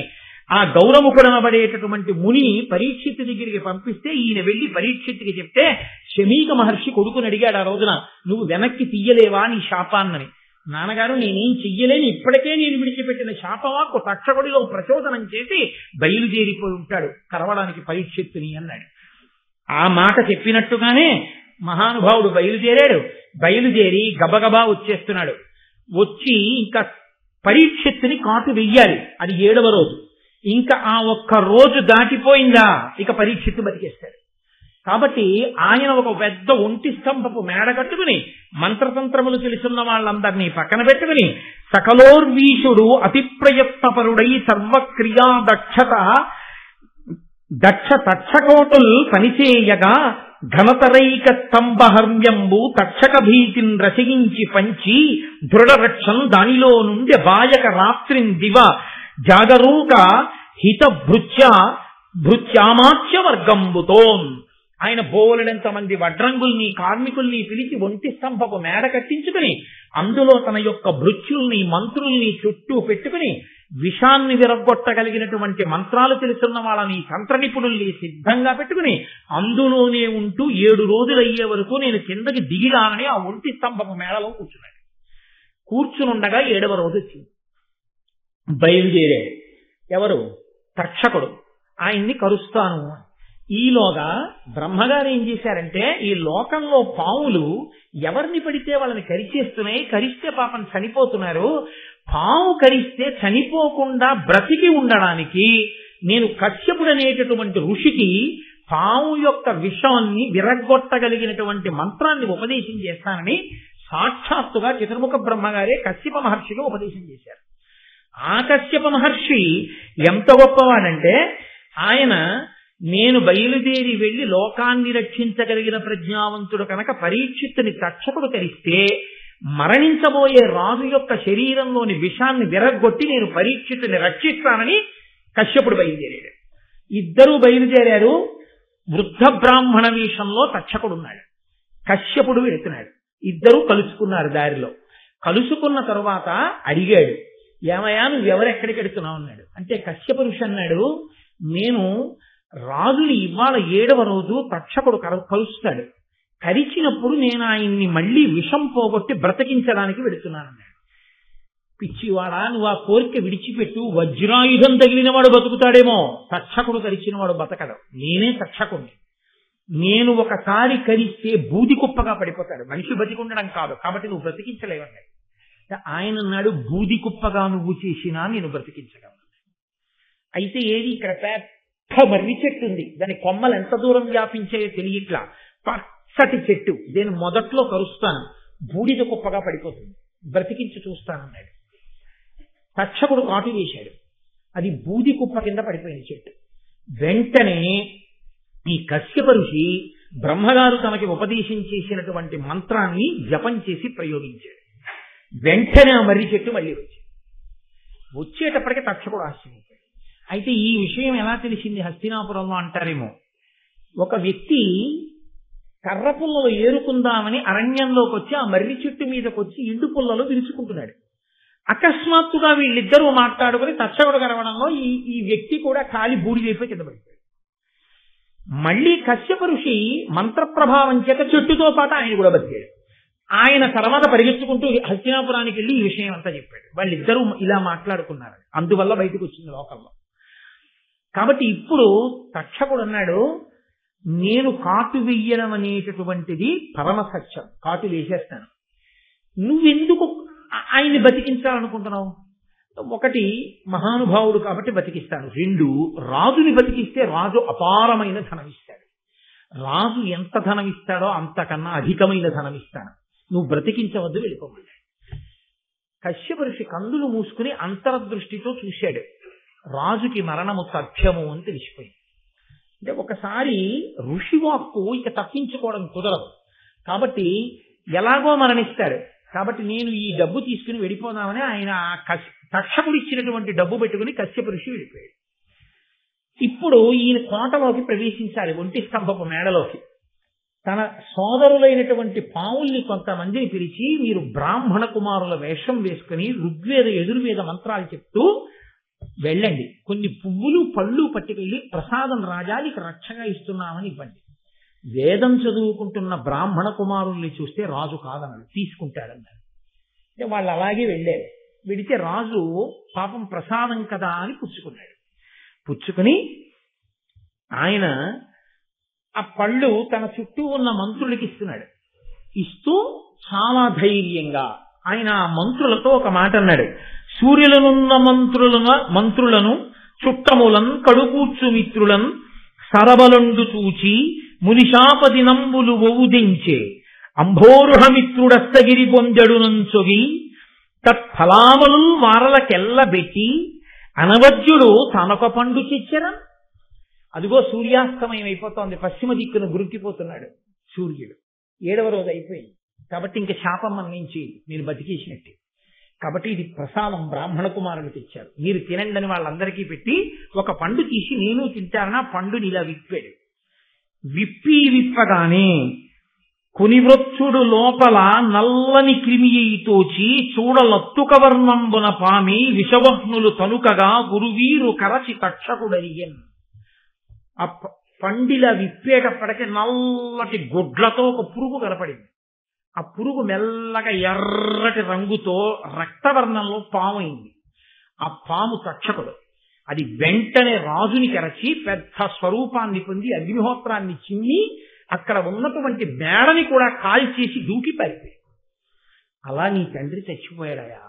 Speaker 1: ఆ గౌరముఖుడనబడేటటువంటి ముని పరీక్షిత్తు దగ్గరికి పంపిస్తే ఈయన వెళ్లి పరీక్షిత్తుకి చెప్తే శమీక మహర్షి కొడుకుని అడిగాడు ఆ రోజున, నువ్వు వెనక్కి తీయలేవా నీ శాపాన్నని. నాన్నగారు నేనేం చెయ్యలేని, ఇప్పటికే నేను విడిచిపెట్టిన శాపవాక్కు తక్షకుడిలో ప్రచోదనం చేసి బయలుదేరిపోయి ఉంటాడు కరవడానికి పరీక్షిత్తుని అన్నాడు. ఆ మాట చెప్పినట్టుగానే మహానుభావుడు బయలుదేరాడు. బయలుదేరి గబగబా వచ్చేస్తున్నాడు. వచ్చి ఇంకా పరీక్షిత్తుని కాటు వెయ్యాలి. అది 7వ రోజు. ఇంకా ఆ ఒక్క రోజు దాటిపోయిందా ఇక పరీక్షిత్తు బతికేస్తాడు. కాబట్టి ఆయన ఒక పెద్ద ఒంటి స్తంభపు మేడ కట్టుకుని మంత్రతంత్రములు తెలుసున్న వాళ్ళందరినీ పక్కన పెట్టుకుని సకలోర్వీషుడు అతి ప్రయత్నపరుడై సర్వక్రియా దక్ష తక్షకోటుల్ పనిచేయగా ఘనతరైక స్తంభహర్మ్యంబు తక్షక భీతిని రచయించి పంచి దృఢరక్షం దానిలో నుండి బాయక రాత్రిన్ దివ జాగరూక హిత భృత్యామాచ్య వర్గంబుతోన్. ఆయన బోలెడంత మంది వడ్రంగుల్ని కార్మికుల్ని పిలిచి ఒంటి స్తంభపు మేడ కట్టించుకుని అందులో తన యొక్క భృత్యుల్ని మంత్రుల్ని చుట్టూ పెట్టుకుని విషాన్ని విరగొట్టగలిగినటువంటి మంత్రాలు తెలుసున్న వాళ్ళని తంత్ర నిపుణుల్ని సిద్ధంగా పెట్టుకుని అందులోనే ఉంటూ 7 రోజులు అయ్యే వరకు నేను కిందకి దిగిరానని ఆ ఒంటి స్తంభపు మేడలో కూర్చున్నాడు. కూర్చునుండగా 7వ రోజు వచ్చింది. బయలుదేరాడు. ఎవరు? తక్షకుడు. ఆయన్ని కరుస్తాను. ఈలోగా బ్రహ్మగారు ఏం చేశారంటే, ఈ లోకంలో పాములు ఎవరిని పడితే వాళ్ళని కరిచేస్తున్నాయి, కరిస్తే పాపం చనిపోతున్నారు. పాము కరిస్తే చనిపోకుండా బ్రతికి ఉండడానికి నేను కశ్యపుడు అనేటటువంటి ఋషికి పాము యొక్క విషాన్ని విరగొట్టగలిగినటువంటి మంత్రాన్ని ఉపదేశం చేస్తానని సాక్షాత్తుగా చతుర్ముఖ బ్రహ్మగారే కశ్యప మహర్షిగా ఉపదేశం చేశారు. ఆ కశ్యప మహర్షి ఎంత గొప్పవాడంటే, ఆయన నేను బయలుదేరి వెళ్లి లోకాన్ని రక్షించగలిగిన ప్రజ్ఞావంతుడు కనుక పరీక్షిత్తుని తక్షకుడు కరిస్తే మరణించబోయే రాజు యొక్క శరీరంలోని విషాన్ని విరగొట్టి నేను పరీక్షిత్తుని రక్షిస్తానని కశ్యపుడు బయలుదేరాడు. ఇద్దరూ బయలుదేరారు. వృద్ధ బ్రాహ్మణ వేషంలో తక్షకుడున్నాడు, కశ్యపుడు వెళుతున్నాడు. ఇద్దరూ కలుసుకున్నారు. దారిలో కలుసుకున్న తరువాత అడిగాడు, ఏమయ్యా నువ్వెవరెక్కడికి వెడుతున్నావు అన్నాడు. అంటే కశ్యప ఋషి అన్నాడు, నేను రాజుని ఇవాళ 7వ రోజు తక్షకుడు కలుస్తాడు. కరిచినప్పుడు నేను ఆయన్ని మళ్లీ విషం పోగొట్టి బ్రతికించడానికి వెడుతున్నానన్నాడు. పిచ్చివాడా, నువ్వు ఆ కోరిక విడిచిపెట్టు. వజ్రాయుధం తగిలిన వాడు బతుకుతాడేమో, తక్షకుడు కరిచిన వాడు బతకడు. నేనే తక్షకుడిని. నేను ఒకసారి కరిస్తే బూది కుప్పగా పడిపోతాడు, మనిషి బతికుండడం కాదు. కాబట్టి నువ్వు బ్రతికించలేవన్నాడు. ఆయన అన్నాడు, బూది కుప్పగా నువ్వు చేసినా నేను బ్రతికించగలను. అయితే ఏది, ఇక్కడ పెద్ద మర్రి చెట్టు ఉంది. దాని కొమ్మలు ఎంత దూరం వ్యాపించాయో తెలియట్లా. పచ్చటి చెట్టు, నేను మొదట్లో కరుస్తాను, బూడిద కుప్పగా పడిపోతుంది, బ్రతికించి చూస్తానన్నాడు. తక్షకుడు కాటు వేశాడు. అది బూది కుప్ప కింద పడిపోయింది చెట్టు. వెంటనే ఈ కశ్యప ఋషి బ్రహ్మగారు తనకి ఉపదేశం చేసినటువంటి మంత్రాన్ని జపం చేసి ప్రయోగించాడు. వెంటనే ఆ మర్రి చెట్టు మళ్ళీ వచ్చేటప్పటికే తక్షకుడు ఆశ్చర్యపోయాడు. అయితే ఈ విషయం ఎలా తెలిసింది హస్తినాపురంలో అంటారేమో, ఒక వ్యక్తి కర్ర పుల్లలో ఏరుకుందామని అరణ్యంలోకి వచ్చి ఆ మర్రి చెట్టు మీదకి వచ్చి ఎండు పుల్లలో విరుచుకుంటున్నాడు. అకస్మాత్తుగా వీళ్ళిద్దరూ మాట్లాడుకుని తక్షకుడు కరవడంలో ఈ వ్యక్తి కూడా కాలి బూడిదైపోయి కింద పడిపోయాడు. మళ్లీ కశ్యప ఋషి మంత్రప్రభావం చేత చెట్టుతో పాటు ఆయన కూడా బతికాడు. ఆయన తర్వాత పరిగెత్తుకుంటూ హస్తినాపురానికి వెళ్ళి ఈ విషయం అంతా చెప్పాడు. వాళ్ళిద్దరూ ఇలా మాట్లాడుకున్నారు, అందువల్ల బయటకు వచ్చింది లోకంలో. కాబట్టి ఇప్పుడు తక్షకుడు అన్నాడు, నేను కాటు వెయ్యడం అనేటటువంటిది పరమ సత్యం, కాటు వేసేస్తాను. నువ్వెందుకు ఆయన్ని బతికించాలనుకుంటున్నావు? ఒకటి, మహానుభావుడు కాబట్టి బతికిస్తాను. 2, రాజుని బతికిస్తే రాజు అపారమైన ధనం ఇస్తాడు. రాజు ఎంత ధనం ఇస్తాడో అంతకన్నా అధికమైన ధనం ఇస్తాను. నువ్వు బ్రతికించవద్దు, వెళ్ళిపోమన్నాడు. కశ్యప ఋషి కందులు మూసుకుని అంతర్దృష్టితో చూశాడు. రాజుకి మరణము తథ్యము అని తెలిసిపోయింది. అంటే ఒకసారి ఋషివాక్కు ఇక తప్పించుకోవడం కుదరదు. కాబట్టి ఎలాగో మరణిస్తాడు. కాబట్టి నేను ఈ డబ్బు తీసుకుని వెళ్ళిపోదామని ఆయన తక్షకుడు ఇచ్చినటువంటి డబ్బు పెట్టుకుని కశ్యప ఋషి వెళ్ళిపోయాడు. ఇప్పుడు ఈయన కోటలోకి ప్రవేశించాలి, ఒంటి స్తంభపు మేడలోకి. తన సోదరులైనటువంటి పావుల్ని కొంతమందిని పిలిచి, మీరు బ్రాహ్మణ కుమారుల వేషం వేసుకుని ఋగ్వేద యజుర్వేద మంత్రాలు చెప్తూ వెళ్ళండి, కొన్ని పువ్వులు పళ్ళు పట్టుకెళ్ళి ప్రసాదం రాజానికి రక్షగా ఇస్తున్నామని ఇవ్వండి. వేదం చదువుకుంటున్న బ్రాహ్మణ కుమారుల్ని చూస్తే రాజు కాదన్నాడు, తీసుకుంటాడన్నాడు. అంటే వాళ్ళు అలాగే వెళ్ళారు. వెడితే రాజు పాపం ప్రసాదం కదా అని పుచ్చుకున్నాడు. పుచ్చుకుని ఆయన ఆ పళ్ళు తన చుట్టూ ఉన్న మంత్రులకి ఇస్తున్నాడు. ఇస్తూ చాలా ధైర్యంగా ఆయన ఆ మంత్రులతో ఒక మాట అన్నాడు, సూర్యులనున్న మంత్రులను చుట్టములన్ కడుకూర్చు మిత్రులన్ సరబలండు చూచి
Speaker 2: మునిశాపది నంబులు ఒవుదించే అంభోరుహమిత్రుడస్తగిరి పొందెడునంచొగి తత్ఫలామలు వారలకెల్లబెట్టి అనవద్యుడు తనొక పండు చెచ్చరా. అదిగో సూర్యాస్తమయం అయిపోతోంది, పశ్చిమ దిక్కున గురికిపోతున్నాడు సూర్యుడు. 7వ రోజు అయిపోయింది కాబట్టి ఇంక శాపం మన నుంచి మీరు బతికేసినట్టే. కాబట్టి ఇది ప్రసాదం బ్రాహ్మణ కుమారులు తెచ్చారు, మీరు తినండి అని వాళ్ళందరికీ పెట్టి ఒక పండు తీసి నేను తింటానని ఆ పండుని ఇలా విప్పాడు. విప్పగానే కొనివృత్సుడు లోపల నల్లని క్రిమియి తోచి చూడలత్తుకవర్ణంబున పామి విషవహ్నులు తనుకగా గురువీరు కరచి తక్షకుడరియన్. ఆ పండిలా విప్పేటప్పటికి నల్లటి గుడ్లతో ఒక పురుగు కనపడింది. ఆ పురుగు మెల్లగా ఎర్రటి రంగుతో రక్తవర్ణంలో పాము అయింది. ఆ పాము తక్షకుడు. అది వెంటనే రాజుని కరచి పెద్ద స్వరూపాన్ని పొంది అగ్నిహోత్రాన్ని చిమ్మి అక్కడ ఉన్నటువంటి మేడని కూడా కాల్చేసి దూకి పారిపోయాడు. అలా నీ తండ్రి చచ్చిపోయాడయా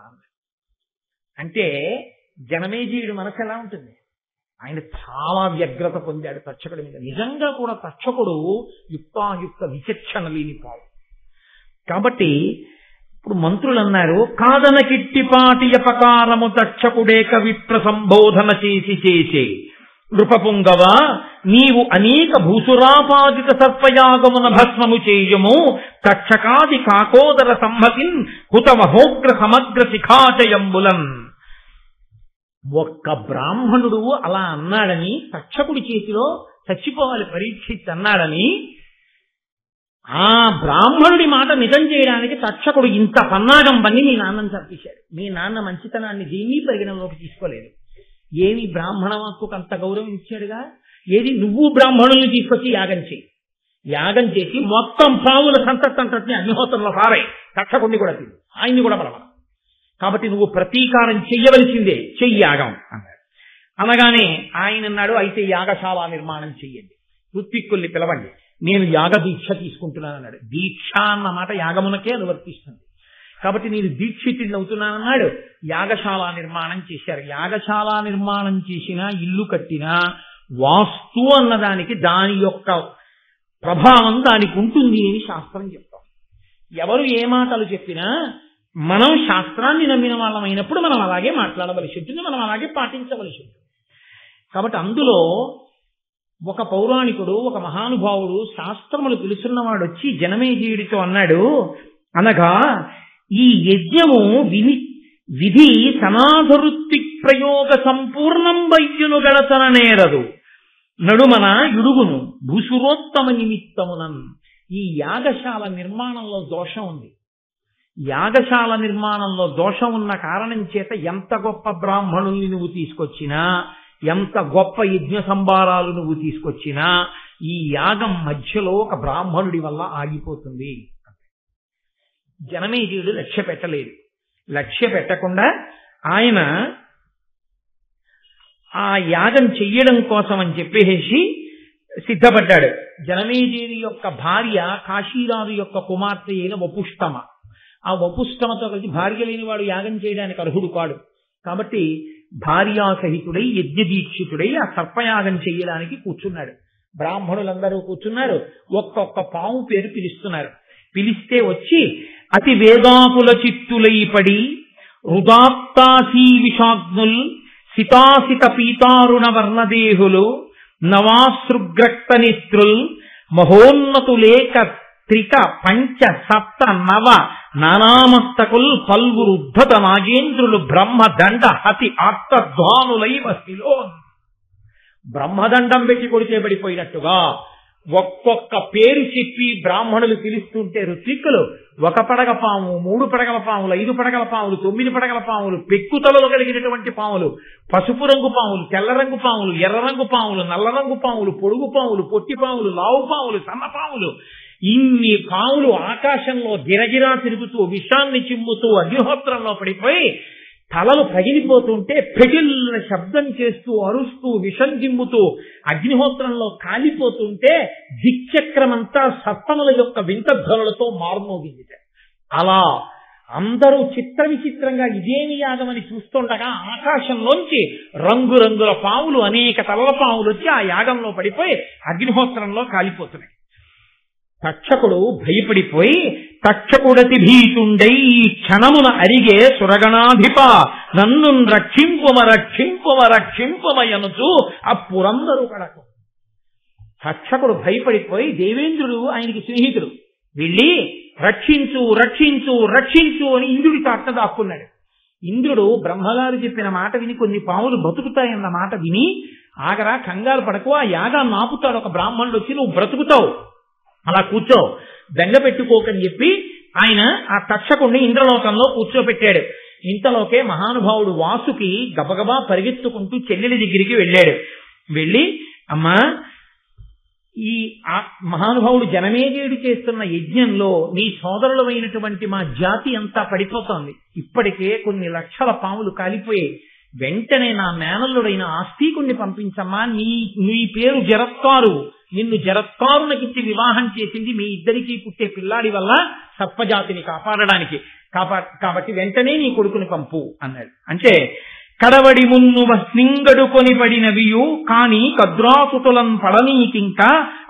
Speaker 2: అంటే జనమేజయుడు మనసు ఎలా ఉంటుంది? ఆయన చాలా వ్యగ్రత పొందాడు తక్షకుడి మీద. నిజంగా కూడా తక్షకుడు యుక్తాయుక్త విచక్షణ లేని పావు. కాబట్టి ఇప్పుడు మంత్రులు అన్నారు, కాదన కిట్టిపాటి అపకారము తక్షకుడేక విప్ర సంబోధన చేసే నృపపుంగవ నీవు అనేక భూసురాపాదిత సర్పయాగమున భస్మము చేయము తక్షకాది కాకోదర సంహతిన్ హుతమహోగ్ర సమగ్ర శిఖాచయంబులన్. ఒక్క బ్రాహ్మణుడు అలా అన్నాడని, తక్షకుడి చేతిలో చచ్చిపోవాలి పరీక్షిత్ అన్నాడని, ఆ బ్రాహ్మణుడి మాట నిజం చేయడానికి తక్షకుడు ఇంత పన్నాగం పన్ని మీ నాన్నని చంపేశాడు. మీ నాన్న మంచితనాన్ని దేన్ని పరిగణలోకి తీసుకోలేదు. ఏమి బ్రాహ్మణ హక్కుకు అంత గౌరవం ఇచ్చాడుగా. ఏది నువ్వు బ్రాహ్మణుల్ని తీసుకొచ్చి యాగం చేసి మొత్తం పావుల సంతతిని అగ్నిహోత్రంలో పారాయి, తక్షకుడిని కూడా తిని ఆయన్ని కూడా బలవ. కాబట్టి నువ్వు ప్రతీకారం చెయ్యవలసిందే, చెయ్యి యాగం అన్నాడు. అనగానే ఆయన అన్నాడు, అయితే యాగశాల నిర్మాణం చెయ్యండి, ఋత్విక్కుల్ని పిలవండి, నేను యాగ దీక్ష తీసుకుంటున్నాను అన్నాడు. దీక్ష అన్న మాట యాగమునకే అనువర్తిస్తుంది కాబట్టి నేను దీక్షితుడిని అవుతున్నానన్నాడు. యాగశాల నిర్మాణం చేశారు. యాగశాల నిర్మాణం చేసినా ఇల్లు కట్టినా వాస్తు అన్నదానికి దాని యొక్క ప్రభావం దానికి ఉంటుంది అని శాస్త్రం చెప్తాం. ఎవరు ఏ మాటలు చెప్పినా మనం శాస్త్రాన్ని నమ్మిన వాళ్ళం అయినప్పుడు మనం అలాగే మాట్లాడవలసి ఉంటుంది, మనం అలాగే పాటించవలసి ఉంటుంది. కాబట్టి అందులో ఒక పౌరాణికుడు, ఒక మహానుభావుడు, శాస్త్రములు తెలుసున్నవాడు వచ్చి జనమేజయుడితో అన్నాడు, అనగా ఈ యజ్ఞము విధి సనాధరుత్తి ప్రయోగ సంపూర్ణం వైద్యును గడచన నేరదు నడుమన యుడుగును భూసురోత్తమ నిమిత్తమునన్. ఈ యాగశాల నిర్మాణంలో దోషం ఉంది. యాగశాల నిర్మాణంలో దోషం ఉన్న కారణం చేత ఎంత గొప్ప బ్రాహ్మణుల్ని నువ్వు తీసుకొచ్చినా, ఎంత గొప్ప యజ్ఞ సంభారాలు నువ్వు తీసుకొచ్చినా ఈ యాగం మధ్యలో ఒక బ్రాహ్మణుడి వల్ల ఆగిపోతుంది. జనమేజయుడు లక్ష్య పెట్టలేదు. లక్ష్య పెట్టకుండా ఆయన ఆ యాగం చెయ్యడం కోసం అని చెప్పేసి సిద్ధపడ్డాడు. జనమేజయుడి యొక్క భార్య కాశీరాజు యొక్క కుమార్తె అయిన వపుష్టమ. ఆ వపుష్టమతో కలిసి భార్య లేనివాడు యాగం చేయడానికి అర్హుడు కాడు. కాబట్టి భార్యాసహితుడై యజ్ఞదీక్షితుడై ఆ సర్పయాగం చెయ్యడానికి కూర్చున్నాడు. బ్రాహ్మణులందరూ కూర్చున్నారు. ఒక్కొక్క పాము పేరు పిలుస్తున్నారు. పిలిస్తే వచ్చి అతి వేదాకుల చిత్తులై పడి రుదాప్తాసీ విషాగ్నుల్ సితాసిత పీతారుణ వర్ణదేహులు నవాశ్రుగ్రక్త నేత్రుల్ మహోన్నతులేక త్రిక పంచ సప్త నవ నానామస్తకుల్ పల్వురు ఉద్ధత నాగేంద్రులు బ్రహ్మదండ హతి ఆర్తధ్వానులైవ శిలోన్. బ్రహ్మదండం పెట్టి కొడితే పడిపోయినట్టుగా ఒక్కొక్క పేరు చెప్పి బ్రాహ్మణులు పిలుస్తుంటే ఋత్విక్కులు 1 పడగ పాము, 3 పడగల పాములు, 5 పడగల పాములు, 9 పడగల పాములు, పెక్కుతలలో కలిగినటువంటి పాములు, పసుపు రంగు పాములు, తెల్ల రంగు పాములు, ఎర్ర రంగు పాములు, నల్ల రంగు పాములు, పొడుగు పాములు, పొట్టి పాములు, లావు పాములు, సన్న పాములు, ఇన్ని పాములు ఆకాశంలో గిరగిరా తిరుగుతూ విషాన్ని చిమ్ముతూ అగ్నిహోత్రంలో పడిపోయి తలలు పగిలిపోతుంటే పెగిలిన శబ్దం చేస్తూ అరుస్తూ విషం జిమ్ముతూ అగ్నిహోత్రంలో కాలిపోతుంటే దిక్చక్రమంతా సర్పముల యొక్క వింత ధ్వనులతో మారుమోగింది. అలా అందరూ చిత్ర విచిత్రంగా ఇదేమి యాగమని చూస్తుండగా ఆకాశంలోంచి రంగురంగుల పాములు, అనేక తలల పాములు వచ్చి ఆ యాగంలో పడిపోయి అగ్నిహోత్రంలో కాలిపోతున్నాయి. తక్షకుడు భయపడిపోయి తక్షకుడతి భీతుండై ఈ క్షణమున అరిగే సురగణాధిప నన్ను రక్షింపమయనుచు ఆ పురందరు కడకు. తక్షకుడు భయపడిపోయి, దేవేంద్రుడు ఆయనకి స్నేహితుడు, వెళ్ళి రక్షించు రక్షించు రక్షించు అని ఇంద్రుడి తాట దాక్కున్నాడు. ఇంద్రుడు బ్రహ్మగారు చెప్పిన మాట విని కొన్ని పాములు బతుకుతాయన్న మాట విని, ఆగరా కంగారు పడకు, ఆ యాగాన్ని ఆపుతాడు ఒక బ్రాహ్మణుడు వచ్చి, నువ్వు బ్రతుకుతావు, అలా కూర్చో, బెంగ పెట్టుకోకని చెప్పి ఆయన ఆ తక్షకుడిని ఇంద్రలోకంలో కూర్చోబెట్టాడు. ఇంతలోకే మహానుభావుడు వాసుకి గబగబా పరిగెత్తుకుంటూ చెల్లెలి దగ్గరికి వెళ్ళాడు. వెళ్ళి, అమ్మా, ఈ మహానుభావుడు జనమేజయుడు చేస్తున్న యజ్ఞంలో నీ సోదరులమైనటువంటి మా జాతి అంతా పడిపోతోంది, ఇప్పటికే కొన్ని లక్షల పాములు కాలిపోయాయి, వెంటనే నా మేనల్లుడైన ఆస్తికుణ్ణి పంపించమ్మా, నీ పేరు జరత్కారు, నిన్ను జరత్కారునకిచ్చి వివాహం చేసింది మీ ఇద్దరికీ పుట్టే పిల్లాడి వల్ల సర్పజాతిని కాపాడడానికి, కాబట్టి వెంటనే నీ కొడుకుని పంపు అన్నాడు. అంటే కడవడి మున్ను స్నింగడు కొని పడినవియు కాని కద్రాసుతులం పడనీకింక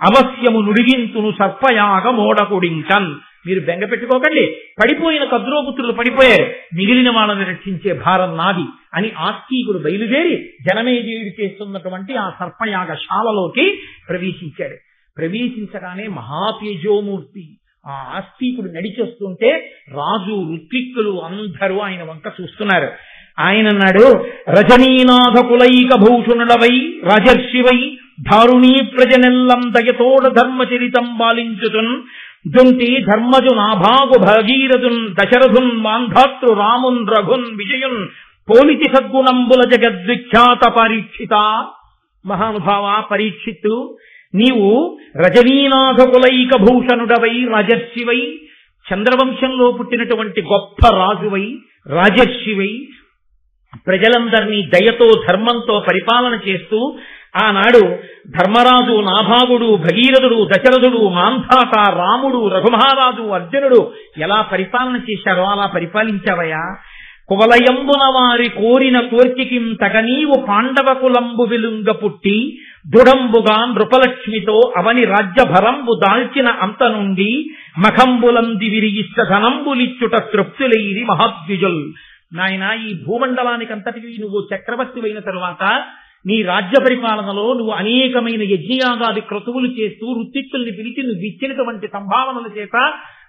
Speaker 2: అవశ్యము నుడిగింతును సర్పయాగ మోడకుడింకన్. మీరు బెంగ పెట్టుకోకండి, పడిపోయిన కద్రోపుత్రులు పడిపోయారు, మిగిలిన వాళ్ళని రక్షించే భారం నాది అని ఆస్తికుడు బయలుదేరి జనమేజయుడు చేస్తున్నటువంటి ఆ సర్పయాగశాలలోకి ప్రవేశించాడు. ప్రవేశించగానే మహాతేజోమూర్తి ఆ ఆస్తికుడు నడిచొస్తుంటే రాజు ఋత్విక్కులు అందరూ ఆయన వంక చూస్తున్నారు. ఆయన అన్నాడు, రజనీనాథ కులైక భూషణుడవై రాజర్షివై ధారుణీ ప్రజనెల్లం దయతోడ ధర్మచరితం బాలించుతున్ దుంటి ధర్మజు నాభాగు భగీరథున్ దశరథున్ మాంధాతృ రామున్ రఘున్ విజయున్ పోలితి సద్గుణంబుల జగద్విఖ్యాత పరీక్షిత. మహానుభావ పరీక్షిత్తు, నీవు రజనీనాథ కులైక భూషణుడవై రాజర్షివై చంద్రవంశంలో పుట్టినటువంటి గొప్ప రాజువై రాజర్షివై ప్రజలందరినీ దయతో ధర్మంతో పరిపాలన చేస్తూ ఆనాడు ధర్మరాజు నాభాగుడు భగీరథుడు దశరథుడు మాంధాత రాముడు రఘుమహారాజు అర్జునుడు ఎలా పరిపాలన చేశారో అలా పరిపాలించావయ్యా. కువలయంబున వారి కోరిన కోర్కికిం తగనీవు పాండవ కులంబు వెలుంగ పుట్టి దృఢంబుగా నృపలక్ష్మితో అవని రాజ్యభరంబు దాల్చిన అంత నుండి మఖంబులంది విరిగిష్ట ధనంబులిచ్చుట తృప్తులైరి మహాద్విజుల్. నాయన, ఈ భూమండలానికి అంతటికి నువ్వు చక్రవర్తి అయిన తరువాత నీ రాజ్య పరిపాలనలో నువ్వు అనేకమైన యజ్ఞయాగాది క్రతువులు చేస్తూ ఋత్విక్కుల్ని పిలిచి నువ్వు ఇచ్చినటువంటి సంభావనల చేత,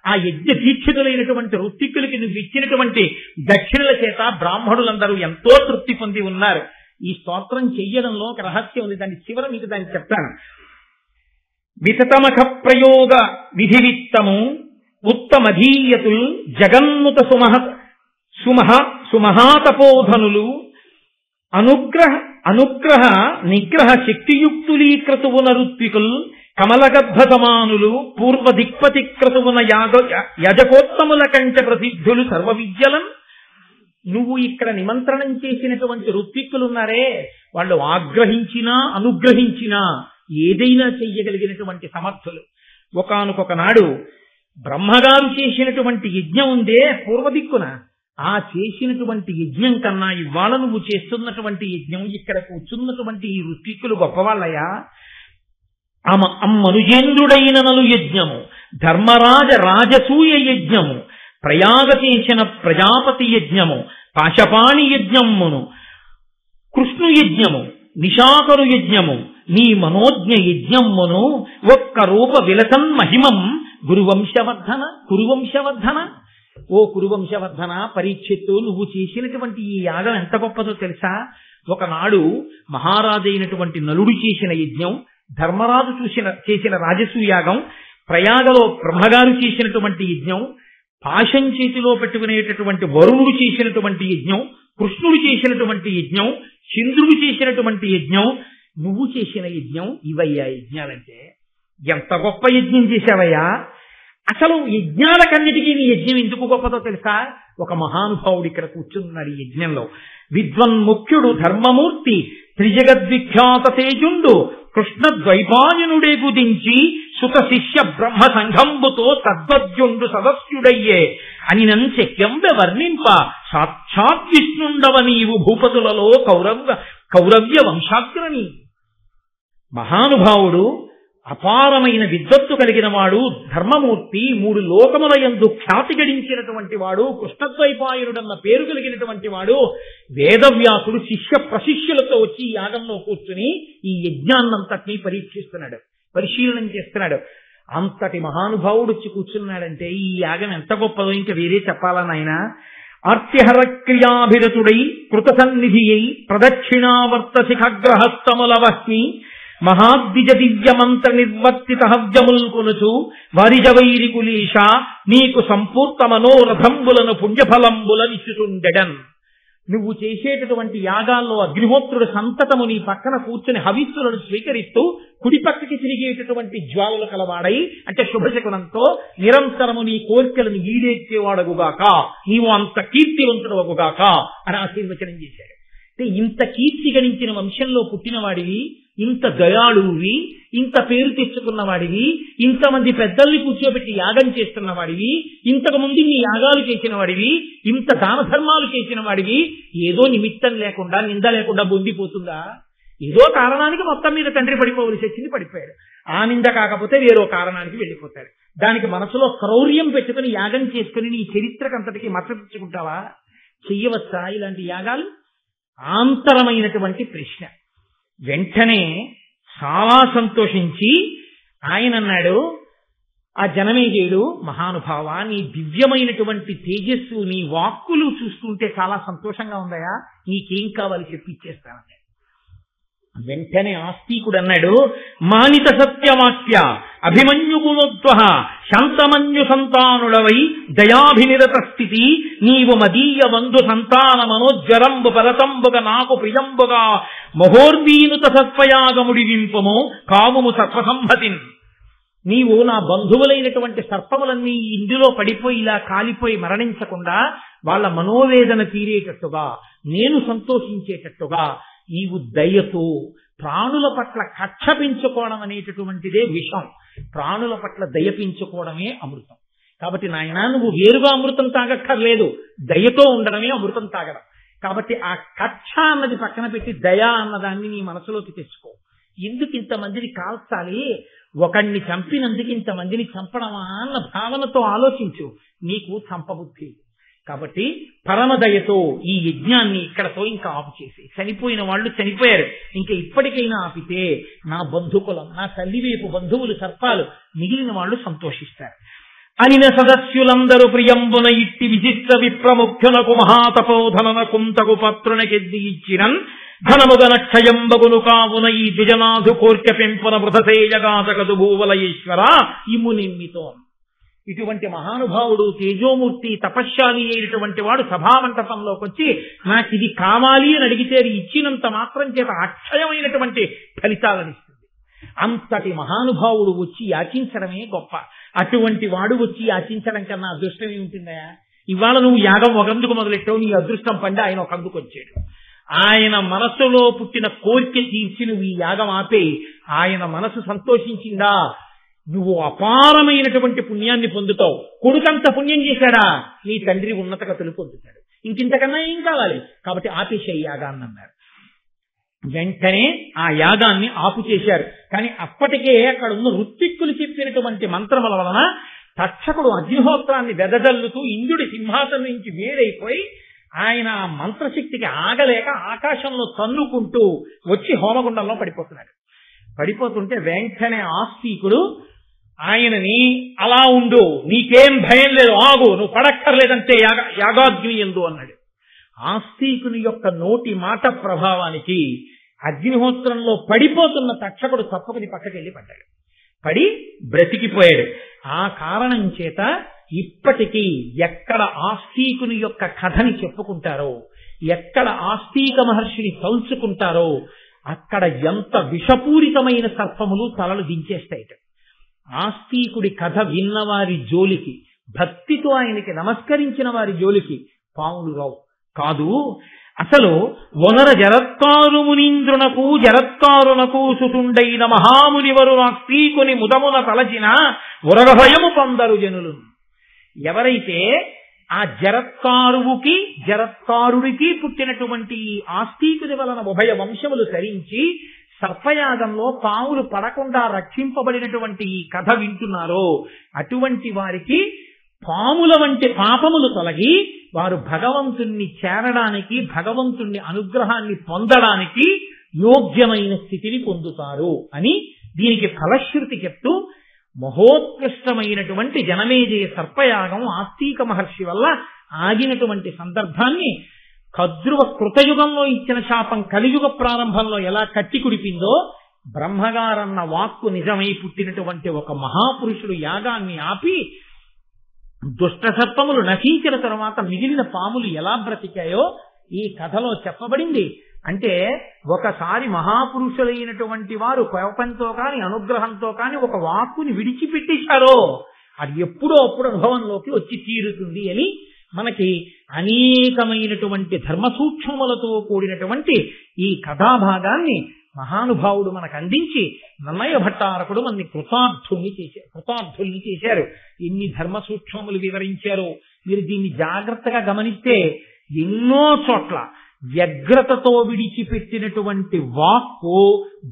Speaker 2: ఆ యజ్ఞ దీక్షితులైనటువంటి ఋత్విక్కులకి నువ్వు ఇచ్చినటువంటి దక్షిణల చేత బ్రాహ్మణులందరూ ఎంతో తృప్తి పొంది ఉన్నారు. ఈ స్తోత్రం చెయ్యడంలో ఒక రహస్యం ఉంది, దాని చివర మీకు దాన్ని చెప్తాను. వితతమఖ ప్రయోగ విధివిత్తము ఉత్తమధీయతుల్ జగన్ముత సుమహాతపోధనులు అనుగ్రహ నిగ్రహ శక్తియుక్తులీకృతువున ఋత్వికుల్ కమలగర్భసమానులు పూర్వ దిక్పతి క్రతువున యజకోత్తముల కంటే ప్రసిద్ధులు సర్వ విద్యలను. నువ్వు ఇక్కడ నిమంత్రణం చేసినటువంటి ఋత్విక్కులున్నారే, వాళ్ళు ఆగ్రహించినా అనుగ్రహించినా ఏదైనా చెయ్యగలిగినటువంటి సమర్థులు. ఒకానొక నాడు బ్రహ్మగారు చేసినటువంటి యజ్ఞం ఉందే పూర్వదిక్కున, ఆ చేసినటువంటి యజ్ఞం కన్నా ఇవాళ నువ్వు చేస్తున్నటువంటి యజ్ఞం, ఇక్కడ కూర్చున్నటువంటి ఈ ఋత్విక్కులు గొప్పవాళ్ళయ్యా. అమ్మనుజేంద్రుడైన నలు యజ్ఞము ధర్మరాజ రాజసూయ యజ్ఞము ప్రయాగ చేసిన ప్రజాపతి యజ్ఞము పాశపాణి యజ్ఞమును కృష్ణు యజ్ఞము నిశాకరు యజ్ఞము నీ మనోజ్ఞ యజ్ఞమును ఒక్క రూప విలసన్ మహిమం కురువంశవర్ధన. ఓ కురువంశవర్ధన, పరీక్షిత్తు, నువ్వు చేసినటువంటి ఈ యాగం ఎంత గొప్పదో తెలుసా? ఒకనాడు మహారాజైనటువంటి నలుడు చేసిన యజ్ఞం, ధర్మరాజు చేసిన రాజసూయాగం, ప్రయాగలో బ్రహ్మగారు చేసినటువంటి యజ్ఞం, పాశం చేతిలో పెట్టుకునేటటువంటి వరుణుడు చేసినటువంటి యజ్ఞం, కృష్ణుడు చేసినటువంటి యజ్ఞం, చంద్రుడు చేసినటువంటి యజ్ఞం, నువ్వు చేసిన యజ్ఞం, ఇవయ్యా యజ్ఞాలంటే. ఎంత గొప్ప యజ్ఞం చేశావయ్యా! అసలు యజ్ఞాలకన్నిటికీ నీ యజ్ఞం ఎందుకు గొప్పదో తెలుసా? ఒక మహానుభావుడు ఇక్కడ కూర్చున్నాడు ఈ యజ్ఞంలో. విద్వన్ముఖ్యుడు ధర్మమూర్తి త్రిజగద్విఖ్యాత తేజుండు కృష్ణ ద్వైపాయనుడే గుదించి సుత శిష్య బ్రహ్మ సంఘంబుతో సద్వద్యుండు సదస్యుడయ్యే అని శక్యంబ వర్ణింప సాక్షాత్ విష్ణుండవ నీవు భూపతులలో కౌరవ్య వంశాగ్రని. మహానుభావుడు అపారమైన విద్వత్తు కలిగిన వాడు, ధర్మమూర్తి, 3 లోకముల యందు ఖ్యాతి గడించినటువంటి వాడు, కృష్ణద్వైపాయనుడన్న పేరు కలిగినటువంటి వాడు, వేదవ్యాసుడు శిష్య ప్రశిష్యులతో వచ్చి ఈ యాగంలో కూర్చుని ఈ యజ్ఞాన్నంతటినీ పరీక్షిస్తున్నాడు, పరిశీలనం చేస్తున్నాడు. అంతటి మహానుభావుడు వచ్చి కూర్చున్నాడంటే ఈ యాగం ఎంత గొప్పదో ఇంకా వేరే చెప్పాలా నాయన? ఆర్తిహర క్రియాభిరతుడై కృత సన్నిధి అయి ప్రదక్షిణావర్త శిఖగ్రహస్తముల వహ్ని మహాద్విజ దివ్య మంత్ర నిర్వర్తిత హవ్యముల్కొనుచు వారిజ వైరికులీష నీకు సంపూర్ణ మనోరథంబులను పుణ్యఫలంబులనిచ్చుతుండెడన్. నువ్వు చేసేటటువంటి యాగాల్లో అగ్నిహోత్రుడు సంతతము నీ పక్కన కూర్చుని హవిస్సులను స్వీకరిస్తూ కుడి పక్కకి తిరిగేటటువంటి జ్వాలలు కలవాడై, అంటే శుభశకునంతో నిరంతరము నీ కోరికలను ఈడేర్చేవాడగుగాక, నీవు అంత కీర్తివంతుడవగుగాక అని ఆశీర్వచనం చేశాడు. అంటే ఇంత కీర్తి గణించిన వంశంలో పుట్టినవాడివి, ఇంత దయాళువి, ఇంత పేరు తెచ్చుకున్నవాడివి, ఇంతమంది పెద్దల్ని కూర్చోబెట్టి యాగం చేస్తున్న వాడివి, ఇంతకు ముందు నీ యాగాలు చేసిన వాడివి, ఇంత దాన ధర్మాలు చేసిన వాడివి, ఏదో నిమిత్తం లేకుండా నింద లేకుండా బొందిపోతుందా? ఏదో కారణానికి మొత్తం మీద తండ్రి పడిపోవలసి వచ్చింది, పడిపోయాడు. ఆ నింద కాకపోతే వేరో కారణానికి వెళ్ళిపోతాడు. దానికి మనసులో క్రౌర్యం పెట్టుకుని యాగం చేసుకుని నీ చరిత్రకంతటికి మచ్చపుచ్చుకుంటావా? చెయ్యవచ్చా ఇలాంటి యాగాలు? ఆంతరమైనటువంటి ప్రశ్న. వెంటనే చాలా సంతోషించి ఆయన అన్నాడు, ఆ జనమేజయుడు, మహానుభావ, నీ దివ్యమైనటువంటి తేజస్సు, నీ వాక్కులు చూస్తుంటే చాలా సంతోషంగా ఉందయా, నీకేం కావాలి చెప్పిచ్చేస్తానన్నాడు. వెంటనే ఆస్తికుడు అన్నాడు, మానిత సత్యవాక్య అభిమన్యు గుణోద్వ శాంతమన్యు సంతానుడవై దయాభినిరత స్థితి నీవు మదీయ బంధు సంతాన మనోజ్వరంబు పరతంబుగా నాకు ప్రియంబుగా మహోర్వీనుత సత్వయాగముడి వింపము కావుము సర్వసంహతిన్. నీవు నా బంధువులైనటువంటి సర్పములన్నీ ఇందులో పడిపోయి ఇలా కాలిపోయి మరణించకుండా వాళ్ళ మనోవేదన తీరేటట్టుగా, నేను సంతోషించేటట్టుగా నీవు దయతో ప్రాణుల పట్ల కక్ష పెంచుకోవడం అనేటటువంటిదే విషం, ప్రాణుల పట్ల దయ పెంచుకోవడమే అమృతం. కాబట్టి నాయన నువ్వు వేరుగా అమృతం తాగక్కర్లేదు, దయతో ఉండడమే అమృతం తాగడం. కాబట్టి ఆ కక్ష అన్నది పక్కన పెట్టి దయ అన్నదాన్ని నీ మనసులోకి తెచ్చుకో. ఎందుకు ఇంతమందిని కాల్చాలి, ఒకణ్ణి చంపినందుకు ఇంతమందిని చంపడమా అన్న భావనతో ఆలోచించు, నీకు చంపబుద్ధి. కాబట్టి పరమదయతో ఈ యజ్ఞాన్ని ఇక్కడతో ఇంకా ఆపు చేసి, చనిపోయిన వాళ్ళు చనిపోయారు, ఇంకా ఇప్పటికైనా ఆపితే నా బంధుకులం, నా తల్లివైపు బంధువులు సర్పాలు, మిగిలిన వాళ్ళు సంతోషిస్తారు. అనిన సదస్యులందరూ ప్రియంబున ఇట్టి విశిష్ట విప్రముఖ్యునకు మహాతపోధనన కుంతకు పత్రునకెద్ది ఇచ్చినన్ ఘనముగన క్షయంబగును కావున ఈ ద్విజనాథు కోర్క పెంపున వృధసేయగాతకదు భూవల ఈశ్వర ఇము నిమ్మితో. ఇటువంటి మహానుభావుడు, తేజోమూర్తి, తపశ్శాలి అయినటువంటి వాడు సభామంటపంలోకి వచ్చి నాకు ఇది కావాలి అని అడిగితే అది ఇచ్చినంత మాత్రం చేత అక్షయమైనటువంటి ఫలితాలను ఇస్తుంది. అంతటి మహానుభావుడు వచ్చి యాచించడమే గొప్ప. అటువంటి వాడు వచ్చి యాచించడం కన్నా అదృష్టం ఏముంటుందా? ఇవాళ నువ్వు యాగం ఒకందుకు మొదలెట్టావు, నీ అదృష్టం పండి ఆయన ఒకందుకు వచ్చాడు. ఆయన మనస్సులో పుట్టిన కోరిక తీర్చి నువ్వు ఈ యాగం ఆపే, ఆయన మనసు సంతోషించిందా నువ్వు అపారమైనటువంటి పుణ్యాన్ని పొందుతావు. కొడుకంత పుణ్యం చేశాడా, నీ తండ్రి ఉన్నత గతులు పొందుతాడు. ఇంకింతకన్నా ఏం కావాలి? కాబట్టి ఆపేసే యాగాన్ని అన్నారు. వెంటనే ఆ యాగాన్ని ఆపు చేశారు. కానీ అప్పటికే అక్కడ ఉన్న ఋత్విక్కులు చెప్పినటువంటి మంత్రముల వలన తక్షకుడు అగ్నిహోత్రాన్ని వెదజల్లుతూ ఇంద్రుడి సింహాసనం నుంచి వేరైపోయి ఆయన మంత్రశక్తికి ఆగలేక ఆకాశంలో తన్నుకుంటూ వచ్చి హోమగుండంలో పడిపోతున్నాడు. పడిపోతుంటే వెంటనే ఆస్తికుడు ఆయనని అలా ఉండు, నీకేం భయం లేదు, ఆగు, నువ్వు పడక్కర్లేదంటే యాగాగ్ని ఎందు అన్నాడు. ఆస్తికుని యొక్క నోటి మాట ప్రభావానికి అగ్నిహోత్రంలో పడిపోతున్న తక్షకుడు తప్పకుని పక్కకెళ్ళి పడ్డాడు, పడి బ్రతికిపోయాడు. ఆ కారణం చేత ఇప్పటికీ ఎక్కడ ఆస్తికుని యొక్క కథని చెప్పుకుంటారో, ఎక్కడ ఆస్తిక మహర్షిని తలుచుకుంటారో అక్కడ ఎంత విషపూరితమైన సర్పములు తలలు దించేస్తాయిట. ఆస్తికుడి కథ విన్నవారి జోలికి, భక్తితో ఆయనకి నమస్కరించిన వారి జోలికి పాములు రావు. కాదు, అసలు వనర జరత్కారు మునీంద్రునకు జరత్కారునకు సుతుండైన మహామునివరు ఆస్తికుని ముదమున తలచిన ఉరగభయము పొందరు జనులు. ఎవరైతే ఆ జరత్కారువుకి జరత్కారుడికి పుట్టినటువంటి ఆస్తికుని వలన ఉభయ వంశములు తరించి
Speaker 1: సర్పయాగంలో పాములు పడకుండా రక్షింపబడినటువంటి ఈ కథ వింటున్నారో అటువంటి వారికి పాముల వంటి పాపములు తొలగి వారు భగవంతుణ్ణి చేరడానికి, భగవంతుణ్ణి అనుగ్రహాన్ని పొందడానికి యోగ్యమైన స్థితిని పొందుతారు అని దీనికి ఫలశ్రుతి చెప్తూ మహోత్కృష్టమైనటువంటి జనమేజయ సర్పయాగం ఆస్తిక మహర్షి వల్ల ఆగినటువంటి సందర్భాన్ని కద్రువ కృతయుగంలో ఇచ్చిన శాపం కలియుగ ప్రారంభంలో ఎలా కట్టి కుడిపిందో, బ్రహ్మగారన్న వాక్కు నిజమై పుట్టినటువంటి ఒక మహాపురుషుడు యాగాన్ని ఆపి దుష్ట సర్పములు నశించిన తరువాత మిగిలిన పాములు ఎలా బ్రతికాయో ఈ కథలో చెప్పబడింది. అంటే ఒకసారి మహాపురుషులైనటువంటి వారు కోపంతో కాని అనుగ్రహంతో కాని ఒక వాక్కుని విడిచిపెట్టేశారో అది ఎప్పుడో అప్పుడు అనుభవంలోకి వచ్చి తీరుతుంది అని మనకి అనేకమైనటువంటి ధర్మ సూక్ష్మములతో కూడినటువంటి ఈ కథాభాగాన్ని మహానుభావుడు మనకు అందించి నన్నయ్య భట్టారకుడు మనని కృతార్థుల్ని చేశారు. ఎన్ని ధర్మ సూక్ష్మములు వివరించారో మీరు దీన్ని జాగ్రత్తగా గమనిస్తే ఎన్నో చోట్ల వ్యగ్రతతో విడిచిపెట్టినటువంటి వాక్కు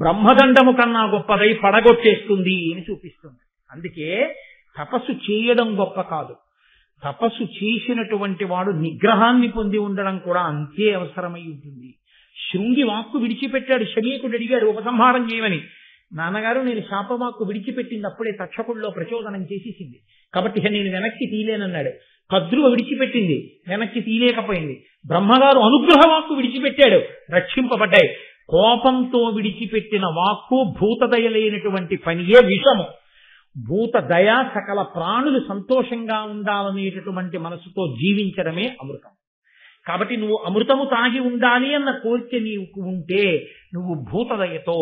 Speaker 1: బ్రహ్మదండము కన్నా గొప్పదై పడగొట్టేస్తుంది అని చూపిస్తుంది. అందుకే తపస్సు చేయడం గొప్ప కాదు, తపస్సు చేసినటువంటి వాడు నిగ్రహాన్ని పొంది ఉండడం కూడా అంతే అవసరమై ఉంటుంది. శృంగి వాక్కు విడిచిపెట్టాడు, శమీకుడు అడిగాడు ఉపసంహారం చేయమని. నాన్నగారు నేను శాపవాక్కు విడిచిపెట్టింది అప్పుడే తక్షకుల్లో ప్రచోదనం చేసేసింది కాబట్టి నేను వెనక్కి తీలేనన్నాడు. కద్రువ విడిచిపెట్టింది, వెనక్కి తీలేకపోయింది. బ్రహ్మగారు అనుగ్రహ వాక్కు విడిచిపెట్టాడు, రక్షింపబడ్డాయి. కోపంతో విడిచిపెట్టిన వాక్కు భూతదయలేనటువంటి పనియే విషము. భూతదయ సకల ప్రాణులు సంతోషంగా ఉండాలనేటటువంటి మనసుతో జీవించడమే అమృతం. కాబట్టి నువ్వు అమృతము తాగి ఉండాలి అన్న కోరిక నీకు ఉంటే నువ్వు భూతదయతో,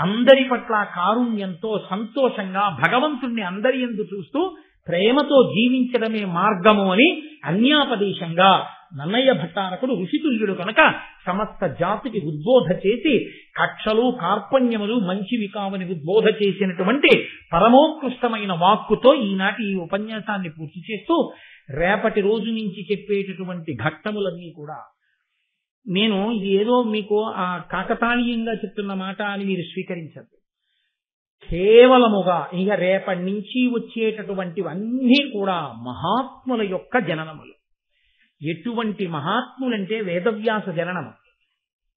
Speaker 1: అందరి పట్ల కారుణ్యంతో, సంతోషంగా భగవంతుణ్ణి అందరి యందు చూస్తూ ప్రేమతో జీవించడమే మార్గము అని అన్యాపదేశంగా నన్నయ్య భట్టారకుడు ఋషితుల్యుడు కనుక సమస్త జాతికి ఉద్బోధ చేసి కక్షలు కార్పణ్యములు మంచివి కావని ఉద్బోధ చేసినటువంటి పరమోత్కృష్టమైన వాక్కుతో ఈనాటి ఈ ఉపన్యాసాన్ని పూర్తి చేస్తూ రేపటి రోజు నుంచి చెప్పేటటువంటి ఘట్టములన్నీ కూడా నేను ఇది ఏదో మీకు ఆ కాకతాళీయంగా చెప్తున్న మాట అని మీరు స్వీకరించద్దు. కేవలముగా ఇక రేపటి నుంచి వచ్చేటటువంటివన్నీ కూడా మహాత్ముల యొక్క జననములు. ఎటువంటి మహాత్ములంటే వేదవ్యాస జననము,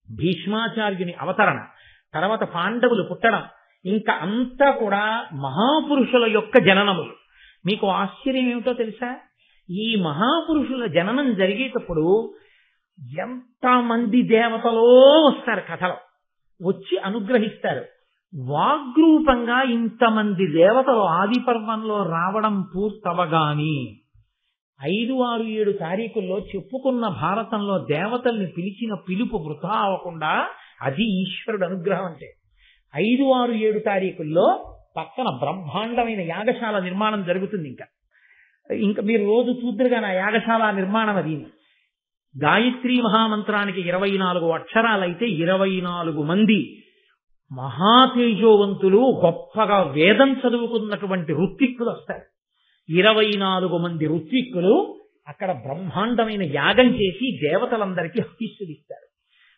Speaker 1: భీష్మాచార్యుని అవతరణ, తర్వాత పాండవులు పుట్టడం, ఇంకా అంతా కూడా మహాపురుషుల యొక్క జననములు. మీకు ఆశ్చర్యం ఏమిటో తెలుసా? ఈ మహాపురుషుల జననం జరిగేటప్పుడు ఎంతమంది దేవతలో వస్తారు, కథలో వచ్చి అనుగ్రహిస్తారు. వాగ్రూపంగా ఇంతమంది దేవతలు ఆది పర్వంలో రావడం పూర్తవగాని 5, 6, 7 తారీఖుల్లో చెప్పుకున్న భారతంలో దేవతల్ని పిలిచిన పిలుపు వృథా అవ్వకుండా అది ఈశ్వరుడు అనుగ్రహం. అంటే 5, 6, 7 తారీఖుల్లో పక్కన బ్రహ్మాండమైన యాగశాల నిర్మాణం జరుగుతుంది. ఇంకా మీరు రోజు చూద్దరుగా నా యాగశాల నిర్మాణం అది. గాయత్రీ మహామంత్రానికి 24 అక్షరాలైతే 24 మంది మహాతేజోవంతులు గొప్పగా వేదం చదువుకున్నటువంటి ఋత్విక్కులు వస్తారు. 24 మంది ఋత్విక్కులు అక్కడ బ్రహ్మాండమైన యాగం చేసి దేవతలందరికీ హవిస్సులు ఇస్తారు.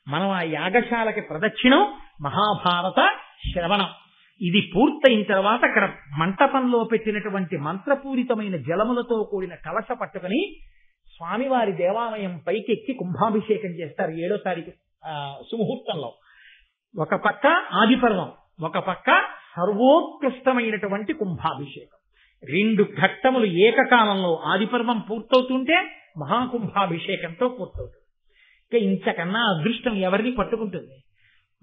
Speaker 1: మనం ఆ యాగశాలకి ప్రదక్షిణం మహాభారత శ్రవణం. ఇది పూర్తయిన తర్వాత అక్కడ మంటపంలో పెట్టినటువంటి మంత్రపూరితమైన జలములతో కూడిన కలశ పట్టుకుని స్వామివారి దేవాలయం పైకెక్కి కుంభాభిషేకం చేస్తారు 7వ తారీఖు సుముహూర్తంలో. ఒక పక్క ఆదిపర్వం, ఒక పక్క సర్వోత్కృష్టమైనటువంటి కుంభాభిషేకం. 2 ఘట్టములు ఏకకాలంలో ఆదిపర్వం పూర్తవుతుంటే మహాకుంభాభిషేకంతో పూర్తవుతుంది. ఇంకా ఇంతకన్నా అదృష్టం ఎవరిని పట్టుకుంటుంది?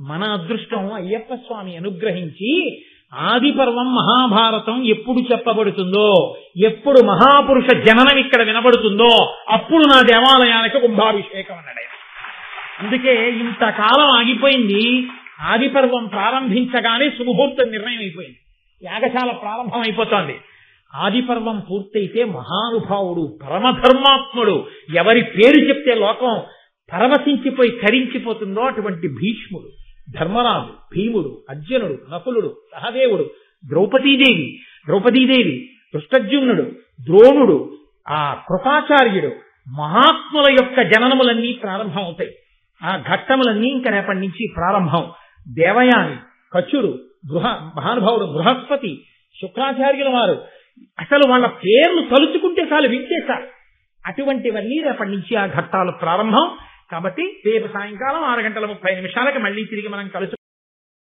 Speaker 1: మన అదృష్టం అయ్యప్ప స్వామి అనుగ్రహించి ఆదిపర్వం మహాభారతం ఎప్పుడు చెప్పబడుతుందో, ఎప్పుడు మహాపురుష జననం ఇక్కడ వినబడుతుందో అప్పుడు నా దేవాలయానికి కుంభాభిషేకం అన్నాడు. అందుకే ఇంతకాలం ఆగిపోయింది. ఆదిపర్వం ప్రారంభించగానే సుముహూర్తం నిర్ణయం అయిపోయింది, యాగశాల ప్రారంభం అయిపోతోంది. ఆదిపర్వం పూర్తయితే మహానుభావుడు పరమధర్మాత్ముడు, ఎవరి పేరు చెప్తే లోకం పరవశించిపోయి కరించిపోతుందో అటువంటి భీష్ముడు, ధర్మరాజు, భీముడు, అర్జునుడు, నకులుడు, సహదేవుడు, ద్రౌపదీదేవి, దుష్టజ్యుమ్నుడు, ద్రోణుడు, ఆ కృపాచార్యుడు, మహాత్ముల యొక్క జననములన్నీ ప్రారంభం అవుతాయి. ఆ ఘట్టములన్నీ ఇంకా రేపటి నుంచి ప్రారంభం. దేవయాని,
Speaker 2: కచ్చుడు, మహానుభావుడు బృహస్పతి, శుక్రాచార్యుల వారు, అసలు వాళ్ళ పేర్లు తలుచుకుంటే చాలు, వింటే చాలు. అటువంటివన్నీ రేపటి నుంచి ఆ ఘట్టాలు ప్రారంభం. కాబట్టి రేపు సాయంకాలం 6:30 మళ్ళీ తిరిగి మనం కలుసుకుందాం.